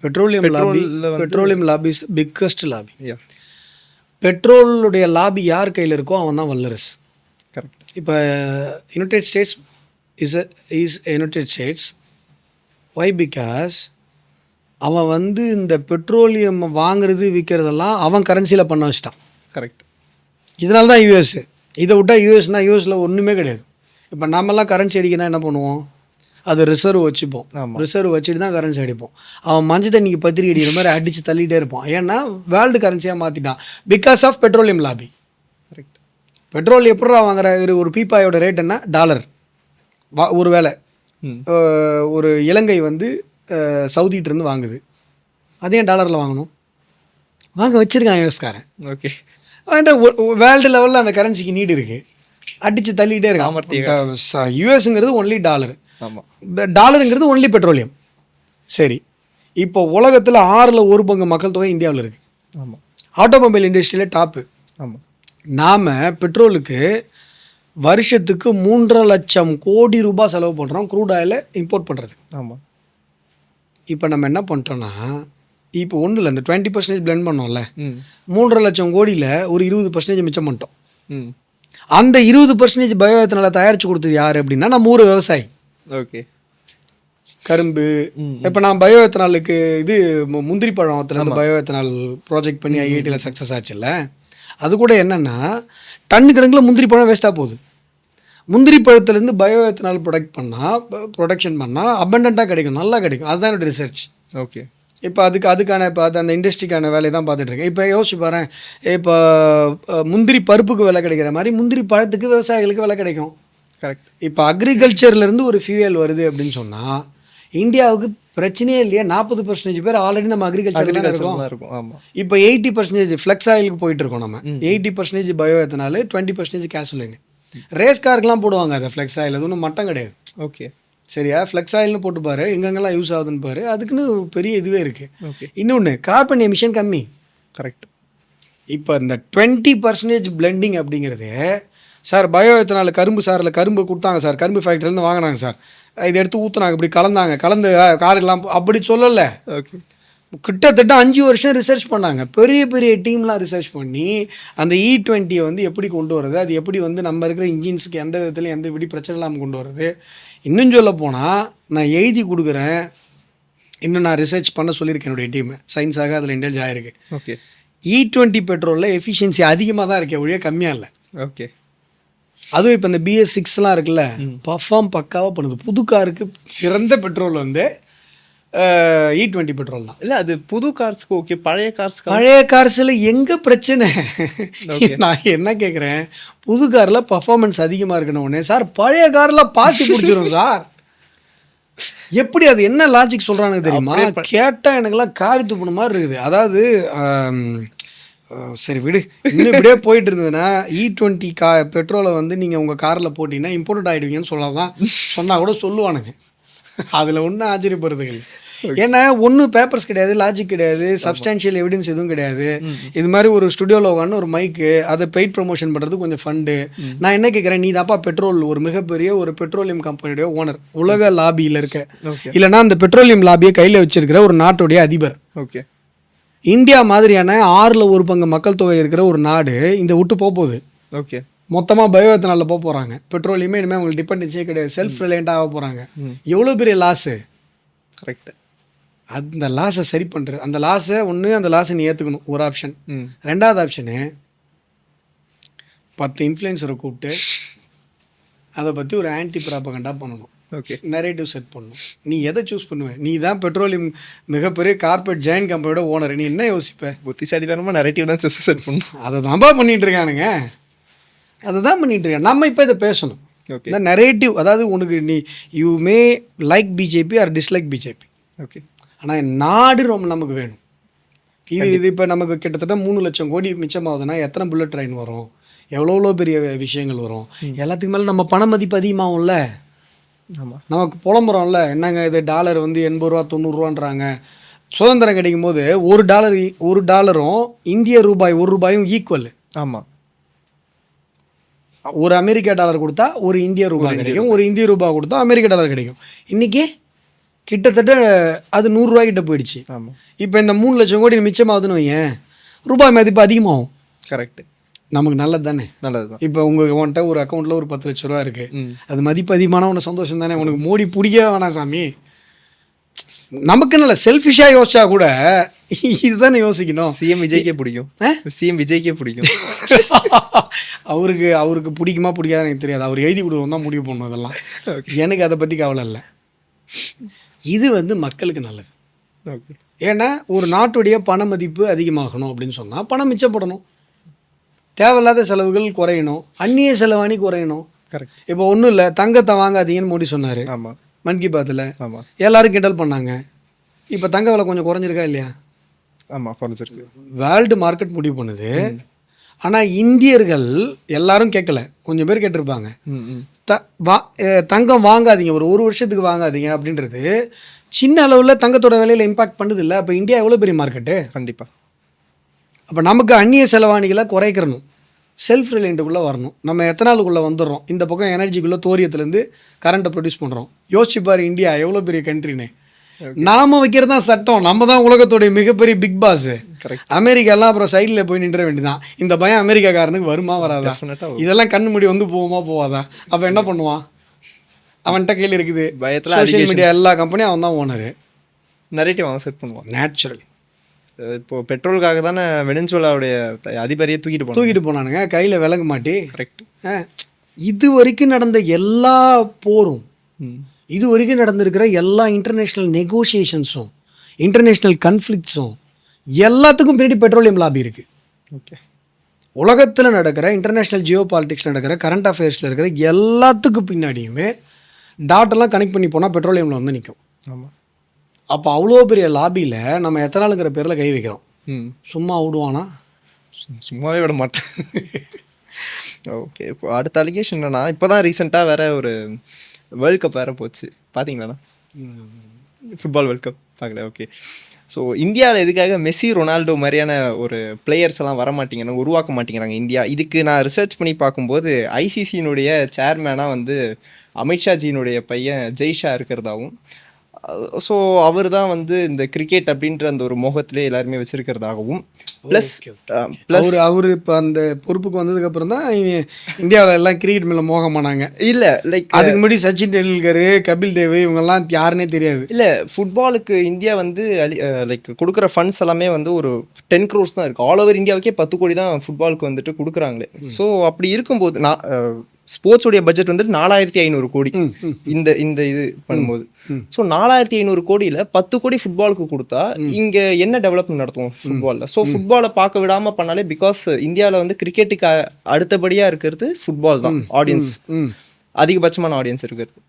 Petroleum lobby is biggest lobby. பெட்ரோலுடைய லாபி யார் கையில் இருக்கோ அவன் தான் வல்லரசு. கரெக்ட். இப்போ United States is United States. Why? Because அவன் வந்து இந்த பெட்ரோலியம் வாங்குறது விற்கிறதெல்லாம் அவன் கரன்சியில் பண்ண வச்சிட்டான். கரெக்ட். இதனால தான் யூஎஸ். இதை விட்டால் யூஎஸில் ஒன்றுமே கிடையாது. இப்போ நாமெல்லாம் கரன்சி அடிக்கனா என்ன பண்ணுவோம்? அது ரிசர்வ் வச்சுப்போம். ரிசர்வ் வச்சுட்டு தான் கரன்சி அடிப்போம். அவன் மஞ்சள் தண்ணிக்கு பத்திரிக்கை அடிக்கிற மாதிரி அடித்து தள்ளிகிட்டே இருப்பான். ஏன்னா வேர்ல்டு கரன்சியாக மாற்றிட்டான் because of petroleum lobby. Correct. Petrol எப்படா வாங்குற? ஒரு பீப்பாயோட ரேட் என்ன? $. ஒரு வேளை ஒரு இலங்கை வந்து சவுதிகிட்டேருந்து வாங்குது, அதே $ல் வாங்கணும். வாங்க வச்சுருக்கான் யூஎஸ்காரன். ஓகே. வேர்ல்டு லெவலில் அந்த கரன்சிக்கு நீடு இருக்குது, அடித்து தள்ளிகிட்டே இருக்கான். யூஎஸ்ங்கிறது ஒன்லி $. ஆமாம். $ங்கிறது ஒன்லி பெட்ரோலியம். சரி, இப்போ உலகத்தில் 1/6 மக்கள் தொகை இந்தியாவில் இருக்குது. ஆமாம். ஆட்டோமொபைல் இண்டஸ்ட்ரியில் டாப்பு. ஆமாம். நாம் பெட்ரோலுக்கு வருஷத்துக்கு 3.5 லட்சம் கோடி ரூபாய் செலவு பண்ணுறோம் க்ரூட் ஆயிலை இம்போர்ட் பண்ணுறது. ஆமாம். இப்போ நம்ம என்ன பண்ணிட்டோன்னா, இப்போ ஒன்றும் இல்லை, இந்த 20% பிளெண்ட் பண்ணோம்ல, 3.5 லட்சம் கோடியில் ஒரு 20% மிச்சம் பண்ணிட்டோம். அந்த 20% பயோ எத்தனால் தயாரித்து கொடுத்தது யார் அப்படின்னா நம்ம ஊர் விவசாயி. ஓகே. கரும்பு. இப்போ நான் பயோ எத்தனாலுக்கு இது முந்திரி பழத்தில் பயோ எத்தனால் ப்ராஜெக்ட் பண்ணி ஐஐடியில் சக்ஸஸ் ஆச்சுல்ல, அது கூட என்னென்னா டன்னு கணக்கில் முந்திரி பழம் வேஸ்ட்டாக போகுது. முந்திரி பழத்துலேருந்து பயோ எத்தனால் ப்ரொடக்ஷன் பண்ணால் அபண்டண்ட்டாக கிடைக்கும், நல்லா கிடைக்கும். அதுதான் என்னோடய ரிசர்ச். ஓகே. இப்போ அதுக்கான இப்போ அந்த இண்டஸ்ட்ரிக்கான வேலையை தான் பார்த்துட்ருக்கேன். இப்போ யோசிச்சு பாரு, இப்போ முந்திரி பருப்புக்கு விலை கிடைக்கிற மாதிரி முந்திரி பழத்துக்கு விவசாயிகளுக்கு விலை கிடைக்கும். கரெக்ட். இப்போ அக்ரிகல்ச்சர்லேருந்து ஒரு ஃபியூயல் வருது அப்படின்னு சொன்னால் இந்தியாவுக்கு பிரச்சனையே இல்லையா? 40% பேர் ஆல்ரெடி நம்ம அக்ரிகல்ச்சர் இருக்கும். ஆமாம். இப்போ 80% ஃப்ளெக்ஸ் ஆயிலுக்கு போயிட்டு இருக்கோம். நம்ம 80% பயோ எத்தனால், 20% கேசோலின். ரேஸ் காருக்கெலாம் போடுவாங்க அதை ஃப்ளெக்ஸ் ஆயில், அது ஒன்றும் மட்டம் கிடையாது. ஓகே. சரியா? ஃப்ளெக்ஸ் ஆயில்னு போட்டு பாரு, எங்கெங்கெல்லாம் யூஸ் ஆகுதுன்னு பாரு, அதுக்குன்னு பெரிய இதுவே இருக்குது. ஓகே. இன்னொன்று, கார்பன் எமிஷன் கம்மி. கரெக்ட். இப்போ இந்த 20% பிளெண்டிங் அப்படிங்கிறது, சார் பயோ எத்தனால் கரும்பு சாரில் கரும்பு கொடுத்தாங்க சார், கரும்பு ஃபேக்ட்ரிலேருந்து வாங்கினாங்க சார், இதை எடுத்து ஊற்றுனாங்க, இப்படி கலந்து காருக்கெல்லாம் அப்படி சொல்லலை. ஓகே. கிட்டத்தட்ட 5 வருஷம் ரிசர்ச் பண்ணாங்க. பெரிய பெரிய டீம்லாம் ரிசர்ச் பண்ணி அந்த E20 வந்து எப்படி கொண்டு வரது, அது எப்படி வந்து நம்ம இருக்கிற இன்ஜின்ஸுக்கு எந்த விதத்துலையும் எந்த விடி பிரச்சனை இல்லாமல் கொண்டு வரது. இன்னும் சொல்ல போனால் நான் எழுதி கொடுக்குறேன், இன்னும் நான் ரிசர்ச் பண்ண சொல்லியிருக்கேன் என்னுடைய டீமை. சயின்ஸாக அதில் இன்டெலிஜ் ஆகிருக்கு. ஓகே. E20 பெட்ரோலில் எஃபிஷியன்சி அதிகமாக தான் இருக்கே ஒழிய கம்மியாக இல்லை. ஓகே. அதுவும் இப்போ இந்த BS6லாம் இருக்குல்ல, பர்ஃபார்ம் பக்காவாக பண்ணுது. புது காருக்கு சிறந்த பெட்ரோல் வந்து E20 பெட்ரோல் தான். இல்லை, அது புது கார்ஸ்க்கு ஓகே. பழைய கார்ஸில் எங்கே பிரச்சனை? நான் என்ன கேட்குறேன், புது காரில் பர்ஃபார்மன்ஸ் அதிகமாக இருக்கணும் உடனே சார் பழைய காரில் பாசி பிடிச்சிரும் சார். எப்படி? அது என்ன லாஜிக் சொல்கிறானுங்க தெரியுமா? கேட்டால் எனக்குலாம் காரி துப்புன மாதிரி இருக்குது. அதாவது சரி விடு, இன்னும் இப்படியே போயிட்டு இருந்ததுன்னா E20 பெட்ரோலை வந்து நீங்கள் உங்கள் காரில் போட்டிங்கன்னா இம்போர்ட் ஆகிடுவீங்கன்னு சொன்னால் கூட சொல்லுவானுங்க. அதில் ஒன்றும் ஆச்சரியப்படுறதுக்கு இல்லை. ஏன்னா ஒன்றும் பேப்பர்ஸ் கிடையாது, லாஜிக் கிடையாது, சப்ஸ்டான்ஷியல் எவிடன்ஸ் எதுவும் கிடையாது. இது மாதிரி ஒரு ஸ்டுடியோவில் உட்காந்து ஒரு மைக்கு, அதை பெய்ட் ப்ரொமோஷன் பண்ணுறது கொஞ்சம் ஃபண்டு. நான் என்ன கேட்குறேன், நீ தாப்பா பெட்ரோல் ஒரு மிகப்பெரிய ஒரு பெட்ரோலியம் கம்பெனியோட ஓனர், உலக லாபியில் இருக்க, இல்லைனா அந்த பெட்ரோலியம் லாபியை கையில் வச்சிருக்கிற ஒரு நாட்டுடைய அதிபர். ஓகே. இந்தியா மாதிரியான 1/6 மக்கள் தொகை இருக்கிற ஒரு நாடு இந்த விட்டு போகுது. ஓகே. மொத்தமாக பயோ எத்தனாலில் போகிறாங்க. பெட்ரோலியமே இனிமேல் அவங்களுக்கு டிபெண்டன்ஸே கிடையாது, செல்ஃப் ரிலையண்ட்டாக ஆக போகிறாங்க. எவ்வளோ பெரிய லாஸு. கரெக்ட். அந்த லாஸை சரி பண்ணுறது, அந்த லாஸை நீ ஏற்றுக்கணும், ஒரு ஆப்ஷன். ரெண்டாவது ஆப்ஷனு 10 இன்ஃப்ளூயன்சரை கூப்பிட்டு அதை பற்றி ஒரு ஆன்டி ப்ராபகண்டா பண்ணணும். ஓகே. நரேட்டிவ் செட் பண்ணணும். நீ எதை சூஸ் பண்ணுவேன்? நீ தான் பெட்ரோலியம் மிகப்பெரிய கார்பரேட் ஜெயின் கம்பெனியோட ஓனர், நீ என்ன யோசிப்ப? புத்திசாலித்தனமாக நரேட்டிவ் தான் செட் பண்ணணும். அதை தான்ப்பா பண்ணிகிட்டு இருக்கானுங்க, அதை தான் பண்ணிகிட்டு இருக்காங்க. நம்ம இப்போ இதை பேசணும். இந்த நரேட்டிவ், அதாவது உனக்கு you may like BJP or dislike BJP. Okay. ஆனால் நாடு ரொம்ப நமக்கு வேணும். இது இப்போ நமக்கு கிட்டத்தட்ட 3 லட்சம் கோடி மிச்சமாகுதுன்னா எத்தனை புல்லட் ட்ரெயின் வரும், எவ்வளோ பெரிய விஷயங்கள் வரும். எல்லாத்துக்கு மேலே நம்ம பண மதிப்பு அதிகமாகும்ல. ஆமாம். நமக்கு புலம்புறோம்ல, என்னங்க இது டாலர் வந்து 80 ரூபா 90 ரூபான்றாங்க. சுதந்திரம் கிடைக்கும் போது ஒரு டாலரும் இந்திய ரூபாய் 1 ரூபாயும் ஈக்குவல். ஆமாம். ஒரு அமெரிக்கா டாலர் கொடுத்தா ஒரு இந்திய ரூபாய் கிடைக்கும், ஒரு இந்திய ரூபாய் கொடுத்தா அமெரிக்க டாலர் கிடைக்கும். இன்றைக்கி கிட்டத்தட்ட அது 100 ரூபாய்க்கிட்ட போயிடுச்சு. ஆமாம். இப்போ இந்த 3 லட்சம் கோடி மிச்சமாகுதுன்னு வையேன், ரூபாய் மதிப்பு அதிகமாகும். கரெக்ட். நமக்கு நல்லது தானே. நல்லது தான். இப்போ உன்கிட்ட ஒரு அக்கௌண்ட்டில் ஒரு 10 லட்ச ரூபா இருக்குது, அது மதிப்பு அதிகமான உனக்கு சந்தோஷம் தானே. உனக்கு மோடி பிடிக்கவே வேணாம் சாமி. நமக்கு நல்ல செல்ஃபிஷாக யோசிச்சா கூட இதுதானே யோசிக்கணும். சிஎம் விஜய்க்கே பிடிக்கும். சிஎம் விஜய்க்கே பிடிக்கும். அவருக்கு பிடிக்குமா பிடிக்காதுன்னு எனக்கு தெரியாது. அவர் எழுதி கொடுக்குறோம் தான் முடிவு பண்ணணும். இதெல்லாம் எனக்கு அதை பற்றி கவலை இல்லை. இது வந்து மக்களுக்கு நல்லது. ஓகே. ஏன்னா ஒரு நாட்டுடைய பண மதிப்பு அதிகமாகணும் அப்படின்னு சொன்னால் பணம் மிச்சப்படணும், தேவையில்லாத செலவுகள் குறையணும், அந்நிய செலவாணி குறையணும். கரெக்ட். இப்போ ஒன்றும் இல்லை, தங்கத்தை வாங்காதீங்கன்னு மோடி சொன்னார். ஆமாம். மன் கி பாத்தில். ஆமாம். எல்லாரும் கிண்டல் பண்ணாங்க. இப்போ தங்க விலை கொஞ்சம் குறைஞ்சிருக்கா இல்லையா? ஆமாம், குறைஞ்சிருக்கு. வேர்ல்டு மார்க்கெட் முடிவு பண்ணுது. ஆனால் இந்தியர்கள் எல்லாரும் கேட்கல, கொஞ்சம் பேர் கேட்டிருப்பாங்க. தங்கம் வாங்காதீங்க, ஒரு வருஷத்துக்கு வாங்காதீங்க அப்படின்றது சின்ன அளவில் தங்கத்தோட விலையில் இம்பாக்ட் பண்ணுது இல்லை. அப்போ இந்தியா எவ்வளோ பெரிய மார்க்கெட்டு. கண்டிப்பாக. அப்போ நமக்கு அந்நிய செலவாணிகளை குறைக்கணும், செல்ஃப் ரிலையண்ட்டுக்குள்ளே வரணும். நம்ம எத்தனாலுக்குள்ளே வந்துடுறோம். இந்த பக்கம் எனர்ஜிக்குள்ளே தோரியத்துலேருந்து கரண்ட்டை ப்ரொடியூஸ் பண்ணுறோம். யோசிச்சுப்பார், இந்தியா எவ்வளோ பெரிய கண்ட்ரின்னு. நாம் வைக்கிறது தான் சட்டம். நம்ம தான் உலகத்தோடைய மிகப்பெரிய பிக் பாஸ். அமெரிக்காலாம் அப்புறம் சைடில் போய் நின்ற வேண்டியதான். இந்த பயம் அமெரிக்காக்காரனுக்கு வருமா வராதா? இதெல்லாம் கண்ணு முடி வந்து போகுமா போவாதா? அப்போ என்ன பண்ணுவான்? அவன்கிட்ட கையில் இருக்குது பயத்தில். சோஷியல் மீடியா எல்லா கம்பெனியும் அவன் தான் ஓனரு. நரேட்டிவ் அவன் செட் பண்ணுவான் நேச்சுரலி. இப்போது பெட்ரோலுக்காக தானே வெனிசுவேலாவுடைய அதிபரையே தூக்கிட்டு போனானுங்க கையில் விளங்க மாட்டி. கரெக்ட். இது வரைக்கும் நடந்த எல்லா போரும், இது வரைக்கும் நடந்திருக்கிற எல்லா இன்டர்நேஷ்னல் நெகோசியேஷன்ஸும், இன்டர்நேஷ்னல் கன்ஃப்ளிக்ட்ஸும் எல்லாத்துக்கும் பின்னாடி பெட்ரோலியம் லாபி இருக்குது. ஓகே. உலகத்தில் நடக்கிற இன்டர்நேஷ்னல் ஜியோ பாலிட்டிக்ஸ் நடக்கிற கரண்ட் அஃபேர்ஸில் இருக்கிற எல்லாத்துக்கும் பின்னாடியுமே டாட்டெல்லாம் கனெக்ட் பண்ணி போனால் பெட்ரோலியமில் வந்து நிற்கும். ஆமாம். அப்போ அவ்வளோ பெரிய லாபியில் நம்ம எத்தனாலுங்கிற பேரில் கை வைக்கிறோம். சும்மா விடுவானா? சும்மாவே விட மாட்டேன். ஓகே. இப்போ அடுத்த அலிகேஷன் என்னன்னா, இப்போ தான் ரீசெண்டாக வேறு ஒரு வேர்ல்ட் கப் வேறு போச்சு, பார்த்தீங்களாண்ணா? ஃபுட்பால் வேர்ல்ட் கப் பார்க்கல. ஓகே. ஸோ இந்தியாவில் எதுக்காக மெஸ்ஸி ரொனால்டோ மாதிரியான ஒரு பிளேயர்ஸ் எல்லாம் வரமாட்டேங்கிறாங்க, உருவாக்க மாட்டேங்கிறாங்க இந்தியா? இதுக்கு நான் ரிசர்ச் பண்ணி பார்க்கும்போது ஐசிசியினுடைய சேர்மேனாக வந்து அமித்ஷாஜியினுடைய பையன் ஜெய்ஷா இருக்கிறதாவும், ஸோ அவர் தான் வந்து இந்த கிரிக்கெட் அப்படின்ற அந்த ஒரு மோகத்திலே எல்லாருமே வச்சிருக்கிறதாகவும், ப்ளஸ் அவர் இப்போ அந்த பொறுப்புக்கு வந்ததுக்கப்புறம் தான் இந்தியாவில் எல்லாம் கிரிக்கெட் மேலே மோகமானாங்க. இல்லை, லைக் அதுக்கு முன்னாடி சச்சின் டெண்டுல்கர், கபில் தேவ் இவங்கெல்லாம் யாருன்னே தெரியாது. இல்லை, ஃபுட்பாலுக்கு இந்தியா வந்து லைக் கொடுக்குற ஃபண்ட்ஸ் எல்லாமே வந்து ஒரு 10 crores தான் இருக்குது. ஆல் ஓவர் இந்தியாவுக்கே 10 கோடி தான் ஃபுட்பாலுக்கு வந்துட்டு கொடுக்குறாங்களே. ஸோ அப்படி இருக்கும்போது நான் ஸ்போர்ட்ஸுடைய பட்ஜெட் வந்துட்டு 4500 கோடி இந்த இது பண்ணும்போது. ஸோ 4500 கோடியில் 10 கோடி ஃபுட்பாலுக்கு கொடுத்தா இங்கே என்ன டெவலப்மெண்ட் நடத்துவோம் ஃபுட்பாலில்? ஸோ ஃபுட்பாலை பார்க்க விடாமல் பண்ணாலே, பிகாஸ் இந்தியாவில் வந்து கிரிக்கெட்டுக்கு அடுத்தபடியாக இருக்கிறது ஃபுட்பால் தான். ஆடியன்ஸ் அதிகபட்சமான ஆடியன்ஸ் இருக்கிறது.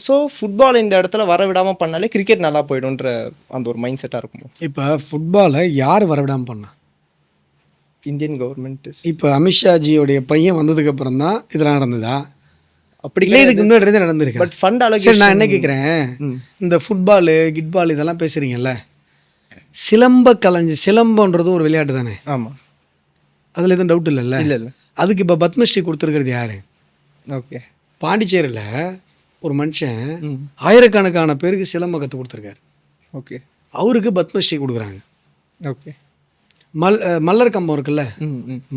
ஸோ ஃபுட்பால் இந்த இடத்துல வர விடாமல் பண்ணாலே கிரிக்கெட் நல்லா போய்டும்ன்ற அந்த ஒரு மைண்ட் செட்டாக இருக்கும். இப்போ ஃபுட்பாலை யார் வர விடாமல் பண்ணா? Indian government. இப்போ அமித்ஷாஜியோடைய பையன் வந்ததுக்கு அப்புறம் தான் இதெல்லாம் நடந்ததா? அப்படி இல்லை, இதுக்கு முன்னாடி நடந்திருக்கு. But fund allocation. நான் என்ன கேட்குறேன், இந்த ஃபுட்பாலு கிட்பால் இதெல்லாம் பேசுகிறீங்கல்ல, சிலம்பன்றது ஒரு விளையாட்டு தானே? ஆமாம். அதில் எதுவும் டவுட் இல்லைல்ல? இல்லை இல்லை. அதுக்கு இப்போ பத்மஸ்ரீ கொடுத்துருக்கிறது யார்? ஓகே. பாண்டிச்சேரியில் ஒரு மனுஷன் ஆயிரக்கணக்கான பேருக்கு சிலம்பம் கற்றுக் கொடுத்துருக்காரு. ஓகே. அவருக்கு பத்மஸ்ரீ கொடுக்குறாங்க. ஓகே. மல்லர் கம்பம் இருக்குல்ல,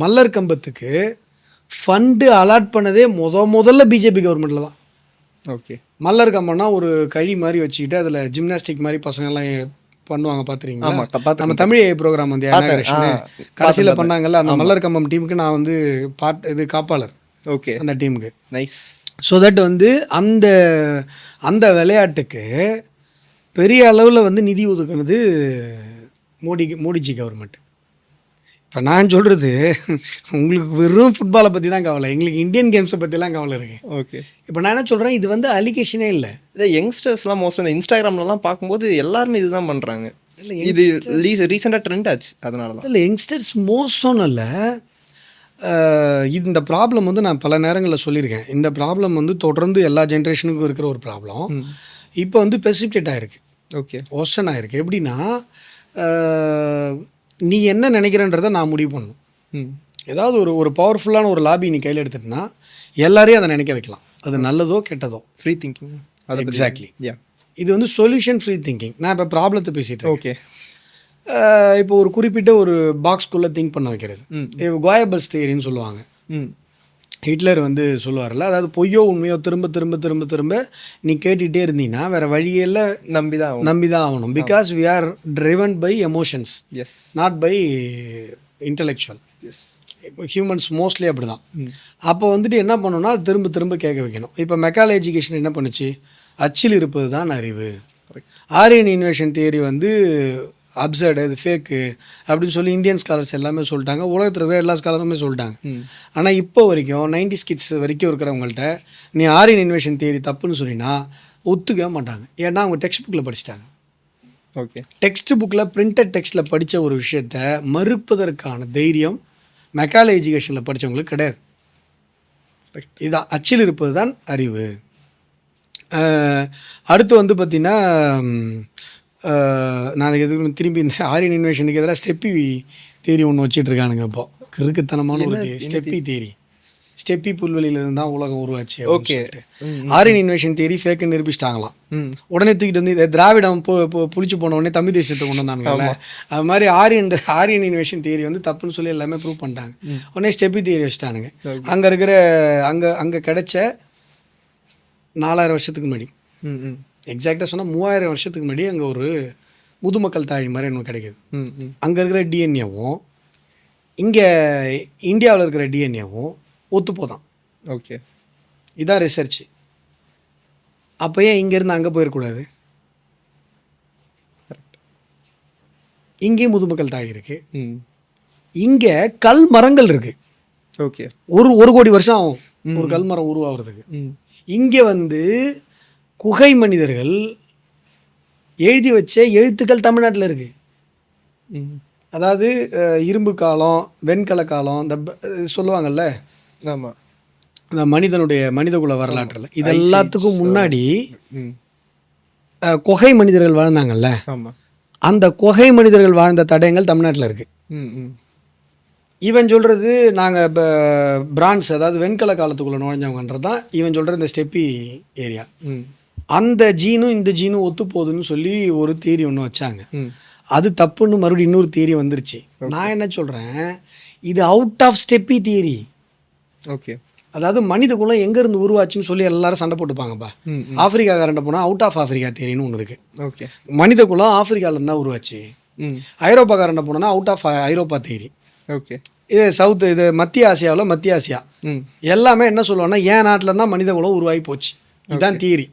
மல்லர் கம்பத்துக்கு ஃபண்டு அலாட் பண்ணதே முதல்ல பிஜேபி கவர்மெண்ட்டில் தான். ஓகே. மல்லர் கம்பம்னா ஒரு கழி மாதிரி வச்சுக்கிட்டு அதில் ஜிம்னாஸ்டிக் மாதிரி பசங்கள்லாம் பண்ணுவாங்க, பார்த்துருக்கீங்களா? நம்ம தமிழ் ப்ரோக்ராம் வந்து கடைசியில் பண்ணாங்கல்ல, அந்த மல்லர் கம்பம் டீமுக்கு நான் வந்து இது காப்பாளர். ஓகே. அந்த டீமுக்கு நைஸ். ஸோ தட் வந்து அந்த விளையாட்டுக்கு பெரிய அளவில் வந்து நிதி ஒதுக்குனது மோடிஜி கவர்மெண்ட். இப்போ நான் சொல்கிறது, உங்களுக்கு வெறும் ஃபுட்பாலை பற்றி தான் கவலை, எங்களுக்கு இந்தியன் கேம்ஸை பற்றிலாம் கவலை இருக்குது. ஓகே. இப்போ நான் என்ன சொல்கிறேன், இது வந்து அலிகேஷனே இல்லை. இல்லை, யங்ஸ்டர்ஸ்லாம் மோஸ்ட்லி இந்த இன்ஸ்டாகிராம்லலாம் பார்க்கும்போது எல்லாருமே இதுதான் பண்ணுறாங்க. இது ரீசெண்டாக ட்ரெண்ட் ஆச்சு, அதனால தான். இல்லை, யங்ஸ்டர்ஸ் மோசம்னு இல்லை, இந்த ப்ராப்ளம் வந்து நான் பல நேரங்களில் சொல்லியிருக்கேன். இந்த ப்ராப்ளம் வந்து தொடர்ந்து எல்லா ஜென்ரேஷனுக்கும் இருக்கிற ஒரு ப்ராப்ளம். இப்போ வந்து பெசிபிடேட் ஆகிருக்கு, ஓகே, ஓஷன் ஆகிருக்கு. எப்படின்னா நீ என்ன நினைக்கிறன்றதை நான் முடிவு பண்ணணும். ஏதாவது ஒரு பவர்ஃபுல்லான ஒரு லாபி நீ கையில் எடுத்துட்டுனா எல்லாரையும் அதை நினைக்க வைக்கலாம், அது நல்லதோ கெட்டதோ. Free thinking. எக்ஸாக்ட்லி. இது வந்து சொல்யூஷன் ஃப்ரீ திங்கிங். நான் இப்போ ப்ராப்ளத்தை பேசிட்டு ஓகே. இப்போ ஒரு குறிப்பிட்ட ஒரு பாக்ஸ்குள்ளே திங்க் பண்ண வைக்கிறது. இப்போ கோயபல்ஸ் தியரின்னு சொல்லுவாங்க. ஹிட்லர் வந்து சொல்லுவார்ல, அதாவது பொய்யோ உண்மையோ திரும்ப திரும்ப திரும்ப திரும்ப நீ கேட்டுகிட்டே இருந்தீங்கன்னா வேறு வழியில் நம்பி தான் ஆகணும். Because we are driven by emotions, not by intellectual. Humans mostly அப்படி தான். அப்போ வந்துட்டு என்ன பண்ணணும்னா திரும்ப திரும்ப கேட்க வைக்கணும். இப்போ மெக்காலே எஜுகேஷன் என்ன பண்ணுச்சு, அச்சில் இருப்பது தான் அறிவு. ஆரியன் இன்வேஷன் தியரி வந்து அப்சர்டு, இது ஃபேக்கு அப்படின்னு சொல்லி இந்தியன் ஸ்காலர்ஸ் எல்லாமே சொல்லிட்டாங்க, உலகத்தில் இருக்கிற எல்லா ஸ்காலருமே சொல்லிட்டாங்க. ஆனால் இப்போ வரைக்கும் 90s கிட்ஸ் வரைக்கும் இருக்கிறவங்கள்ட்ட நீ ஆரியன் இன்வேஷன் தியரி தப்புன்னு சொன்னீங்கன்னா ஒத்துக்கவே மாட்டாங்க. ஏன்னா அவங்க டெக்ஸ்ட் புக்கில் படிச்சிட்டாங்க. ஓகே, டெக்ஸ்ட் புக்கில் பிரிண்டட் டெக்ஸ்ட்டில் படித்த ஒரு விஷயத்தை மறுப்பதற்கான தைரியம் மெக்காலே எஜுகேஷனில் படித்தவங்களுக்கு கிடையாது. இதுதான் அச்சில் இருப்பது தான் அறிவு. அடுத்து வந்து பார்த்திங்கன்னா நான் எதுக்கு திரும்பி இந்த ஆரியன் இன்வேஷனுக்கு எதிராக ஸ்டெப்பி தேரி ஒன்று வச்சிட்ருக்கானுங்க. இப்போ கிறுக்குத்தனமான ஒரு ஸ்டெப்பி தேரி. ஸ்டெப்பி புல்வெளியிலிருந்து தான் உலகம் உருவாச்சு. ஓகே, ஆரியன் இன்வேஷன் தேரி ஃபேக்குன்னு நிரூபிச்சிட்டாங்களாம். உடனே தூக்கிட்டு வந்து திராவிடம் புளிச்சு போன உடனே தமிழ் தேசத்தை கொண்டு வந்தாங்கல்ல, அது மாதிரி ஆரியன் இன்வேஷன் தேரி வந்து தப்புன்னு சொல்லி எல்லாமே ப்ரூவ் பண்ணிட்டாங்க. உடனே ஸ்டெப்பி தேரி வச்சுட்டானுங்க. அங்கே இருக்கிற அங்கே கிடைச்ச 4000 வருஷத்துக்கு முன்னாடி, எக்ஸாக்டாக சொன்னால் 3000 வருஷத்துக்கு முன்னாடி அங்கே ஒரு முதுமக்கள் தாழி மாதிரி எனக்கு கிடைக்கிது. அங்கே இருக்கிற டிஎன்ஏவும் இங்கே இந்தியாவில் இருக்கிற டிஎன்ஏவும் ஒத்துப்போதான். ஓகே, இதான் ரிசர்ச். அப்போ ஏன் இங்கேருந்து அங்கே போயிடக்கூடாது? இங்கேயும் முதுமக்கள் தாழி இருக்குது, இங்கே கல் மரங்கள் இருக்குது. ஓகே, ஒரு கோடி வருஷம் ஆகும் ஒரு கல் மரம் உருவாகிறதுக்கு. இங்கே வந்து குகை மனிதர்கள் எழுதி வச்ச எழுத்துக்கள் தமிழ்நாட்டில் இருக்குது. அதாவது இரும்பு காலம், வெண்கல காலம், இந்த சொல்லுவாங்கள்ல, ஆமாம், இந்த மனிதகுல வரலாற்றில் இது எல்லாத்துக்கும் முன்னாடி குகை மனிதர்கள் வாழ்ந்தாங்கல்ல, அந்த குகை மனிதர்கள் வாழ்ந்த தடயங்கள் தமிழ்நாட்டில் இருக்குது. இவன் சொல்கிறது நாங்கள் இப்போ பிரான்ஸ், அதாவது வெண்கல காலத்துக்குள்ளே நுழைஞ்சவங்கன்றது தான் இவன் சொல்கிற இந்த ஸ்டெப்பி ஏரியா. அந்த ஜீனும் இந்த ஜீனும் ஒத்து போகுதுன்னு சொல்லி ஒரு தியரி ஒன்று வச்சாங்க. அது தப்புன்னு மறுபடியும் இன்னொரு தியரி வந்துருச்சு. நான் என்ன சொல்கிறேன், இது out of steppe theory. Okay, அதாவது மனித குலம் எங்கேருந்து உருவாச்சுன்னு சொல்லி எல்லாரும் சண்டை போட்டுப்பாங்கப்பா. ஆப்பிரிக்காக்காரண்ட போனால் அவுட் ஆஃப் ஆஃப்ரிக்கா தியரின்னு ஒன்று இருக்குது. ஓகே, மனித குலம் ஆப்பிரிக்காவிலேருந்து தான் உருவாச்சு. ஐரோப்பாக்காரண்ட போனோன்னா அவுட் ஆஃப் ஐரோப்பா தியரி. ஓகே, இது சவுத்து, இது மத்திய ஆசியாவில் மத்திய ஆசியா எல்லாமே என்ன சொல்லுவாங்கன்னா என் நாட்டில் தான் மனித குலம் உருவாகி போச்சு. இதுதான் தியரி.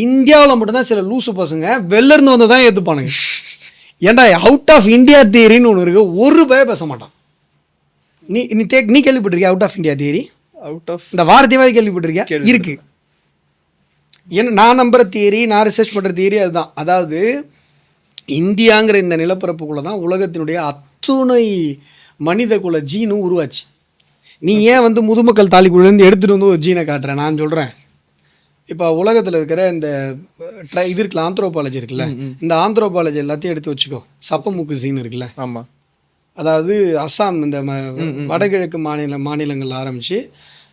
இந்தியாவில் மட்டும்தான் சில லூசு பசங்க வெளிலேருந்து வந்து தான் ஏற்றுப்பானுங்க. ஏன்டா அவுட் ஆஃப் இந்தியா தியரின்னு ஒன்று இருக்குது, ஒரு பய பேச மாட்டான். நீ கேள்விப்பட்டிருக்கியா out of India theory? Out of இந்த வார்த்தையாவது கேள்விப்பட்டிருக்கியா? இருக்குது. ஏன்னா நான் நம்புகிற தியரி, நான் ரிசர்ச் பண்ணுற தியரி அதுதான். அதாவது இந்தியாங்கிற இந்த நிலப்பரப்புக்குள்ளே தான் உலகத்தினுடைய அத்துணை மனித குல ஜீனும் உருவாச்சு. நீ ஏன் வந்து முதுமக்கள் தாலிக்குள்ளேருந்து எடுத்துகிட்டு வந்து ஒரு ஜீனை காட்டுறேன்? நான் சொல்கிறேன், இப்போ உலகத்தில் இருக்கிற இந்த இது இருக்குல்ல, ஆந்த்ரோபாலஜி இருக்குல்ல, இந்த ஆந்த்ரோபாலஜி எல்லாத்தையும் எடுத்து வச்சுக்கோ. சப்பமுக்கு ஜீன் இருக்குல்ல, ஆமாம், அதாவது அஸ்ஸாம் இந்த வடகிழக்கு மாநிலங்கள் ஆரம்பித்து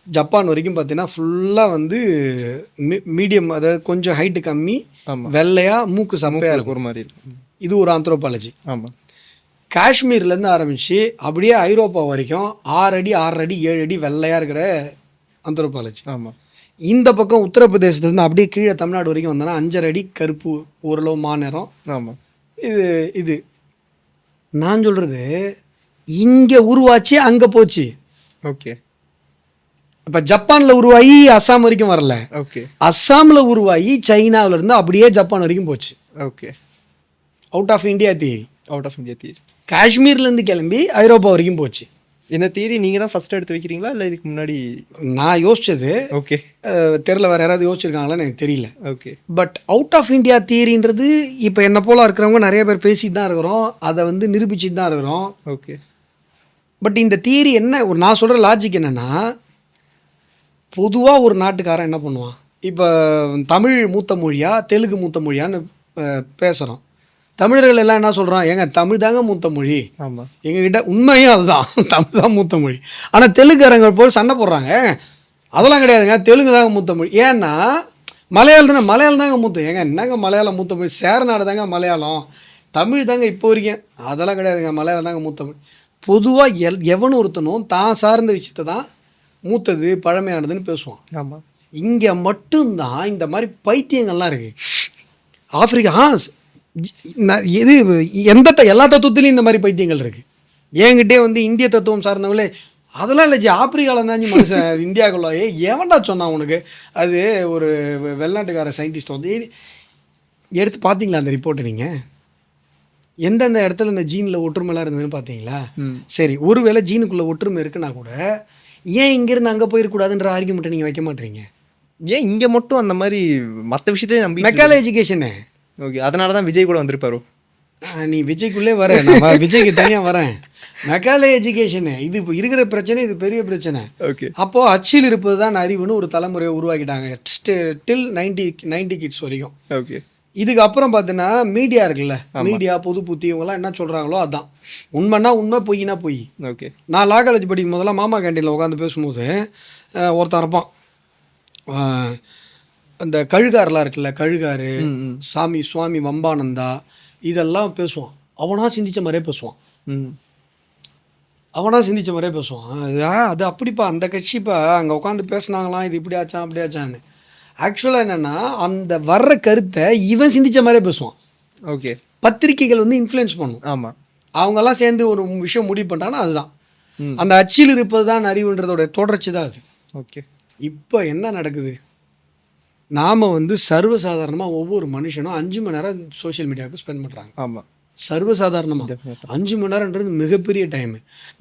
ஜப்பான் வரைக்கும் பார்த்தீங்கன்னா ஃபுல்லாக வந்து மீடியம், அதாவது கொஞ்சம் ஹைட்டு கம்மி, வெள்ளையாக, மூக்கு சப்பையாக இருக்கும் ஒரு மாதிரி. இது ஒரு ஆந்த்ரோபாலஜி. ஆமாம். காஷ்மீர்லேருந்து ஆரம்பித்து அப்படியே ஐரோப்பா வரைக்கும் 6 அடி 6 அடி 7 அடி வெள்ளையாக இருக்கிற ஆந்த்ரோபாலஜி. ஆமாம். இந்த பக்கம் உத்தரப்பிரதேசத்துலேருந்து அப்படியே கீழே தமிழ்நாடு வரைக்கும் வந்தோன்னா 5.5 அடி கருப்பு, ஓரளவு மாநிறம். ஆமாம். இது நான் சொல்கிறது இங்கே உருவாச்சு, அங்கே போச்சு. ஓகே, இப்போ ஜப்பானில் உருவாகி அஸ்ஸாம் வரைக்கும் வரல. ஓகே, அஸ்ஸாமில் உருவாகி சைனாவிலேருந்து அப்படியே ஜப்பான் வரைக்கும் போச்சு. Okay, out of India theory. Out of India theory காஷ்மீர்லேருந்து கிளம்பி ஐரோப்பா வரைக்கும் போச்சு. இந்த தியரி நீங்கள் தான் ஃபஸ்ட்டு எடுத்து வைக்கிறீங்களா இல்லை இதுக்கு முன்னாடி? நான் யோசிச்சது. ஓகே, தெரில, வேறு யாராவது யோசிச்சிருக்காங்களான்னு எனக்கு தெரியல. Okay, but out of India தியரின்றது இப்போ என்ன போல இருக்கிறவங்க நிறைய பேர் பேசிட்டு தான் இருக்கிறோம், அதை வந்து நிரூபிச்சுட்டு தான் இருக்கிறோம். ஓகே, பட் இந்த தியரி என்ன ஒரு நான் சொல்கிற லாஜிக் என்னென்னா, பொதுவாக ஒரு நாட்டுக்காரன் என்ன பண்ணுவான், இப்போ தமிழ் மூத்த மொழியா தெலுங்கு மூத்த மொழியான்னு பேசுகிறோம். தமிழர்கள் எல்லாம் என்ன சொல்கிறோம், ஏங்க தமிழ் தாங்க மூத்த மொழி. ஆமாம், எங்ககிட்ட உண்மையும் அதுதான், தமிழ் தான் மூத்த மொழி. ஆனால் தெலுங்குக்காரங்க போய் சண்டை போடுறாங்க, அதெல்லாம் கிடையாதுங்க தெலுங்கு தாங்க மூத்த மொழி. ஏன்னா மலையாளம் தாங்க மூத்த. ஏங்க என்னங்க மலையாளம் மூத்த மொழி, சேரநாடு தாங்க மலையாளம், தமிழ் தாங்க இப்போ வரைக்கும். அதெல்லாம் கிடையாதுங்க, மலையாளம் தாங்க மூத்த மொழி. பொதுவாக எவனும் ஒருத்தனும் தான் சார்ந்த விஷயத்தை தான் மூத்தது பழமையானதுன்னு பேசுவான். ஆமாம். இங்கே மட்டும்தான் இந்த மாதிரி பைத்தியங்கள்லாம் இருக்குது. ஆப்பிரிக்கா இது எல்லா தத்துவத்துலேயும் இந்த மாதிரி பைத்தியங்கள் இருக்குது. என்கிட்டே வந்து இந்திய தத்துவம் சார்ந்தவங்களே அதெல்லாம் இல்லை ஜி, ஆப்பிரிக்காவில் தான் மனுஷன் இந்தியாவுக்குள்ள எவன்டா சொன்னான் உனக்கு, அது ஒரு வெளிநாட்டுக்கார சயின்டிஸ்ட் வந்து எடுத்து பார்த்தீங்களா அந்த ரிப்போர்ட்டை நீங்கள்? எந்தெந்த இடத்துல இந்த ஜீனில் ஒற்றுமைலாம் இருந்ததுன்னு பார்த்தீங்களா? சரி, ஒருவேளை ஜீனுக்குள்ளே ஒற்றுமை இருக்குன்னா கூட ஏன் இங்கேருந்து அங்கே போயிருக்கூடாதுன்ற ஆர்கியூமெண்ட்டை நீங்கள் வைக்க மாட்டீங்க? ஏன் இங்கே மட்டும் அந்த மாதிரி மற்ற விஷயத்தையும் நம்பி மெக்கால எஜுகேஷனு. ஓகே, அதனால தான் விஜய் கூட வந்திருப்பாரோ. நீ விஜய்க்குள்ளே வர, நான் விஜய்க்கு தனியாக வரேன். மெக்கால எஜுகேஷனு இது இப்போ இருக்கிற பிரச்சனை, இது பெரிய பிரச்சனை. ஓகே, அப்போது அச்சில் இருப்பது தான் அறிவுன்னு ஒரு தலைமுறையை உருவாக்கிட்டாங்க டில் 90 கிட்ஸ் வரைக்கும். ஓகே, இதுக்கு அப்புறம் பார்த்தீங்கன்னா மீடியா இருக்குல்ல, மீடியா பொது புத்தி இவங்கெல்லாம் என்ன சொல்கிறாங்களோ அதுதான் உண்மைன்னா உண்மை, பொய்னா பொய். ஓகே, நான் லா காலேஜ் படிக்கும் போதெல்லாம் மாமா கேண்டீனில் உட்காந்து பேசும்போது ஒருத்தன் இருப்பான், அந்த கழுகாரெலாம் இருக்குல்ல, கழுகாரு சுவாமி வம்பானந்தா இதெல்லாம் பேசுவான். அவனா சிந்திச்ச மாதிரியே பேசுவான். அது அப்படிப்பா அந்த கட்சிப்பா அங்கே உட்காந்து பேசுனாங்களாம், இது இப்படி ஆச்சான் அப்படி ஆச்சான்னு. ஆக்சுவலாக என்னென்னா அந்த வர்ற கருத்தை இவன் சிந்திச்ச மாதிரியே பேசுவான். ஓகே, பத்திரிகைகள் வந்து இன்ஃப்ளூயன்ஸ் பண்ணும். ஆமாம், அவங்கெல்லாம் சேர்ந்து ஒரு விஷயம் முடிவு பண்ணிட்டாங்கன்னா அதுதான் அந்த அச்சில் இருப்பது தான் அறிவுன்றதோட தொடர்ச்சி தான் அது. ஓகே, இப்போ என்ன நடக்குது, நாம் வந்து சர்வசாதாரணமாக ஒவ்வொரு மனுஷனும் 5 மணி நேரம் சோஷியல் மீடியாவுக்கு ஸ்பெண்ட் பண்ணுறாங்க. ஆமாம், சர்வசாதாரணமாக 5 மணி நேரன்றது மிகப்பெரிய டைமு.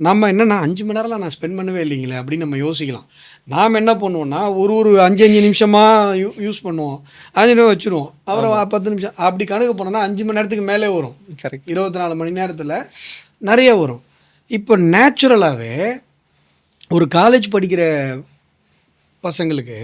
நம்ம என்னென்னா 5 மணி நேரம்லாம் நான் ஸ்பெண்ட் பண்ணவே இல்லைங்களே அப்படின்னு நம்ம யோசிக்கலாம். நாம் என்ன பண்ணுவோம்னா ஒரு 5 நிமிஷமாக யூஸ் பண்ணுவோம், 5 நிமிஷம் வச்சுருவோம், அப்புறம் 10 நிமிஷம் அப்படி கணக்கு போனோம்னா 5 மணி நேரத்துக்கு மேலே வரும். கரெக்ட், 24 மணி நேரத்தில் நிறைய வரும். இப்போ நேச்சுரலாகவே ஒரு காலேஜ் படிக்கிற பசங்களுக்கு,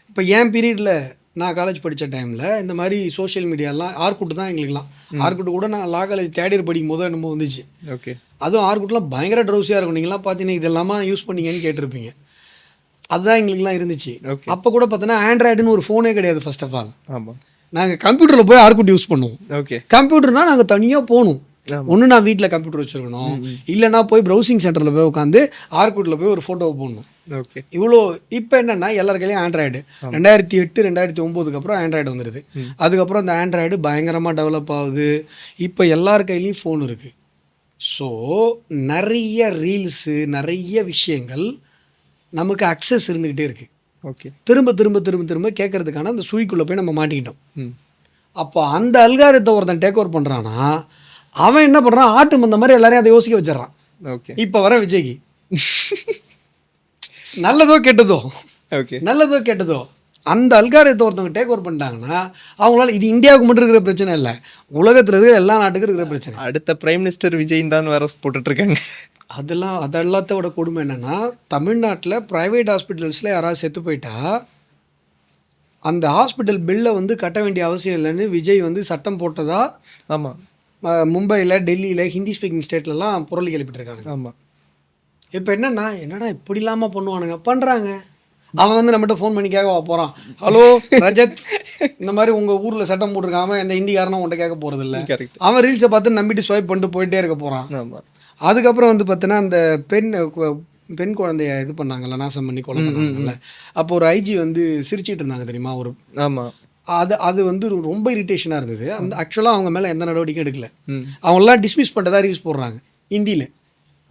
இப்போ என் பீரியடில் நான் காலேஜ் படித்த டைமில் இந்த மாதிரி சோஷியல் மீடியாலாம் ஆர்குட் தான் எங்களுக்குலாம். ஆர்குட் கூட நான் லா காலேஜ் தேர்ட் இயர் படிக்கும் போது என்னமோ வந்துச்சு. ஓகே, அதுவும் ஆர்குட்லாம் பயங்கர ட்ரௌசியாக இருக்கும். நீங்களாம் பார்த்தீங்கன்னா இதெல்லாமா யூஸ் பண்ணீங்கன்னு கேட்டிருப்பீங்க. அதுதான் எங்களுக்குலாம் இருந்துச்சு. அப்போ கூட பார்த்தோன்னா ஆண்ட்ராய்டுன்னு ஒரு ஃபோனே கிடையாது. ஃபர்ஸ்ட் ஆஃப் ஆல் ஆமாம், நாங்கள் கம்ப்யூட்டரில் போய் ஆர்குட் யூஸ் பண்ணுவோம். ஓகே, கம்ப்யூட்டர்னால் நாங்கள் தனியாக போகணும். ஒன்று நான் வீட்டில் கம்ப்யூட்டர் வச்சுருக்கணும், இல்லைனா போய் ப்ரௌசிங் சென்டரில் போய் உட்காந்து ஆர்குட்டில் போய் ஒரு ஃபோட்டோவை போடணும். ஓகே, இவ்வளோ. இப்போ என்னென்னா எல்லார் கையிலையும் ஆண்ட்ராய்டு. 2008 2009 அப்புறம் ஆண்ட்ராய்டு வந்துடுது. அதுக்கப்புறம் இந்த ஆண்ட்ராய்டு பயங்கரமாக டெவலப் ஆகுது. இப்போ எல்லார் கையிலையும் ஃபோன் இருக்குது. ஸோ நிறைய ரீல்ஸு, நிறைய விஷயங்கள் நமக்கு அக்சஸ் இருந்துக்கிட்டே இருக்குது. ஓகே, திரும்ப திரும்ப திரும்ப திரும்ப கேட்கறதுக்கான அந்த சுழிக்குள்ளே போய் நம்ம மாட்டிக்கிட்டோம். அப்போ அந்த அல்காரத்தை ஒருத்தன் டேக் ஓவர் பண்ணுறான்னா அவன் என்ன பண்ணுறான், ஆட்டு மந்த மாதிரி எல்லாரையும் அதை யோசிக்க வச்சிடறான். ஓகே, இப்போ வர விஜய்க்கு நல்லதோ கெட்டதோ, ஓகே, நல்லதோ கெட்டதோ அந்த அல்காரத்தை ஒருத்தவங்க டேக் ஓவர் பண்ணிட்டாங்கன்னா அவங்களால, இது இந்தியாவுக்கு மட்டும் இருக்கிற பிரச்சனை இல்லை, உலகத்தில் இருக்கிற எல்லா நாட்டுக்கும் இருக்கிற பிரச்சனை. அடுத்த பிரைம் மினிஸ்டர் விஜய் தான் வேற போட்டுட்ருக்காங்க. அதெல்லாத்தோட கொடுமை என்னென்னா, தமிழ்நாட்டில் ப்ரைவேட் ஹாஸ்பிட்டல்ஸில் யாராவது செத்து போயிட்டா அந்த ஹாஸ்பிட்டல் பில்லை வந்து கட்ட வேண்டிய அவசியம் இல்லைன்னு விஜய் வந்து சட்டம் போட்டதா. ஆமாம், மும்பையில், டெல்லியில், ஹிந்தி ஸ்பீக்கிங் ஸ்டேட்லலாம் புரளி கிளப்பிட்டுருக்காங்க. ஆமாம். இப்போ என்னடா இப்படி இல்லாமல் பண்ணுவானுங்க, பண்ணுறாங்க. அவன் வந்து நம்மகிட்ட ஃபோன் பண்ணி கேட்க போகிறான், ஹலோ ரஜத், இந்த மாதிரி உங்கள் ஊரில் சட்டம் போட்டிருக்காம எந்த ஹிந்திக்காரனும் உன்ட்ட கேட்க போகிறதில்ல. அவன் ரீல்ஸை பார்த்து நம்பிட்டு ஸ்வைப் பண்ணிட்டு போயிட்டே இருக்க போகிறான். ஆமாம். அதுக்கப்புறம் வந்து பார்த்தீங்கன்னா அந்த பெண் குழந்தைய இது பண்ணாங்கல்ல, நாசம் பண்ணி கொலை பண்ணாங்கல்ல, அப்போ ஒரு ஐஜி வந்து சிரிச்சிட்டு இருந்தாங்க தெரியுமா ஒரு. ஆமாம். அது வந்து ரொம்ப இரிட்டேஷனாக இருந்தது. அந்த ஆக்சுவலாக அவங்க மேலே எந்த நடவடிக்கையும் எடுக்கல. அவங்களாம் டிஸ்மிஸ் பண்ணுறதா ரீல்ஸ் போடுறாங்க ஹிந்தியில்.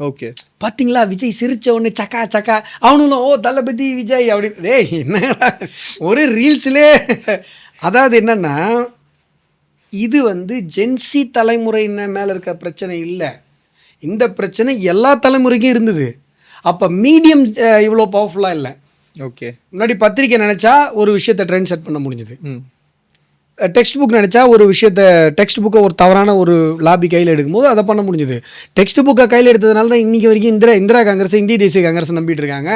ஓகே, பார்த்தீங்களா விஜய் சிரிச்ச உடனே சக்கா சக்கா, அவனும் ஓ தளபதி விஜய் அப்படின்னு. டேய் என்ன ஒரு ரீல்ஸ்லே. அதாவது என்னென்னா, இது வந்து ஜென்சி தலைமுறையின மேலே இருக்க பிரச்சனை இல்லை, இந்த பிரச்சனை எல்லா தலைமுறைக்கும் இருந்தது. அப்போ மீடியம் இவ்வளோ பவர்ஃபுல்லாக இல்லை. ஓகே, முன்னாடி பத்திரிக்கை நினச்சா ஒரு விஷயத்தை ட்ரெண்ட் செட் பண்ண முடிஞ்சுது. டெக்ஸ்ட் புக் நினச்சா ஒரு விஷயத்த டெக்ஸ்ட் புக்கை ஒரு தவறான ஒரு லாபி கையில் எடுக்கும்போது அதை பண்ண முடிஞ்சுது. டெக்ஸ்ட் புக்கை கையில் எடுத்ததுனால தான் இன்றைக்கி வரைக்கும் இந்திரா காங்கிரஸ் இந்திய தேசிய காங்கிரஸ் நம்பிட்டு இருக்காங்க.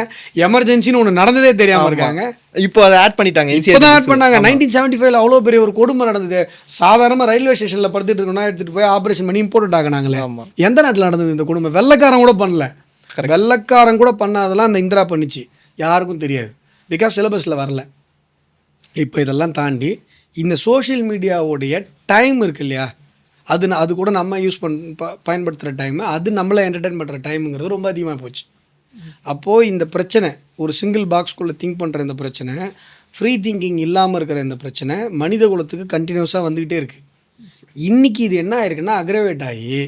எமர்ஜென்சின்னு ஒன்று நடந்ததே தெரியாமல் இருக்காங்க. இப்போ அதை ஆட் பண்ணிட்டாங்க. இப்போ தான் ஆட் பண்ணாங்க. 1975 அவ்வளோ பெரிய ஒரு கொடுமை நடந்தது. சாதாரணமாக ரயில்வே ஸ்டேஷனில் படுத்துட்டு இருக்கோம்னா எடுத்துகிட்டு போய் ஆப்ரேஷன் பண்ணி இம்போர்ட் ஆகினாங்களே. எந்த நாட்டில் நடந்தது இந்த கொடுமை? வெள்ளைக்காரன் கூட பண்ணல. வெள்ளைக்காரன் கூட பண்ணாதெல்லாம் அந்த இந்திரா பண்ணிச்சு. யாருக்கும் தெரியாது. பிகாஸ் சிலபஸில் வரல. இப்போ இதெல்லாம் தாண்டி இந்த சோஷியல் மீடியாவுடைய டைம் இருக்கு இல்லையா, அது கூட நம்ம யூஸ் பயன்படுத்துகிற டைமு, அது நம்மளை என்டர்டெயின் பண்ணுற டைமுங்கிறது ரொம்ப அதிகமாக போச்சு. அப்போது இந்த பிரச்சனை, ஒரு சிங்கிள் பாக்ஸ்குள்ளே திங்க் பண்ணுற இந்த பிரச்சனை, ஃப்ரீ திங்கிங் இல்லாமல் இருக்கிற இந்த பிரச்சனை மனித குலத்துக்கு கண்டினியூஸாக வந்துக்கிட்டே இருக்குது. இன்றைக்கி இது என்ன ஆயிருக்குன்னா அக்ரவேட் ஆகி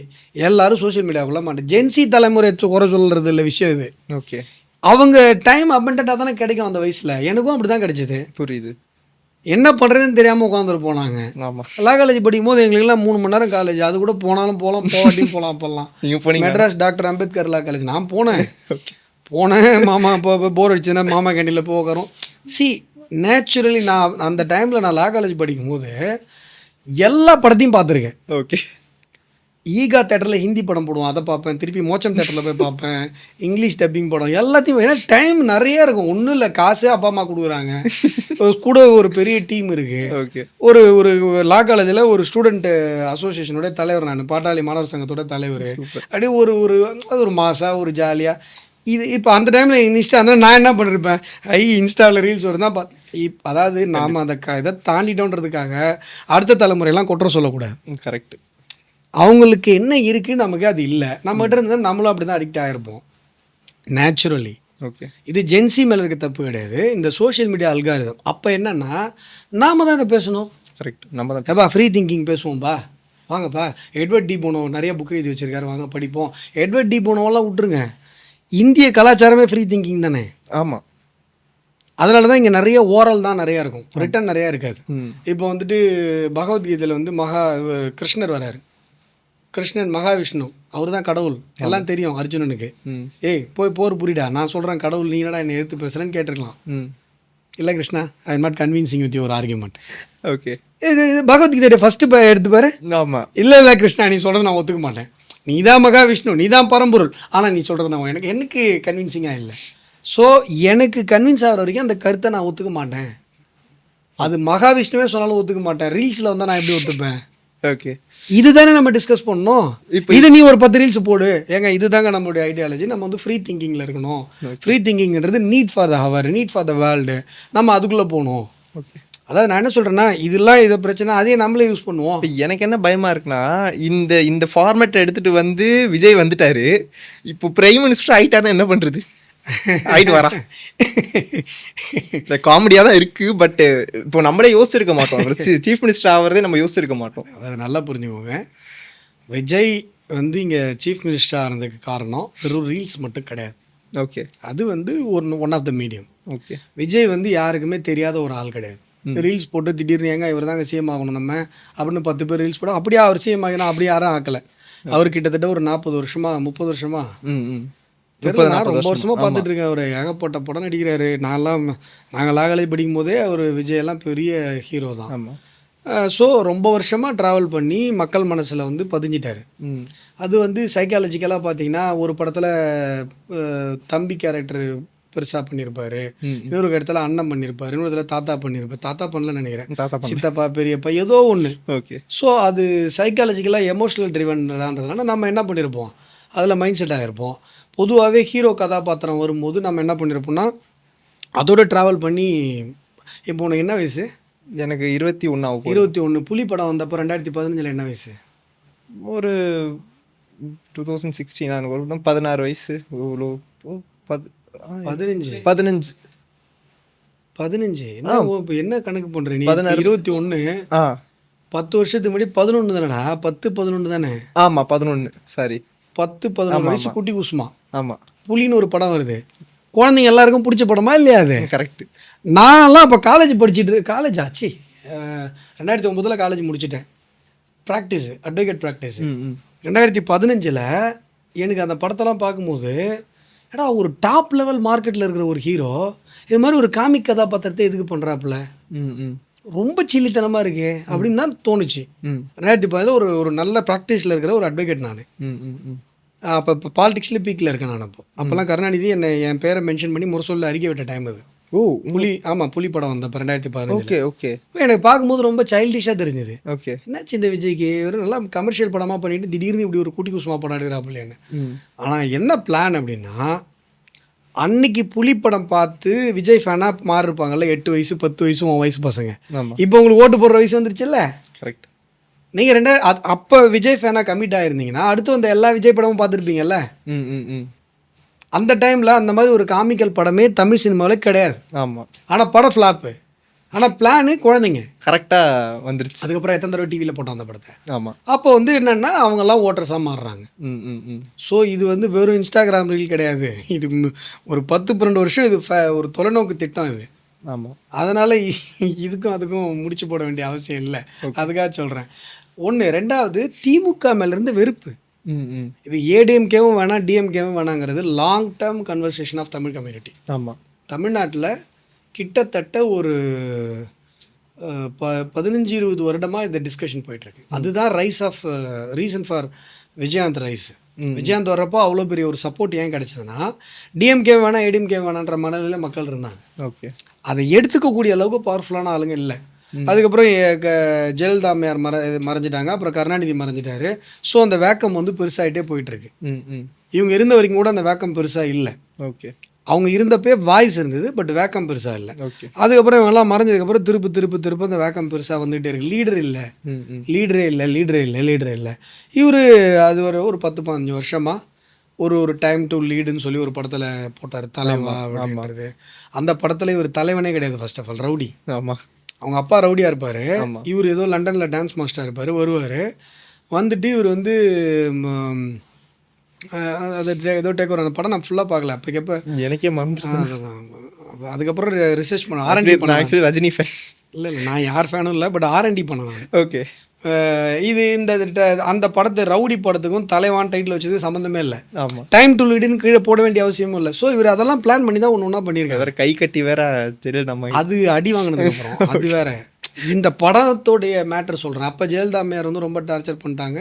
எல்லாரும் சோஷியல் மீடியாவுக்குள்ளே மாட்டேன். ஜென்சி தலைமுறை குறை சொல்கிறது இல்லை விஷயம் இது. ஓகே, அவங்க டைம் அபண்டண்டாக தானே கிடைக்கும் அந்த வயசில். எனக்கும் அப்படி தான் கிடைச்சிது. புரியுது. என்ன பண்ணுறதுன்னு தெரியாமல் உட்காந்துருப்போம் நாங்கள். ஆமாம், லா காலேஜ் படிக்கும் போது எங்களுக்குலாம் 3 மணி நேரம் காலேஜ். அது கூட போனாலும் போகலாம், போகாட்டியும் போகலாம். அப்போல்லாம் நீங்கள் போனீங்க மெட்ராஸ் டாக்டர் அம்பேத்கர் லா காலேஜ் நான் போனேன். மாமா இப்போ போர் அடிச்சுன்னா மாமா கேண்டீனில் போய் உட்காரும். நேச்சுரலி நான் அந்த டைமில் நான் லா காலேஜ் படிக்கும்போது எல்லா படத்தையும் பார்த்துருக்கேன். ஓகே, ஈகா தேட்டரில் ஹிந்தி படம் போடுவோம், அதை பார்ப்பேன். திருப்பி மோச்சம் தேட்டரில் போய் பார்ப்பேன். இங்கிலீஷ் டப்பிங் படம் எல்லாத்தையும். ஏன்னா டைம் நிறைய இருக்கும். ஒன்றும் இல்லை, காசே அப்பா அம்மா கொடுக்குறாங்க, கூட ஒரு பெரிய டீம் இருக்குது. ஓகே, ஒரு ஒரு லா காலேஜில் ஒரு ஸ்டூடெண்ட் அசோசியேஷனோட தலைவர், நான் பாட்டாளி மாணவர் சங்கத்தோட தலைவர். அப்படியே அது ஒரு மாசாக ஒரு ஜாலியாக இது. இப்போ அந்த டைமில் இன்ஸ்டா அந்த நான் என்ன பண்ணிருப்பேன், இன்ஸ்டாவில் ரீல்ஸ் வருதான் அதாவது நாம் அந்த இதை தாண்டிட்டோன்றதுக்காக அடுத்த தலைமுறையெல்லாம் குற்றம் சொல்லக்கூடாது. கரெக்ட். அவங்களுக்கு என்ன இருக்குது, நமக்கு அது இல்லை. நம்மகிட்ட இருந்தால் நம்மளும் அப்படி தான் அடிக்ட் ஆகிருப்போம் நேச்சுரலி. ஓகே, இது ஜென்சி மேலே இருக்க தப்பு கிடையாது, இந்த சோஷியல் மீடியா அல்காரிதம். அப்போ என்னன்னா நாம தான் இதை பேசணும். கரெக்ட், நம்ம தான் ஏப்பா ஃப்ரீ திங்கிங் பேசுவோம்ப்பா, வாங்கப்பா. எட்வர்ட் டி போனோ நிறைய புக்கு எழுதி வச்சிருக்காரு, வாங்க படிப்போம். எட்வர்ட் டி போனோவெல்லாம் விட்டுருங்க. இந்திய கலாச்சாரமே ஃப்ரீ திங்கிங் தானே. ஆமாம், அதனால தான் இங்கே நிறைய ஓரல் தான் நிறையா இருக்கும், ரிட்டன் நிறையா இருக்காது. இப்போ வந்துட்டு பகவத்கீதையில் கிருஷ்ணர் வராரு. கிருஷ்ணன் மகாவிஷ்ணு, அவர் தான் கடவுள், எல்லாம் தெரியும் அர்ஜுனனுக்கு. ஏய் போய் போர் புரிடா, நான் சொல்கிறேன் கடவுள், நீ என்னடா என்னை எதிர்த்து பேசுகிறேன்னு கேட்டிருக்கலாம். இல்லை Krishna, I am not convincing with your argument. Okay, Bhagavad Gita first எடுத்து பாரு. ஆமாம், இல்லை கிருஷ்ணா, நீ சொல்கிறது நான் ஒத்துக்க மாட்டேன், நீ தான் மகாவிஷ்ணு, நீ தான் பரம்பொருள், ஆனால் நீ சொல்கிறது நான் எனக்கு கன்வின்சிங்காக இல்லை. ஸோ எனக்கு கன்வின்ஸ் ஆகிற வரைக்கும் அந்த கருத்தை நான் ஒத்துக்க மாட்டேன். அது மகாவிஷ்ணுவே சொன்னாலும் ஒத்துக்க மாட்டேன். ரீல்ஸில் வந்தால் நான் எப்படி ஒத்துப்பேன்? ஓகே, இதுதானே நம்ம டிஸ்கஸ் பண்ணணும். இப்போ இது நீ ஒரு 10 ரீல்ஸ் போடு, ஏங்க இதுதாங்க நம்மளுடைய ஐடியாலஜி. நம்ம வந்து ஃப்ரீ திங்கிங்கில் இருக்கணும். ஃப்ரீ திங்கிங்கிறது need for the hour, need for the world. நம்ம அதுக்குள்ளே போகணும். ஓகே, அதாவது நான் என்ன சொல்கிறேன்னா, இதெல்லாம் இதை பிரச்சனை, அதே நம்மளே யூஸ் பண்ணுவோம். எனக்கு என்ன பயமாக இருக்குன்னா, இந்த ஃபார்மேட்டை எடுத்துகிட்டு வந்து விஜய் வந்துட்டாரு, இப்போ பிரைம் மினிஸ்டர் ஆகிட்டாருன்னா என்ன பண்ணுறது? ஆகிட்டு வரா இந்த காமெடியாக தான் இருக்குது. பட் இப்போ நம்மளே யோசிச்சிருக்க மாட்டோம். சீஃப் மினிஸ்டர் ஆகிறதே நம்ம யோசிச்சிருக்க மாட்டோம். அதை நல்லா புரிஞ்சுக்கோங்க. விஜய் வந்து இங்கே சீஃப் மினிஸ்டர் ஆனதுக்கு காரணம் வெறும் ரீல்ஸ் மட்டும் கிடையாது. ஓகே, அது வந்து one of the medium. Okay, Vijay வந்து யாருக்குமே தெரியாத ஒரு ஆள் கிடையாது. ரீல்ஸ் போட்டு திடீர்னு ஏங்க இவர் தாங்க சிஎம் ஆகணும் நம்ம அப்படின்னு 10 பேர் ரீல்ஸ் போட, அப்படியே அவர் சிஎம் ஆகணும் அப்படி யாரும் ஆக்கலை. அவர் கிட்டத்தட்ட ஒரு 40 வருஷமா 30 வருஷமா ரொம்ப வருஷமாக பார்த்துட்டு இருக்கேன். அவர் ஏகப்பட்ட படம் நடிக்கிறாரு. நாங்கள் லா காலேஜ் படிக்கும் போதே அவர் விஜயெல்லாம் பெரிய ஹீரோ தான். ஸோ ரொம்ப வருஷமாக ட்ராவல் பண்ணி மக்கள் மனசில் வந்து பதிஞ்சிட்டாரு. அது வந்து சைக்காலஜிக்கலாக பார்த்தீங்கன்னா, ஒரு படத்தில் தம்பி கேரக்டர் பெருசாக பண்ணியிருப்பாரு, இன்னொரு இடத்துல அண்ணன் பண்ணியிருப்பாரு, இன்னொரு இடத்துல தாத்தா பண்ணியிருப்பார். தாத்தா பண்ணலன்னு நினைக்கிறேன், சித்தப்பா பெரியப்பா ஏதோ ஒன்று. ஓகே, ஸோ அது சைக்காலஜிக்கலாக எமோஷ்னல் ட்ரிவன்றதுனால நம்ம என்ன பண்ணியிருப்போம், அதில் மைண்ட் செட் ஆகிருப்போம். பொதுவாகவே ஹீரோ கதாபாத்திரம் வரும்போது நம்ம என்ன பண்ணியிருப்போம்னா அதோட ட்ராவல் பண்ணி. இப்போ உனக்கு என்ன வயசு? எனக்கு 21 ஆகும். 21. புலி படம் வந்தப்போ 2015 என்ன வயசு? ஒரு 2016 நான் ஒரு 16 வயசு. 15 என்ன கணக்கு பண்ற நீ? 21 10 வருஷத்துக்கு முன்னாடி 11 தானடா? 10-11 தானே? ஆமா 11. சாரி 10-11 வயசு குட்டி குசுமா. ஆமா, புலின்னு ஒரு படம் வருது. குழந்தைங்க எல்லாருக்கும் பிடிச்ச படமா இல்லையா அது? கரெக்ட். நான்லாம் அப்போ காலேஜ் படிச்சுட்டு, காலேஜ் ஆச்சு 2009 காலேஜ் முடிச்சுட்டேன். Practice, advocate practice. 2015 எனக்கு அந்த படத்தெல்லாம் பார்க்கும்போது, ஏடா ஒரு டாப் லெவல் மார்க்கெட்டில் இருக்கிற ஒரு ஹீரோ இது மாதிரி ஒரு காமிக் கதாபாத்திரத்தை எதுக்கு பண்ணுறாப்புல? ரொம்ப சில்லித்தனமாக இருக்கே அப்படின்னு தான் தோணுச்சு. ம் 2010 ஒரு நல்ல ப்ராக்டிஸில் இருக்கிற ஒரு அட்வொகேட் நான். ம் ம் ம் இப்போ பாலிடிக்ஸ்லேயே பீக்கில் இருக்கேன் நான். அப்போல்லாம் கருணாநிதி என் பேரை மென்ஷன் பண்ணி முரசொல்ல அறிக்கை விட்ட டைம் அது. ஓ புலி படம் வந்தப்போ 2015. ஓகே ஓகே எனக்கு பார்க்கும்போது ரொம்ப சைல்டிஷாக தெரிஞ்சுது. ஓகே என்னாச்சு இந்த விஜய்க்கு ஒரு நல்லா கமர்ஷியல் படமாக பண்ணிட்டு திடீர்னு இப்படி ஒரு குட்டி குசுமா படம் எடுக்கிறாப்புலையான்னு. ம் ஆனால் என்ன பிளான் அப்படின்னா, அன்னைக்கு புலி படம் பார்த்து விஜய் ஃபேனாக மாறிருப்பாங்கல்ல 8 வயசு 10 வயசு உன் வயசு பசங்க. ஆமாம் இப்போ உங்களுக்கு ஓட்டு போடுற வயசு வந்துருச்சுல்ல. கரெக்ட். நீங்கள் அப்போ விஜய் ஃபேனாக கமிட் ஆகிருந்தீங்கன்னா அடுத்து வந்த எல்லா விஜய் படமும் பார்த்துருப்பீங்கல்ல. ம் ம் ம் அந்த டைமில் அந்த மாதிரி ஒரு காமிக்கல் படமே தமிழ் சினிமாவில் கிடையாது. ஆமாம் ஆனால் படம் ஃப்ளாப்பு. ஆனால் பிளானு குழந்தைங்க. கரெக்டாக வந்துருச்சு. அதுக்கப்புறம் எத்தனை தடவை டிவியில் போட்டோம் அந்த படத்தை. ஆமாம். அப்போ வந்து என்னென்னா அவங்கெல்லாம் ஓட்டர்ஸாக மாறுறாங்க. ம் ம் ம் ஸோ இது வந்து வெறும் இன்ஸ்டாகிராம் ரீல் கிடையாது. இது ஒரு 10-12 வருஷம் இது ஒரு தொலைநோக்கு திட்டம் இது. ஆமாம். அதனால் இதுக்கும் அதுக்கும் முடிச்சு போட வேண்டிய அவசியம் இல்லை. அதுக்காக சொல்கிறேன். ஒன்று. ரெண்டாவது, திமுக மேலேருந்து வெறுப்பு. ம் ம் இது ஏடிஎம்கேவும் வேணாம் டிஎம்கேவும் வேணாங்கிறது long term conversation of Tamil community. ஆமாம். தமிழ்நாட்டில் கிட்டத்தட்ட ஒரு 15-20 வருடமாக இந்த டிஸ்கஷன் போயிட்டுருக்கு. அதுதான் reason for Vijayakanth rice. Vijayakanth வர்றப்போ அவ்வளோ பெரிய ஒரு சப்போர்ட் ஏன் கிடச்சிதுன்னா, டிஎம்கே வேணாம் ஏடிஎம்கே வேணான்ற மனநிலையில் மக்கள் இருந்தாங்க. ஓகே. அதை எடுத்துக்கக்கூடிய அளவுக்கு பவர்ஃபுல்லான ஆளுங்க இல்லை. அதுக்கப்புறம் ஜெயலலிதா அம்மையார் மறைஞ்சிட்டாங்க. அப்புறம் கருணாநிதி மறைஞ்சிட்டாரு. ஸோ அந்த வேக்கம் வந்து பெருசாகிட்டே போயிட்டுருக்கு. ம் ம் இவங்க இருந்த வரைக்கும் கூட அந்த வேக்கம் பெருசாக இல்லை. ஓகே. அவங்க இருந்தப்பே வாய்ஸ் இருந்தது, பட் வேக்கம் பெருசாக இல்லை. ஓகே. அதுக்கப்புறம் இவங்கெல்லாம் மறைஞ்சதுக்கப்புறம் திருப்பு அந்த வேக்கம் பெருசாக வந்துகிட்டே இருக்குது. லீடர் இல்லை, ம் ம் லீடரே இல்லை. இவர் அது ஒரு 10-15 வருஷமாக ஒரு டைம் டு லீடுன்னு சொல்லி ஒரு படத்தில் போட்டார், தலைவா அப்படின்றது. அந்த படத்தில் இவர் தலைவனே கிடையாது. First of all rowdy. ஆமாம். அவங்க அப்பா ரவுடியாக இருப்பார். ஆமாம். இவர் ஏதோ லண்டனில் டான்ஸ் மாஸ்டராக இருப்பார். வந்துட்டு இவர் வந்து அது ஏதோ டேக் ஓவர். அந்த படம் நான் ஃபுல்லாக பார்க்கல. அப்போக்கப்போ எனக்கே மறந்துருச்சு. அதுக்கப்புறம் ரிசர்ச் பண்ண ஆர்என்டி பண்ண. Actually Rajini fan. இல்லை நான் யார் ஃபேனும் இல்லை, பட் ஆர்என்டி பண்ணேன். ஓகே. இது அந்த படத்தை ரவுடி படத்துக்கும் தலைவான் டைட்டில் வச்சது சம்மந்தமே இல்லை. ஆமாம். டைம் டு லீடுன்னு கீழே போட வேண்டிய அவசியமும் இல்லை. ஸோ இவர் அதெல்லாம் பிளான் பண்ணி தான் ஒன்று ஒன்றா பண்ணியிருக்காரு. வேறு கை கட்டி வேற தெரியல நம்ம. அது அடி வாங்கினதுக்கப்புறம் அது வேற. இந்த படத்தோடைய மேட்டர் சொல்கிறேன். அப்போ ஜெயலலிதா அம்மையார் வந்து ரொம்ப டார்ச்சர் பண்ணிட்டாங்க.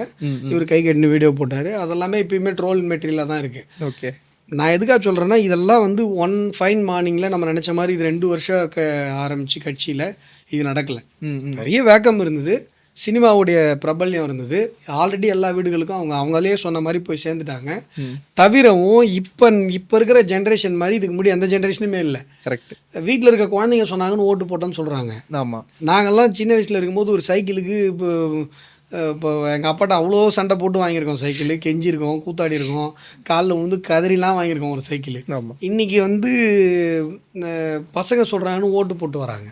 இவர் கை கட்டின வீடியோ போட்டார். அதெல்லாமே எப்பயுமே ட்ரோல் மெட்டீரியலாக தான் இருக்குது. ஓகே. நான் எதுக்காக சொல்கிறேன்னா, இதெல்லாம் வந்து ஒன் ஃபைன் மார்னிங்கில் நம்ம நினச்ச மாதிரி இது 2 வருஷம் ஆரம்பித்து கட்சியில் இது நடக்கலை. பெரிய வேக்கம் இருந்தது, சினிமாவுடைய பிரபல்யம் இருந்தது. ஆல்ரெடி எல்லா வீடுகளுக்கும் அவங்களே சொன்ன மாதிரி போய் சேர்ந்துட்டாங்க. தவிரவும் இப்போ இருக்கிற ஜென்ரேஷன் மாதிரி இதுக்கு முன்னாடி எந்த ஜென்ரேஷனுமே இல்லை. கரெக்ட். வீட்டில் இருக்க குழந்தைங்க சொன்னாங்கன்னு ஓட்டு போட்டோன்னு சொல்கிறாங்க. ஆமாம். நாங்கள்லாம் சின்ன வயசில் இருக்கும்போது ஒரு சைக்கிளுக்கு இப்போ எங்கள் அப்பாட்ட அவ்வளோ சண்டை போட்டு வாங்கியிருக்கோம். சைக்கிள் கெஞ்சிருக்கோம், கூத்தாடி இருக்கோம், காலில் வந்து கதறிலாம் வாங்கியிருக்கோம் ஒரு சைக்கிள். ஆமாம். இன்றைக்கி வந்து பசங்க சொல்கிறாங்கன்னு ஓட்டு போட்டு வராங்க.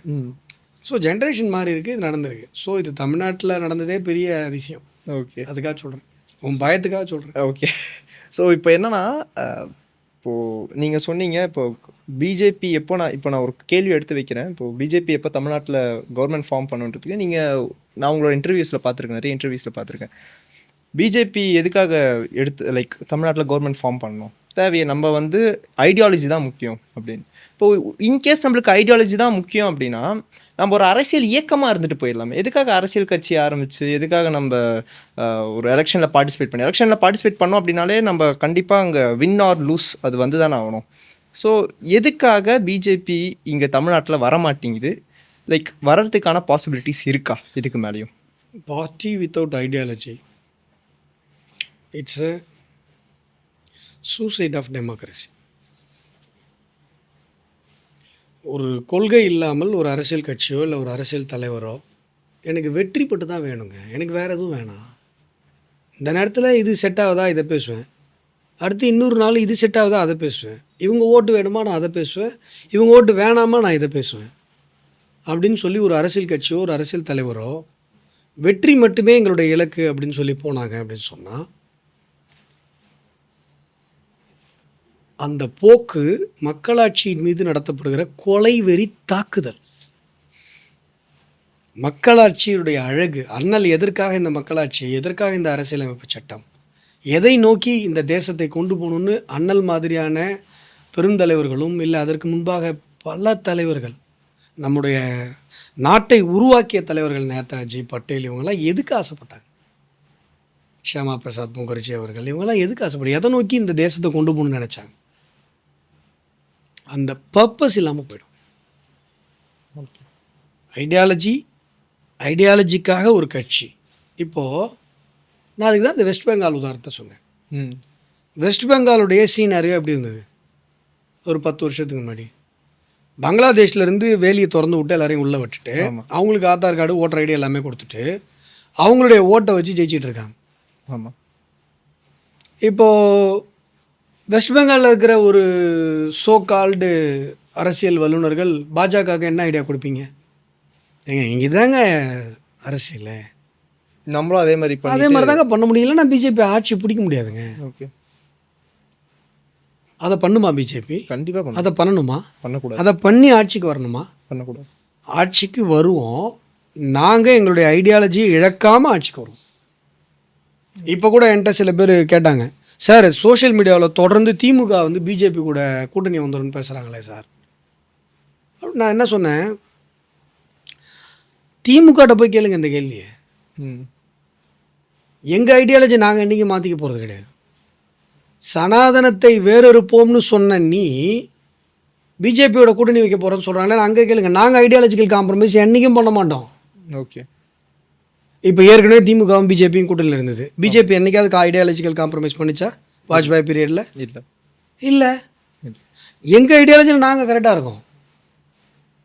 ஸோ ஜென்ரேஷன் மாதிரி இருக்குது, இது நடந்திருக்கு. ஸோ இது தமிழ்நாட்டில் நடந்ததே பெரிய அதிசயம். ஓகே. அதுக்காக சொல்கிறேன், உன் பயத்துக்காக சொல்கிறேன். ஓகே. ஸோ இப்போ என்னென்னா, இப்போது நீங்கள் சொன்னீங்க இப்போ பிஜேபி எப்போ நான் ஒரு கேள்வி எடுத்து வைக்கிறேன். இப்போது பிஜேபி எப்போ தமிழ்நாட்டில் கவர்மெண்ட் ஃபார்ம் பண்ணுன்றதுக்கு நான் உங்களோட இன்டர்வியூஸில் பார்த்துருக்கேன், நிறைய இன்டர்வியூஸில் பார்த்துருக்கேன். பிஜேபி எதுக்காக லைக் தமிழ்நாட்டில் கவர்மெண்ட் ஃபார்ம் பண்ணணும், தேவையை நம்ம வந்து ஐடியாலஜி தான் முக்கியம் அப்படின்னு. இப்போது இன்கேஸ் நம்மளுக்கு ஐடியாலஜி தான் முக்கியம் அப்படின்னா நம்ம ஒரு அரசியல் இயக்கமாக இருந்துட்டு போயிடலாமே. எதுக்காக அரசியல் கட்சி ஆரம்பித்து எதுக்காக நம்ம ஒரு எலெக்ஷனில் பார்ட்டிசிபேட் பண்ணோம் அப்படின்னாலே நம்ம கண்டிப்பாக அங்கே வின் ஆர் லூஸ் அது வந்து தானே ஆகணும். ஸோ எதுக்காக பிஜேபி இங்கே தமிழ்நாட்டில் வரமாட்டேங்குது, லைக் வர்றதுக்கான பாசிபிலிட்டிஸ் இருக்கா இதுக்கு மேலேயும்? Party without ideology it's a suicide of democracy. ஒரு கொள்கை இல்லாமல் ஒரு அரசியல் கட்சியோ இல்லை ஒரு அரசியல் தலைவரோ எனக்கு வெற்றி பெற்று தான் வேணுங்க, எனக்கு வேறு எதுவும் வேணாம். இந்த நேரத்தில் இது செட் ஆகுதா இதை பேசுவேன், அடுத்து இன்னொரு நாள் இது செட் ஆகுதா அதை பேசுவேன், இவங்க ஓட்டு வேணுமா நான் அதை பேசுவேன், இவங்க ஓட்டு வேணாமா நான் இதை பேசுவேன் அப்படின்னு சொல்லி ஒரு அரசியல் கட்சியோ ஒரு அரசியல் தலைவரோ வெற்றி மட்டுமே எங்களுடைய இலக்கு அப்படின்னு சொல்லி போனாங்க அப்படின்னு சொன்னால் அந்த போக்கு மக்களாட்சியின் மீது நடத்தப்படுகிற கொலைவெறி தாக்குதல். மக்களாட்சியுடைய அழகு, அண்ணல் எதற்காக இந்த மக்களாட்சி, எதற்காக இந்த அரசியலமைப்பு சட்டம், எதை நோக்கி இந்த தேசத்தை கொண்டு போகணுன்னு அண்ணல் மாதிரியான பெருந்தலைவர்களும் இல்லை அதற்கு முன்பாக பல தலைவர்கள் நம்முடைய நாட்டை உருவாக்கிய தலைவர்கள் நேதாஜி, பட்டேல் இவங்கெல்லாம் எதுக்கு ஆசைப்பட்டாங்க? ஷியாமா பிரசாத் முகர்ஜி அவர்கள் இவங்கெல்லாம் எதுக்கு ஆசைப்பட்டாங்க? எதை நோக்கி இந்த தேசத்தை கொண்டு போகணும்னு நினச்சாங்க? அந்த பர்பஸ் இல்லாமல் போயிடும். ஐடியாலஜிக்காக ஒரு கட்சி. இப்போது நான் அதுக்கு தான் இந்த வெஸ்ட் பெங்கால் உதாரணத்தை சொன்னேன். வெஸ்ட் பெங்காலுடைய சீனாரியோ எப்படி இருந்தது? ஒரு 10 வருஷத்துக்கு முன்னாடி பங்களாதேஷ்லேருந்து வேலியை திறந்து விட்டு எல்லாரையும் உள்ளே விட்டுட்டு அவங்களுக்கு ஆதார் கார்டு, ஓட்டர் ஐடி எல்லாமே கொடுத்துட்டு அவங்களுடைய ஓட்டை வச்சு ஜெயிச்சிட்டு இருக்காங்க. ஆமாம். இப்போது வெஸ்ட் பெங்காலில் இருக்கிற ஒரு சோ கால்டு அரசியல் வல்லுநர்கள் பாஜகவுக்கு என்ன ஐடியா கொடுப்பீங்க? ஏங்க இங்கே தாங்க அரசியல், நம்மளும் அதே மாதிரி தாங்க பண்ண முடியல. நான் பிஜேபி ஆட்சி பிடிக்க முடியாதுங்க. ஓகே, அதை பண்ணுமா பிஜேபி? கண்டிப்பாக அதை பண்ணணுமா? பண்ணக்கூடாது. அதை பண்ணி ஆட்சிக்கு வரணுமா? பண்ணக்கூடாது. ஆட்சிக்கு வருவோம், நாங்கள் எங்களுடைய ஐடியாலஜியை இழக்காமல் ஆட்சிக்கு வருவோம். இப்போ கூட என்கிட்ட சில பேர் கேட்டாங்க, சார் சோஷியல் மீடியாவில் தொடர்ந்து திமுக வந்து பிஜேபி கூட கூட்டணி வந்துடும் பேசுகிறாங்களே சார். நான் என்ன சொன்னேன், திமுகட்ட போய் கேளுங்க இந்த கேள்வியை. எங்கள் ஐடியாலஜி நாங்கள் என்றைக்கும் மாற்றிக்க போகிறது கிடையாது. சனாதனத்தை வேறொருப்போம்னு சொன்ன நீ பிஜேபியோட கூட்டணி வைக்க போகிறோன்னு சொல்கிறாங்களே, அங்கே கேளுங்க. நாங்கள் ஐடியாலஜிக்கல் காம்ப்ரமைஸ் என்றைக்கும் பண்ண மாட்டோம். ஓகே. இப்போ ஏற்கனவே திமுகவும் பிஜேபியும் கூட்டணியில் இருந்தது. பிஜேபி என்றைக்காவது ஐடியாலஜிக்கல் காம்ப்ரமைஸ் பண்ணிச்சா வாஜ்பாய் பீரியடில்? இல்லை. எங்கள் ஐடியாலஜியில் நாங்கள் கரெக்டாக இருக்கோம்.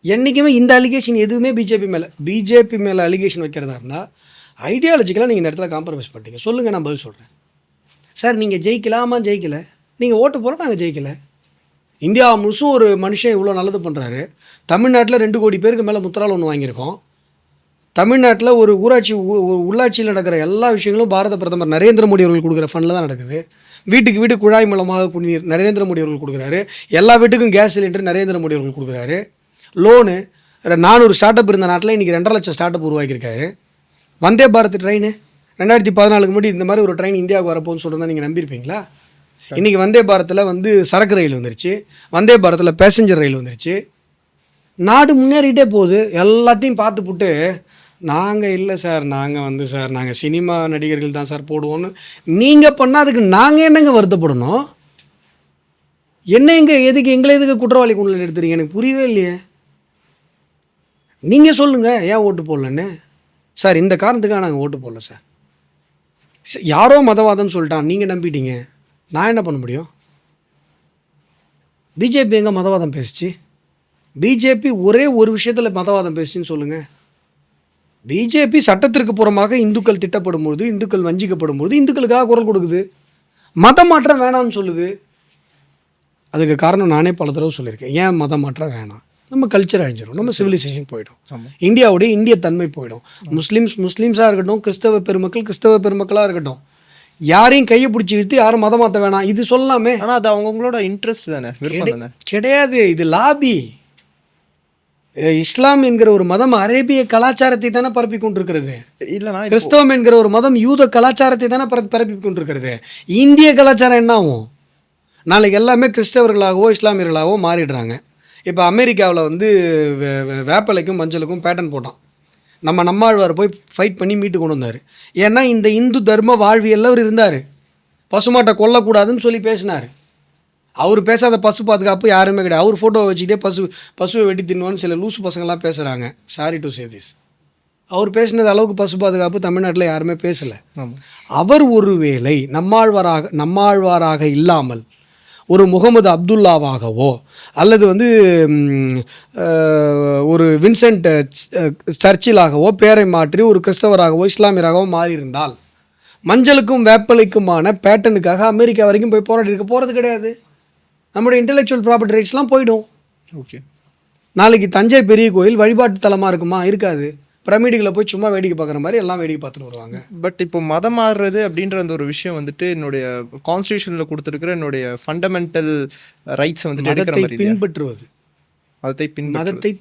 என்றைக்குமே இந்த அலிகேஷன் எதுவுமே பிஜேபி மேலே அலிகேஷன் வைக்கிறதா இருந்தால் ஐடியாலஜிக்கலாக நீங்கள் இந்த இடத்துல காம்ப்ரமைஸ் பண்ணிட்டீங்க. சொல்லுங்கள், நான் பதில் சொல்கிறேன். சார் நீங்கள் ஜெயிக்கலாமா? ஜெயிக்கலை. நீங்கள் ஓட்டு போகிறோம், நாங்கள் ஜெயிக்கலை. இந்தியா முழுசும் ஒரு மனுஷன் இவ்வளோ நல்லது பண்ணுறாரு. தமிழ்நாட்டில் 2 கோடி பேருக்கு மேலே முத்திரால் ஒன்று வாங்கியிருக்கோம். தமிழ்நாட்டில் ஒரு உள்ளாட்சியில் நடக்கிற எல்லா விஷயங்களும் பாரத பிரதமர் நரேந்திர மோடி அவர்கள் கொடுக்குற ஃபண்டில் தான் நடக்குது. வீட்டுக்கு வீடு குழாய் மூலமாக குடிநீர் நரேந்திர மோடி அவர்கள் கொடுக்குறாரு. எல்லா வீட்டுக்கும் கேஸ் சிலிண்டர் நரேந்திர மோடி அவர்கள் கொடுக்குறாரு. லோனு 400 ஸ்டார்ட் அப் இருந்த நாட்டில் இன்றைக்கி 2.5 லட்சம் start up உருவாக்கியிருக்காரு. Vande Bharat train 2014 முன்னாடி இந்த மாதிரி ஒரு ட்ரெயின் இந்தியாவுக்கு வரப்போன்னு சொல்கிறதா நீங்கள் நம்பியிருப்பீங்களா? இன்றைக்கி வந்தே பாரத்தில் வந்து சரக்கு ரயில் வந்துருச்சு, வந்தே பாரத்தில் பேசஞ்சர் ரயில் வந்துருச்சு. நாடு முன்னேறிக்கிட்டே போகுது. எல்லாத்தையும் பார்த்துப்புட்டு நாங்கள் இல்லை சார், நாங்கள் சினிமா நடிகர்கள் தான் சார் போடுவோன்னு நீங்கள் பண்ணால் அதுக்கு நாங்கள் என்னங்க வருத்தப்படணும்? எங்களை எதுக்கு குற்றவாளி கொண்டு எடுத்துறீங்க? எனக்கு புரியவே இல்லையே. நீங்கள் சொல்லுங்கள் ஏன் ஓட்டு போடலன்னு. சார் இந்த காரணத்துக்காக நாங்கள் ஓட்டு போடல சார். யாரோ மதவாதம்னு சொல்லிட்டான், நீங்கள் நம்பிட்டீங்க, நான் என்ன பண்ண முடியும்? பிஜேபி எங்கே மதவாதம் பேசுச்சு? பிஜேபி ஒரே ஒரு விஷயத்தில் மதவாதம் பேசுச்சுன்னு சொல்லுங்கள். பிஜேபி சட்டத்திற்கு புறமாக இந்துக்கள் திட்டப்படும் பொழுது, இந்துக்கள் வஞ்சிக்கப்படும் பொழுது இந்துக்களுக்காக குரல் கொடுக்குது. மதம் மாற்றம் வேணாம்னு சொல்லுது. அதுக்கு காரணம் நானே பல தடவை சொல்லியிருக்கேன். ஏன் மதம் மாற்றம் வேணாம்? நம்ம கல்ச்சர் அழிஞ்சிடும், நம்ம சிவிலைசேஷன் போயிடும், இந்தியாவுடைய இந்திய தன்மை போயிடும். முஸ்லீம்ஸாக இருக்கட்டும், கிறிஸ்தவ பெருமக்களாக இருக்கட்டும், யாரையும் கையை பிடிச்சி இழுத்து யாரும் மதம் மாற்ற வேணாம் இது சொல்லலாமே. ஆனால் அது அவங்களோட இன்ட்ரெஸ்ட் தானே, விருப்பம் தானே. கிடையாது, இது லாபி. இஸ்லாம் என்கிற ஒரு மதம் அரேபிய கலாச்சாரத்தை தானே பரப்பி கொண்டிருக்கிறது. இல்லைனா கிறிஸ்தவம் என்கிற ஒரு மதம் யூத கலாச்சாரத்தை தானே பரப்பி கொண்டிருக்கிறது. இந்திய கலாச்சாரம் என்ன ஆகும்? நாளைக்கு எல்லாமே கிறிஸ்தவர்களாகவோ இஸ்லாமியர்களாகவோ மாறிடுறாங்க. இப்போ அமெரிக்காவில் வந்து வேப்பலைக்கும் மஞ்சளுக்கும் பேட்டன் போட்டான். நம்மாழ்வார் போய் ஃபைட் பண்ணி மீட்டு கொண்டு வந்தார். ஏன்னா இந்த இந்து தர்ம வாழ்வியல்ல அவர் இருந்தார். பசுமாட்டை கொல்லக்கூடாதுன்னு சொல்லி பேசினார். அவர் பேசாத பசு பாதுகாப்பு யாருமே கிடையாது. அவர் ஃபோட்டோவை வச்சுக்கிட்டே பசுவை வெட்டி தின்னுவான்னு சில லூசு பசங்கள்லாம் பேசுகிறாங்க. Sorry to say this. அவர் பேசினது அளவுக்கு பசு பாதுகாப்பு தமிழ்நாட்டில் யாருமே பேசலை. அவர் ஒருவேளை நம்மாழ்வாராக இல்லாமல் ஒரு முகமது அப்துல்லாவாகவோ அல்லது வந்து ஒரு வின்சென்ட் சர்ச்சிலாகவோ பேரை மாற்றி ஒரு கிறிஸ்தவராகவோ இஸ்லாமியராகவோ மாறியிருந்தால் மஞ்சளுக்கும் வேப்பலைக்குமான பேட்டனுக்காக அமெரிக்கா வரைக்கும் போய் போராடி இருக்க போகிறது கிடையாது. நம்முடைய இன்டெலெக்சுவல் ப்ராப்பர்ட்டி ரைட்ஸ்லாம் போயிடும். ஓகே. நாளைக்கு தஞ்சை பெரிய கோயில் வழிபாட்டு தலமாக இருக்குமா? இருக்காது. பிரமிடுகளை போய் சும்மா வேடிக்கை பார்க்குற மாதிரி எல்லாம் வேடிக்கை பார்த்துட்டு வருவாங்க. பட் இப்போ மதம் மாறுறது அப்படின்ற அந்த ஒரு விஷயம் வந்துட்டு என்னுடைய கான்ஸ்டியூஷனில் கொடுத்துருக்கிற என்னுடைய ஃபண்டமெண்டல் ரைட்ஸை வந்துட்டு மதத்தை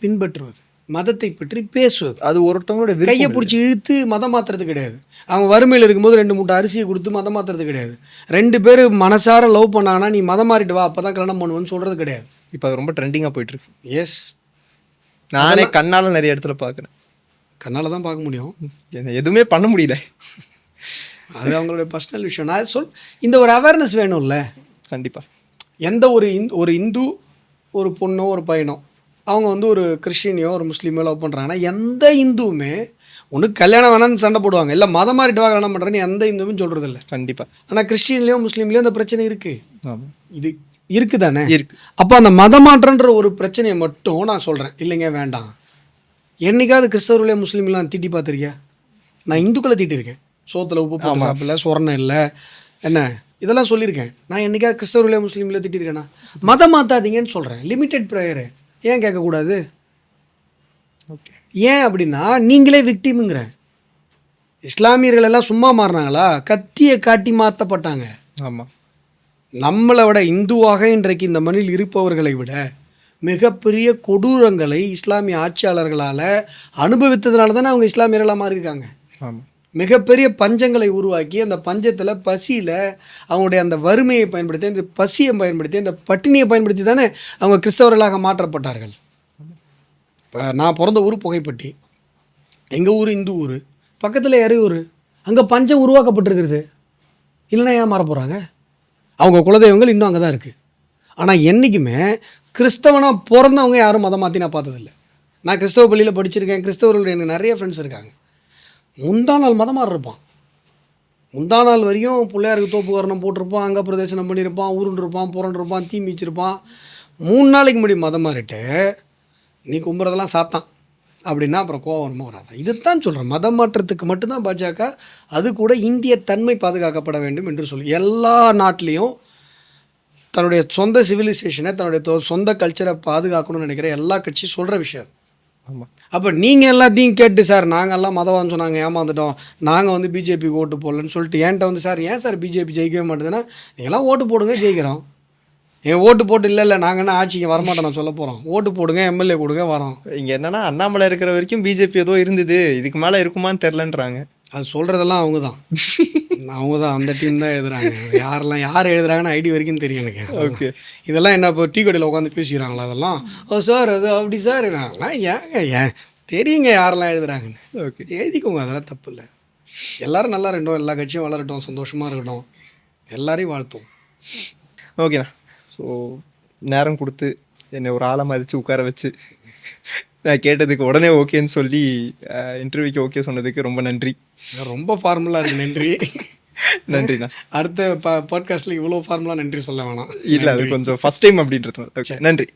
பின்பற்றுவது, மதத்தை பற்றி பேசுவது, அது ஒருத்தவங்களோட கையை பிடிச்சி இழுத்து மதம் மாற்றுறது கிடையாது. அவங்க வறுமையில் இருக்கும்போது 2 மூட்டை அரிசியை கொடுத்து மதம் மாற்றுறது கிடையாது. 2 பேர் மனசார லவ் பண்ணாங்கன்னா நீ மதம் மாறிட்டு வா அப்போ தான் கல்யாணம் பண்ணுவேன்னு சொல்கிறது கிடையாது. இப்போ அது ரொம்ப ட்ரெண்டிங்காக போயிட்டுருக்கு. எஸ், நானே கண்ணால் நிறைய இடத்துல பார்க்குறேன். கண்ணால் தான் பார்க்க முடியும், என்ன எதுவுமே பண்ண முடியல. அது அவங்களுடைய பர்சனல் விஷயம். நான் இந்த ஒரு அவேர்னஸ் வேணும்ல. கண்டிப்பாக. எந்த ஒரு இந்து ஒரு பொண்ணோ ஒரு பையனோ அவங்க வந்து ஒரு கிறிஸ்டினியோ ஒரு முஸ்லீமோ லவ் பண்ணுறாங்கன்னா எந்த இந்துவுமே ஒன்று கல்யாணம் வேணான்னு சண்டை போடுவாங்க, இல்லை மதம் மாறிட்டு வா கல்யாணம் பண்ணுறேன்னு எந்த இந்துவும் சொல்கிறது இல்லை. கண்டிப்பாக. ஆனால் கிறிஸ்டின்லேயோ முஸ்லீம்லேயோ அந்த பிரச்சனை இருக்குது. ஆமாம், இது இருக்குது தானே இருக்கு. அப்போ அந்த மதமாற்றன்ற ஒரு பிரச்சனையை மட்டும் நான் சொல்கிறேன், இல்லைங்க வேண்டாம். என்னைக்காவது கிறிஸ்தவர்களே முஸ்லீம்லாம் திட்டி பார்த்துருக்கியா? நான் இந்துக்களை திட்டிருக்கேன், சோத்தில் உப்பு போட்டு சாப்பிடல, சொரணம் இல்லை, என்ன இதெல்லாம் சொல்லியிருக்கேன். நான் என்னைக்காவது கிறிஸ்தவர்களே முஸ்லீம்ல திட்டிருக்கேன்னா? மதம் மாற்றாதீங்கன்னு சொல்கிறேன். லிமிட்டெட் ப்ரேயரு ஏன் கேட்கக்கூடாது? ஓகே. ஏன் அப்படின்னா நீங்களே விக்டிமுங்கிற. இஸ்லாமியர்கள் எல்லாம் சும்மா மாறினாங்களா? கத்தியை காட்டி மாற்றப்பட்டாங்க. ஆமாம். நம்மளை விட இந்துவாக இன்றைக்கு இந்த மண்ணில் இருப்பவர்களை விட மிகப்பெரிய கொடூரங்களை இஸ்லாமிய ஆட்சியாளர்களால் அனுபவித்ததுனால தானே அவங்க இஸ்லாமியர்களாக மாறியிருக்காங்க. ஆமாம். மிகப்பெரிய பஞ்சங்களை உருவாக்கி அந்த பஞ்சத்தில் பசியில் அவங்களுடைய அந்த வறுமையை பயன்படுத்தி, இந்த பசியை பயன்படுத்தி, இந்த பட்டினியை பயன்படுத்தி தானே அவங்க கிறிஸ்தவர்களாக மாற்றப்பட்டார்கள். இப்போ நான் பிறந்த ஊர் புகைப்பட்டி, எங்கள் ஊர் இந்து ஊர், பக்கத்தில் இறையூர், அங்கே பஞ்சம் உருவாக்கப்பட்டிருக்கிறது. இல்லைன்னா ஏன் மாற போகிறாங்க? அவங்க குலதெய்வங்கள் இன்னும் அங்கே தான் இருக்குது. ஆனால் என்றைக்குமே கிறிஸ்தவனாக பிறந்தவங்க யாரும் மதம் மாற்றி நான் பார்த்ததில்லை. நான் கிறிஸ்தவ பள்ளியில் படிச்சிருக்கேன், கிறிஸ்தவர்கள் எனக்கு நிறைய ஃப்ரெண்ட்ஸ் இருக்காங்க. முந்தா நாள் மதம் மாறி இருப்பான், முந்தா நாள் வரையும் பிள்ளையாருக்கு தோப்பு காரணம் போட்டிருப்பான், அங்கே பிரதேசனம் பண்ணியிருப்பான், உருண்டிருப்பான், புரண்டிருப்பான், தீ மிச்சிருப்பான். 3 நாளைக்கு முன்னாடி மதம் மாறிட்டு நீ கும்புறதெல்லாம் சாத்தான் அப்படின்னா அப்புறம் கோவம் வருமா வராதான்? இதுதான் சொல்கிறேன். மதம் மாற்றத்துக்கு மட்டும்தான் பாஜக, அது கூட இந்திய தன்மை பாதுகாக்கப்பட வேண்டும் என்று சொல்லி எல்லா நாட்டிலையும் தன்னுடைய சொந்த சிவிலைசேஷனை, தன்னுடைய சொந்த கல்ச்சரை பாதுகாக்கணும்னு நினைக்கிற எல்லா கட்சியும் சொல்கிற விஷயம். ஆமாம். அப்போ நீங்கள் எல்லாத்தையும் கேட்டு சார் நாங்கள்லாம் மதவான்னு சொன்னாங்க, ஏமாந்துட்டோம், நாங்கள் வந்து பிஜேபிக்கு ஓட்டு போடலன்னு சொல்லிட்டு என்கிட்ட வந்து சார் ஏன் சார் பிஜேபி ஜெயிக்கவே மாட்டேதுன்னா, நீங்களாம் ஓட்டு போடுங்க ஜெயிக்கிறோம். என் ஓட்டு போட்டு இல்லை நாங்கள் என்ன ஆட்சிக்கு வரமாட்டோம் நான் சொல்ல போகிறோம். ஓட்டு போடுங்க, எம்எல்ஏ கொடுங்க, வரோம். இங்கே என்னன்னா அண்ணாமலை இருக்கிற வரைக்கும் பிஜேபி ஏதோ இருந்தது, இதுக்கு மேலே இருக்குமான்னு தெரிலன்றாங்க. அது சொல்கிறதெல்லாம் அவங்க தான் அந்த டீம் தான் எழுதுறாங்க. யார் எழுதுறாங்கன்னு ஐடி வரைக்கும் தெரியும் எனக்கு. ஓகே. இதெல்லாம் என்ன இப்போ டீ கடையில் உட்காந்து பேசிக்கிறாங்களா? அதெல்லாம் ஓ சார் அது அப்படி சார் நாங்களாம் ஏன் தெரியுங்க யாரெல்லாம் எழுதுறாங்கன்னு. ஓகே, எழுதிக்கோங்க, அதெல்லாம் தப்பு இல்லை. எல்லோரும் நல்லா இருக்கட்டும், எல்லா கட்சியும் வளரட்டும், சந்தோஷமாக இருக்கட்டும், எல்லாரையும் வாழ்த்தும். ஓகேண்ணா. ஸோ நேரம் கொடுத்து என்னை ஒரு ஆளை மதித்து உட்கார வச்சு நான் கேட்டதுக்கு உடனே ஓகேன்னு சொல்லி இன்டர்வியூக்கு ஓகே சொன்னதுக்கு ரொம்ப நன்றி. ரொம்ப ஃபார்முலா இருக்குது, நன்றி. நன்றிண்ணா. அடுத்த பாட்காஸ்ட்டில் இவ்வளோ ஃபார்முலா நன்றி சொல்ல வேணாம். இல்லை, அது கொஞ்சம் ஃபஸ்ட் டைம் அப்படின்றது. ஓகே, நன்றி.